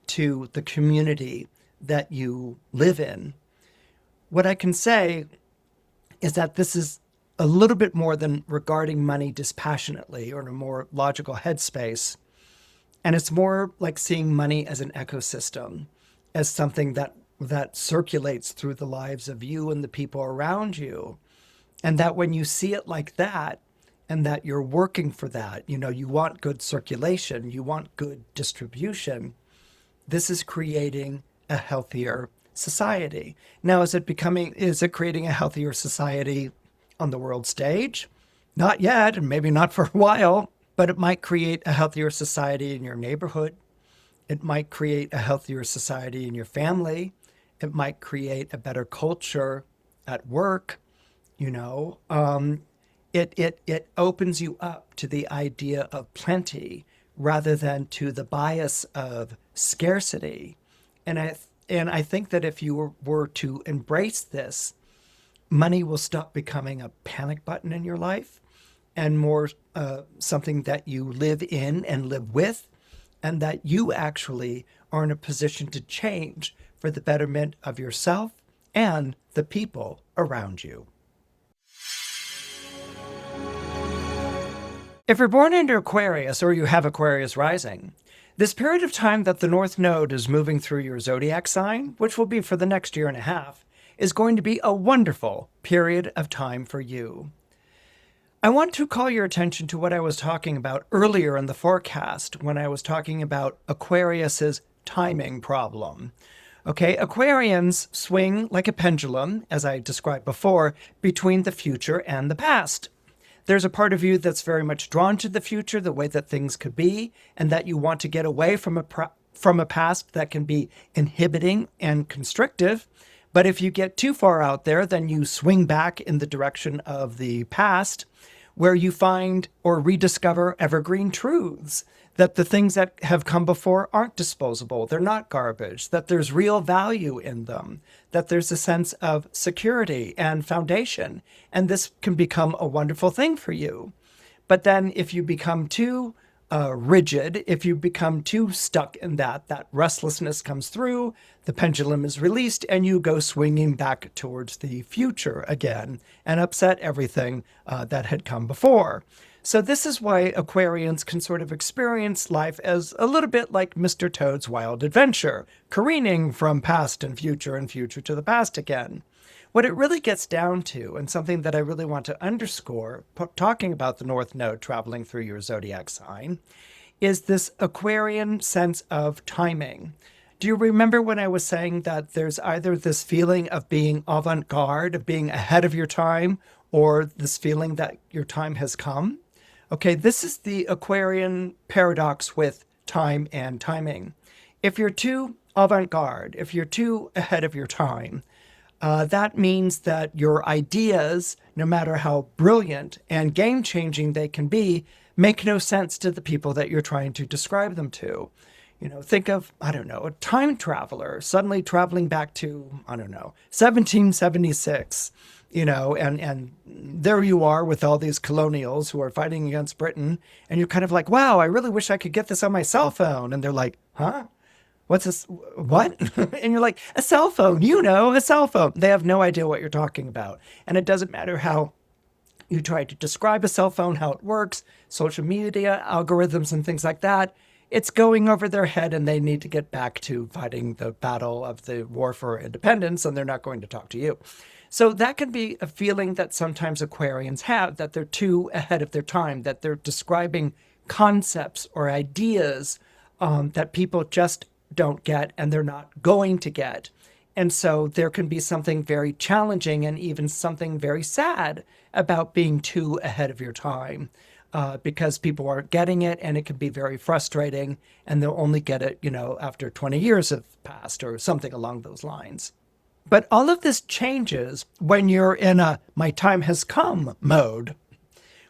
to the community that you live in. What I can say is that this is a little bit more than regarding money dispassionately or in a more logical headspace. And it's more like seeing money as an ecosystem, as something that circulates through the lives of you and the people around you. And that when you see it like that, and that you're working for that, you want good circulation, you want good distribution, this is creating a healthier society. Now, is it creating a healthier society on the world stage? Not yet, and maybe not for a while, but it might create a healthier society in your neighborhood. It might create a healthier society in your family. It might create a better culture at work. It opens you up to the idea of plenty rather than to the bias of scarcity. And I think that if you were to embrace this, money will stop becoming a panic button in your life and more something that you live in and live with, and that you actually are in a position to change for the betterment of yourself and the people around you. If you're born into Aquarius or you have Aquarius rising, this period of time that the North Node is moving through your zodiac sign, which will be for the next year and a half, is going to be a wonderful period of time for you. I want to call your attention to what I was talking about earlier in the forecast when I was talking about Aquarius's timing problem. Okay, Aquarians swing like a pendulum, as I described before, between the future and the past. There's a part of you that's very much drawn to the future, the way that things could be, and that you want to get away from a past that can be inhibiting and constrictive. But if you get too far out there, then you swing back in the direction of the past, where you find or rediscover evergreen truths, that the things that have come before aren't disposable, they're not garbage, that there's real value in them, that there's a sense of security and foundation, and this can become a wonderful thing for you. But then if you become too rigid, if you become too stuck in that restlessness comes through, the pendulum is released, and you go swinging back towards the future again and upset everything that had come before. So this is why Aquarians can sort of experience life as a little bit like Mr. Toad's Wild Adventure, careening from past and future to the past again. What it really gets down to, and something that I really want to underscore, talking about the North Node traveling through your zodiac sign, is this Aquarian sense of timing. Do you remember when I was saying that there's either this feeling of being avant-garde, of being ahead of your time, or this feeling that your time has come? Okay, this is the Aquarian paradox with time and timing. If you're too avant-garde, if you're too ahead of your time, that means that your ideas, no matter how brilliant and game-changing they can be, make no sense to the people that you're trying to describe them to. Think of, a time traveler suddenly traveling back to, 1776, and there you are with all these colonials who are fighting against Britain, and you're kind of like, wow, I really wish I could get this on my cell phone. And they're like, huh? What's this? What? And you're like, a cell phone, a cell phone. They have no idea what you're talking about. And it doesn't matter how you try to describe a cell phone, how it works, social media, algorithms, and things like that. It's going over their head, and they need to get back to fighting the battle of the war for independence, and they're not going to talk to you. So that can be a feeling that sometimes Aquarians have, that they're too ahead of their time, that they're describing concepts or ideas that people just don't get and they're not going to get. And so there can be something very challenging and even something very sad about being too ahead of your time, because people aren't getting it, and it can be very frustrating, and they'll only get it, after 20 years have passed or something along those lines. But all of this changes when you're in a my time has come mode.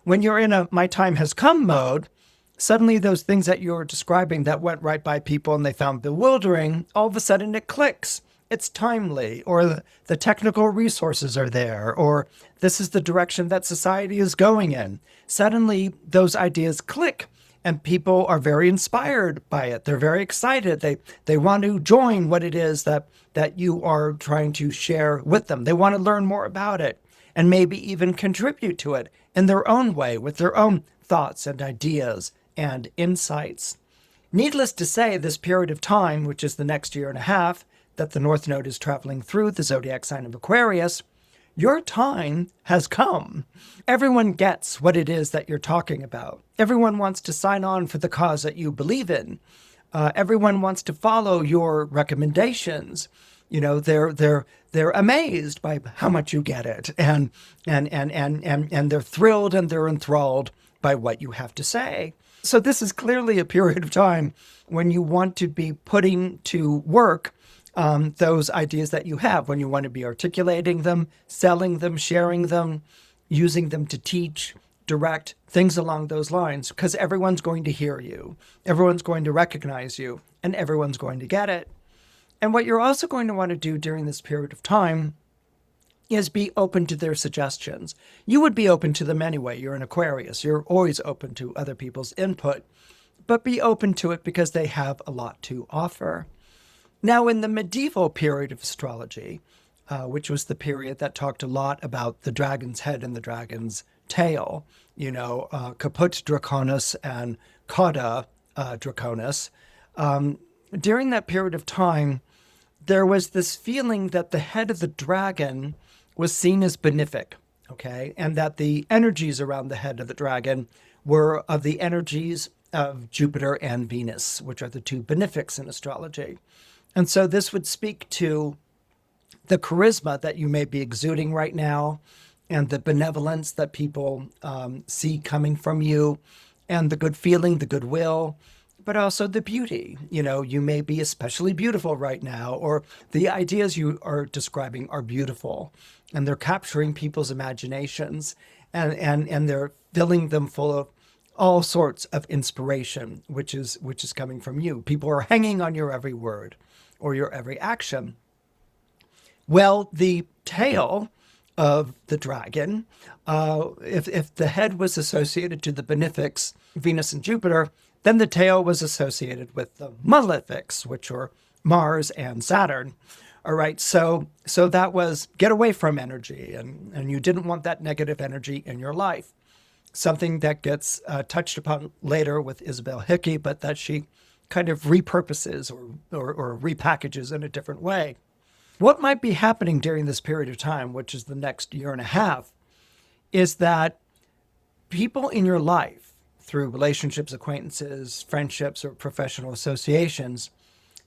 When you're in a my time has come mode, suddenly those things that you're describing that went right by people and they found bewildering, all of a sudden it clicks. It's timely, or the technical resources are there, or this is the direction that society is going in. Suddenly those ideas click, and people are very inspired by it. They're very excited. They want to join what it is that you are trying to share with them. They want to learn more about it and maybe even contribute to it in their own way with their own thoughts and ideas and insights. Needless to say, this period of time, which is the next year and a half, that the North Node is traveling through the zodiac sign of Aquarius, your time has come. Everyone gets what it is that you're talking about. Everyone wants to sign on for the cause that you believe in. Everyone wants to follow your recommendations. They're amazed by how much you get it, and they're thrilled and they're enthralled by what you have to say. So this is clearly a period of time when you want to be putting to work those ideas that you have, when you want to be articulating them, selling them, sharing them, using them to teach, direct, things along those lines, because everyone's going to hear you, everyone's going to recognize you, and everyone's going to get it. And what you're also going to want to do during this period of time is be open to their suggestions. You would be open to them anyway. You're an Aquarius. You're always open to other people's input, but be open to it because they have a lot to offer. Now, in the medieval period of astrology, which was the period that talked a lot about the dragon's head and the dragon's tail, caput draconis and cauda draconis, during that period of time, there was this feeling that the head of the dragon was seen as benefic, okay? And that the energies around the head of the dragon were of the energies of Jupiter and Venus, which are the two benefics in astrology. And so this would speak to the charisma that you may be exuding right now, and the benevolence that people see coming from you, and the good feeling, the goodwill, but also the beauty. You may be especially beautiful right now, or the ideas you are describing are beautiful, and they're capturing people's imaginations, and they're filling them full of all sorts of inspiration, which is coming from you. People are hanging on your every word or your every action. Well, the tail of the dragon, if the head was associated to the benefics, Venus and Jupiter, then the tail was associated with the malefics, which are Mars and Saturn. All right, so that was get away from energy, and you didn't want that negative energy in your life. Something that gets touched upon later with Isabel Hickey, but that she kind of repurposes or repackages in a different way. What might be happening during this period of time, which is the next year and a half, is that people in your life, through relationships, acquaintances, friendships, or professional associations,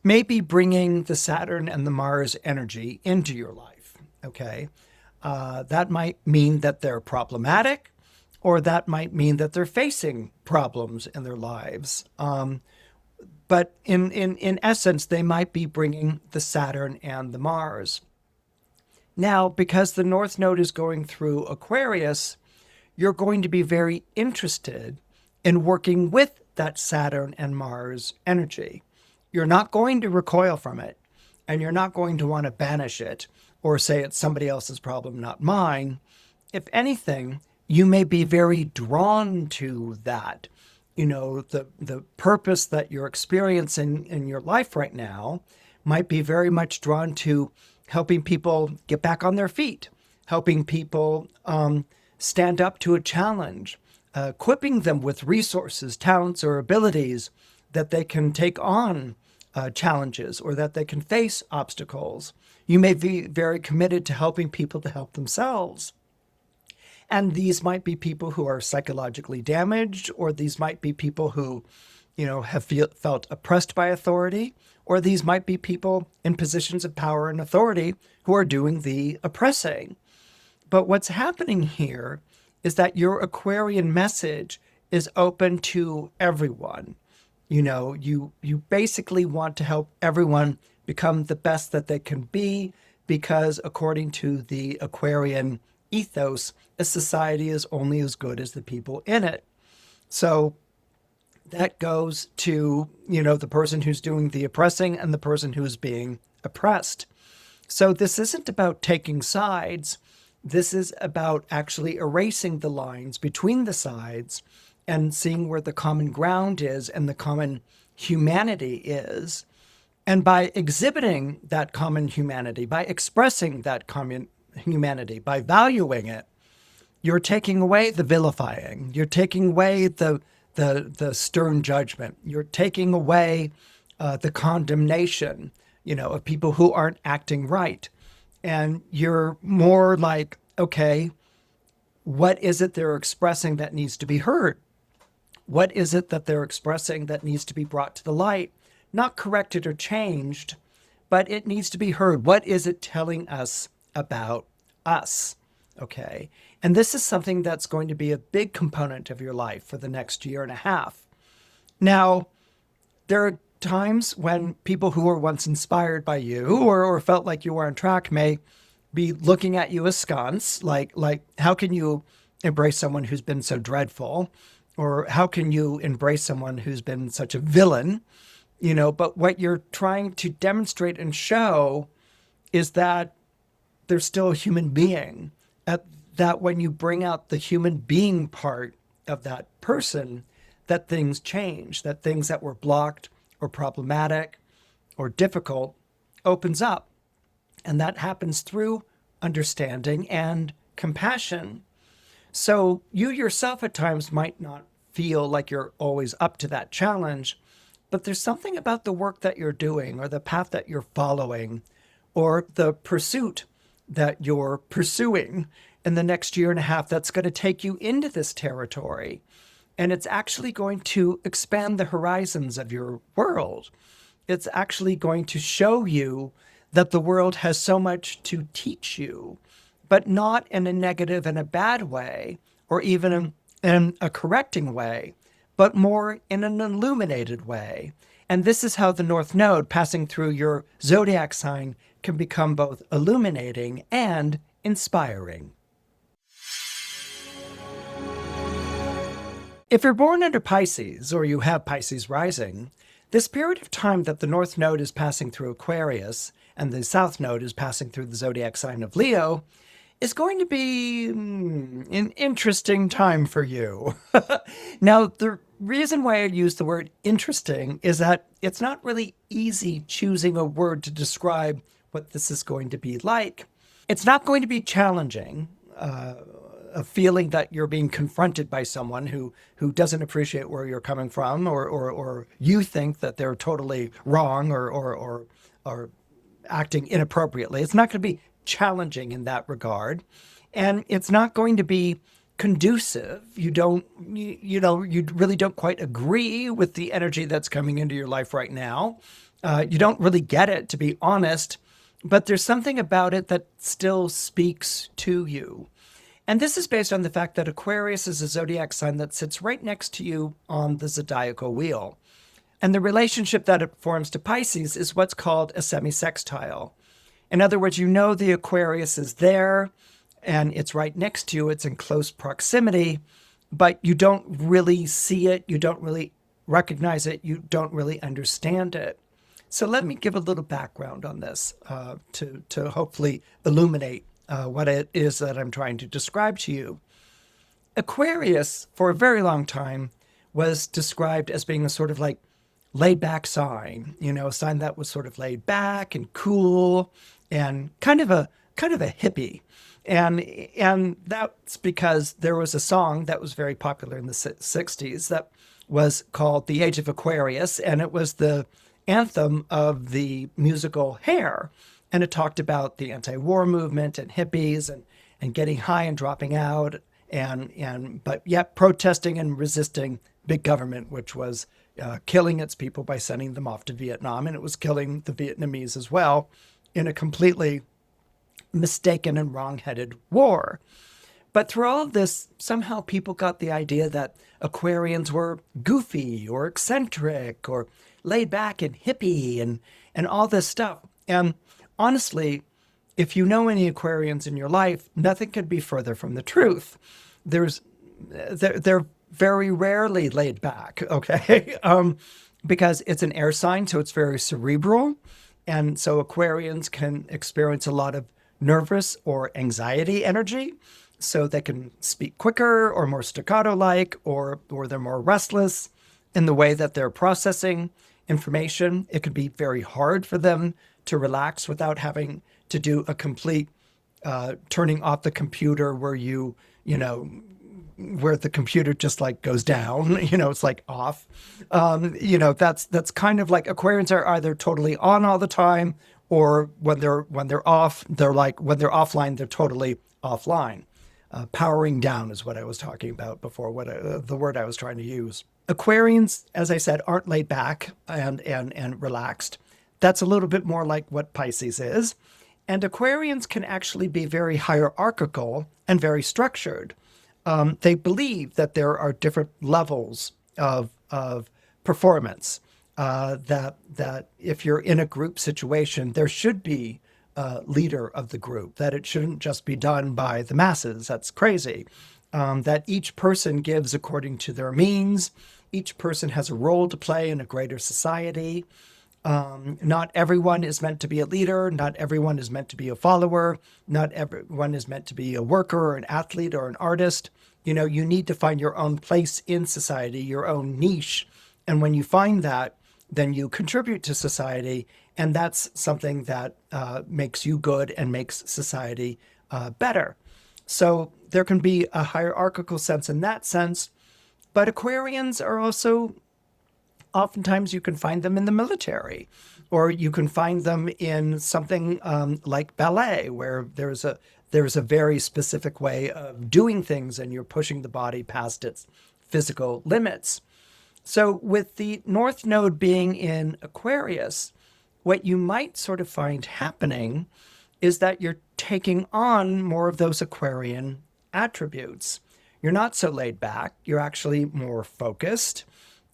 may be bringing the Saturn and the Mars energy into your life, okay? That might mean that they're problematic, or that might mean that they're facing problems in their lives. But in essence, they might be bringing the Saturn and the Mars. Now, because the North Node is going through Aquarius, you're going to be very interested in working with that Saturn and Mars energy. You're not going to recoil from it, and you're not going to want to banish it or say it's somebody else's problem, not mine. If anything, you may be very drawn to that. The purpose that you're experiencing in your life right now might be very much drawn to helping people get back on their feet, helping people stand up to a challenge, equipping them with resources, talents, or abilities that they can take on challenges or that they can face obstacles. You may be very committed to helping people to help themselves. And these might be people who are psychologically damaged, or these might be people who, have felt oppressed by authority, or these might be people in positions of power and authority who are doing the oppressing. But what's happening here is that your Aquarian message is open to everyone. You basically want to help everyone become the best that they can be, because according to the Aquarian ethos, a society is only as good as the people in it. So that goes to, the person who's doing the oppressing and the person who's being oppressed. So this isn't about taking sides. This is about actually erasing the lines between the sides and seeing where the common ground is and the common humanity is. And by exhibiting that common humanity, by expressing that common humanity, by valuing it, you're taking away the vilifying. You're taking away the stern judgment. You're taking away the condemnation, of people who aren't acting right. And you're more like, okay, what is it they're expressing that needs to be heard? What is it that they're expressing that needs to be brought to the light? Not corrected or changed, but it needs to be heard. What is it telling us about us? Okay. And this is something that's going to be a big component of your life for the next year and a half. Now, there are times when people who were once inspired by you or felt like you were on track may be looking at you askance, like how can you embrace someone who's been so dreadful? Or how can you embrace someone who's been such a villain? But what you're trying to demonstrate and show is that they're still a human being. That when you bring out the human being part of that person, that things change, that things that were blocked or problematic or difficult opens up. And that happens through understanding and compassion. So you yourself at times might not feel like you're always up to that challenge, but there's something about the work that you're doing or the path that you're following or the pursuit that you're pursuing in the next year and a half that's going to take you into this territory. And it's actually going to expand the horizons of your world. It's actually going to show you that the world has so much to teach you, but not in a negative and a bad way, or even in a correcting way, but more in an illuminated way. And this is how the North Node passing through your zodiac sign can become both illuminating and inspiring. If you're born under Pisces, or you have Pisces rising, this period of time that the North Node is passing through Aquarius and the South Node is passing through the zodiac sign of Leo is going to be an interesting time for you. Now, the reason why I use the word interesting is that it's not really easy choosing a word to describe what this is going to be like. It's not going to be challenging, a feeling that you're being confronted by someone who doesn't appreciate where you're coming from, or you think that they're totally wrong or acting inappropriately. It's not going to be challenging in that regard, and it's not going to be conducive. You really don't quite agree with the energy that's coming into your life right now. You don't really get it, to be honest, but there's something about it that still speaks to you. And this is based on the fact that Aquarius is a zodiac sign that sits right next to you on the zodiacal wheel. And the relationship that it forms to Pisces is what's called a semisextile. In other words, the Aquarius is there and it's right next to you. It's in close proximity, but you don't really see it. You don't really recognize it. You don't really understand it. So let me give a little background on this to hopefully illuminate what it is that I'm trying to describe to you. Aquarius, for a very long time, was described as being a sort of like laid back sign, a sign that was sort of laid back and cool and kind of a hippie. And that's because there was a song that was very popular in the 60s that was called The Age of Aquarius, and it was the anthem of the musical Hair. And it talked about the anti-war movement and hippies and getting high and dropping out but yet protesting and resisting big government, which was, killing its people by sending them off to Vietnam, and it was killing the Vietnamese as well in a completely mistaken and wrong-headed war. But through all of this, somehow people got the idea that Aquarians were goofy or eccentric or laid back and hippie and all this stuff. And honestly, if you know any Aquarians in your life, nothing could be further from the truth. They're very rarely laid back, okay? Because it's an air sign, so it's very cerebral. And so Aquarians can experience a lot of nervous or anxiety energy. So they can speak quicker or more staccato-like, or they're more restless in the way that they're processing information. It could be very hard for them to relax without having to do a complete turning off the computer where where the computer just like goes down, it's like off. That's kind of like Aquarians are either totally on all the time, or when they're off, they're like, when they're offline, they're totally offline. Powering down is what I was talking about before, the word I was trying to use. Aquarians, as I said, aren't laid back and relaxed. That's a little bit more like what Pisces is. And Aquarians can actually be very hierarchical and very structured. They believe that there are different levels of performance, that if you're in a group situation, there should be leader of the group, that it shouldn't just be done by the masses. That's crazy. That each person gives according to their means. Each person has a role to play in a greater society. Not everyone is meant to be a leader. Not everyone is meant to be a follower. Not everyone is meant to be a worker or an athlete or an artist. You need to find your own place in society, your own niche. And when you find that, then you contribute to society. And that's something that makes you good and makes society better. So there can be a hierarchical sense in that sense. But Aquarians are also, oftentimes you can find them in the military, or you can find them in something like ballet, where there's a very specific way of doing things and you're pushing the body past its physical limits. So with the North Node being in Aquarius, what you might sort of find happening is that you're taking on more of those Aquarian attributes. You're not so laid back. You're actually more focused.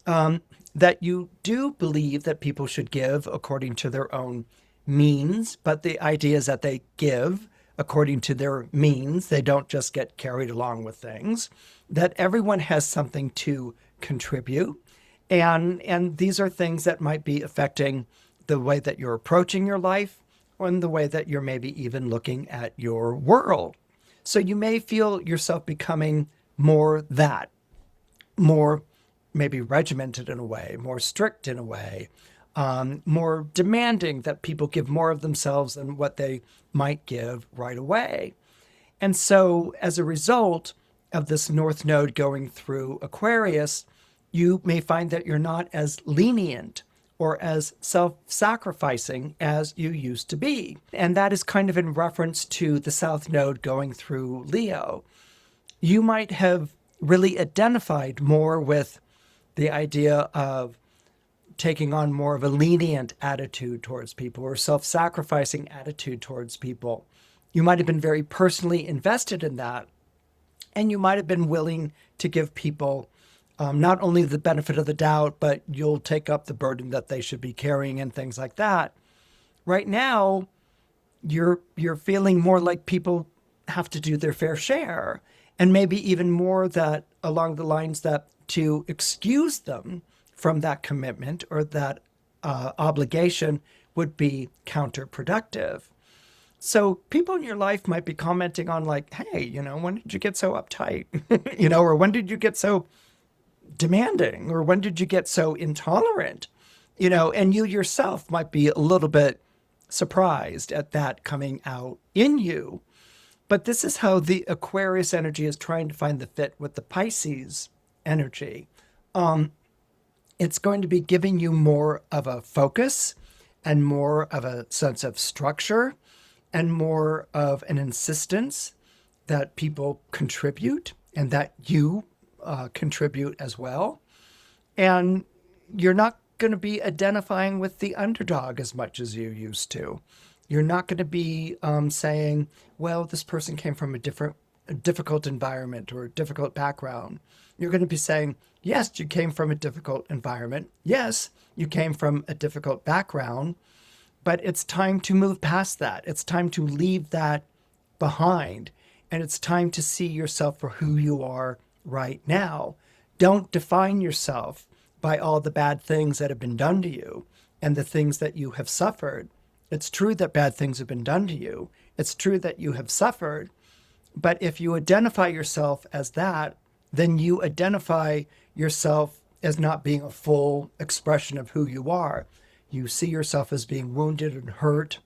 That you do believe that people should give according to their own means, but the idea is that they give according to their means. They don't just get carried along with things. That everyone has something to contribute. And these are things that might be affecting the way that you're approaching your life, and the way that you're maybe even looking at your world. So you may feel yourself becoming more maybe regimented in a way, more strict in a way, more demanding, that people give more of themselves than what they might give right away. And so as a result of this North Node going through Aquarius, you may find that you're not as lenient or as self-sacrificing as you used to be. And that is kind of in reference to the South Node going through Leo. You might have really identified more with the idea of taking on more of a lenient attitude towards people, or self-sacrificing attitude towards people. You might have been very personally invested in that, and you might have been willing to give people not only the benefit of the doubt, but you'll take up the burden that they should be carrying and things like that. Right now, you're feeling more like people have to do their fair share, and maybe even more that along the lines that to excuse them from that commitment or that obligation would be counterproductive. So people in your life might be commenting on like, hey, when did you get so uptight? Or when did you get so demanding? Or when did you get so intolerant? And you yourself might be a little bit surprised at that coming out in you. But this is how the Aquarius energy is trying to find the fit with the Pisces energy. It's going to be giving you more of a focus and more of a sense of structure and more of an insistence that people contribute and that you contribute as well. And you're not going to be identifying with the underdog as much as you used to. You're not going to be saying, well, this person came from a difficult environment or a difficult background. You're going to be saying, yes, you came from a difficult environment. Yes, you came from a difficult background, but it's time to move past that. It's time to leave that behind. And it's time to see yourself for who you are right now. Don't define yourself by all the bad things that have been done to you and the things that you have suffered. It's true that bad things have been done to you. It's true that you have suffered. But if you identify yourself as that, then you identify yourself as not being a full expression of who you are. You see yourself as being wounded and hurt,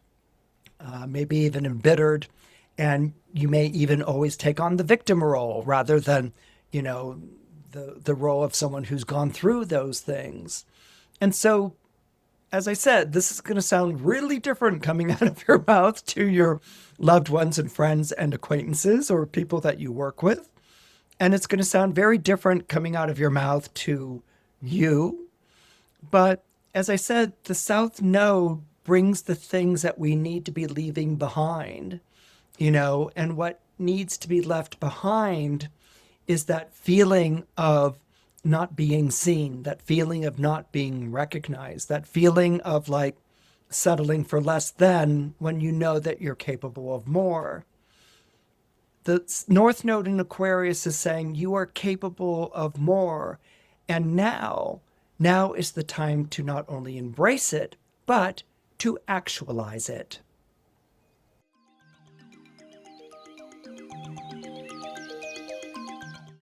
maybe even embittered, and you may even always take on the victim role rather than, the role of someone who's gone through those things. And so, as I said, this is going to sound really different coming out of your mouth to your loved ones and friends and acquaintances or people that you work with. And it's going to sound very different coming out of your mouth to you. But as I said, the South Node brings the things that we need to be leaving behind, and what needs to be left behind is that feeling of not being seen, that feeling of not being recognized, that feeling of like settling for less than when you know that you're capable of more. The North Node in Aquarius is saying you are capable of more. And now is the time to not only embrace it, but to actualize it.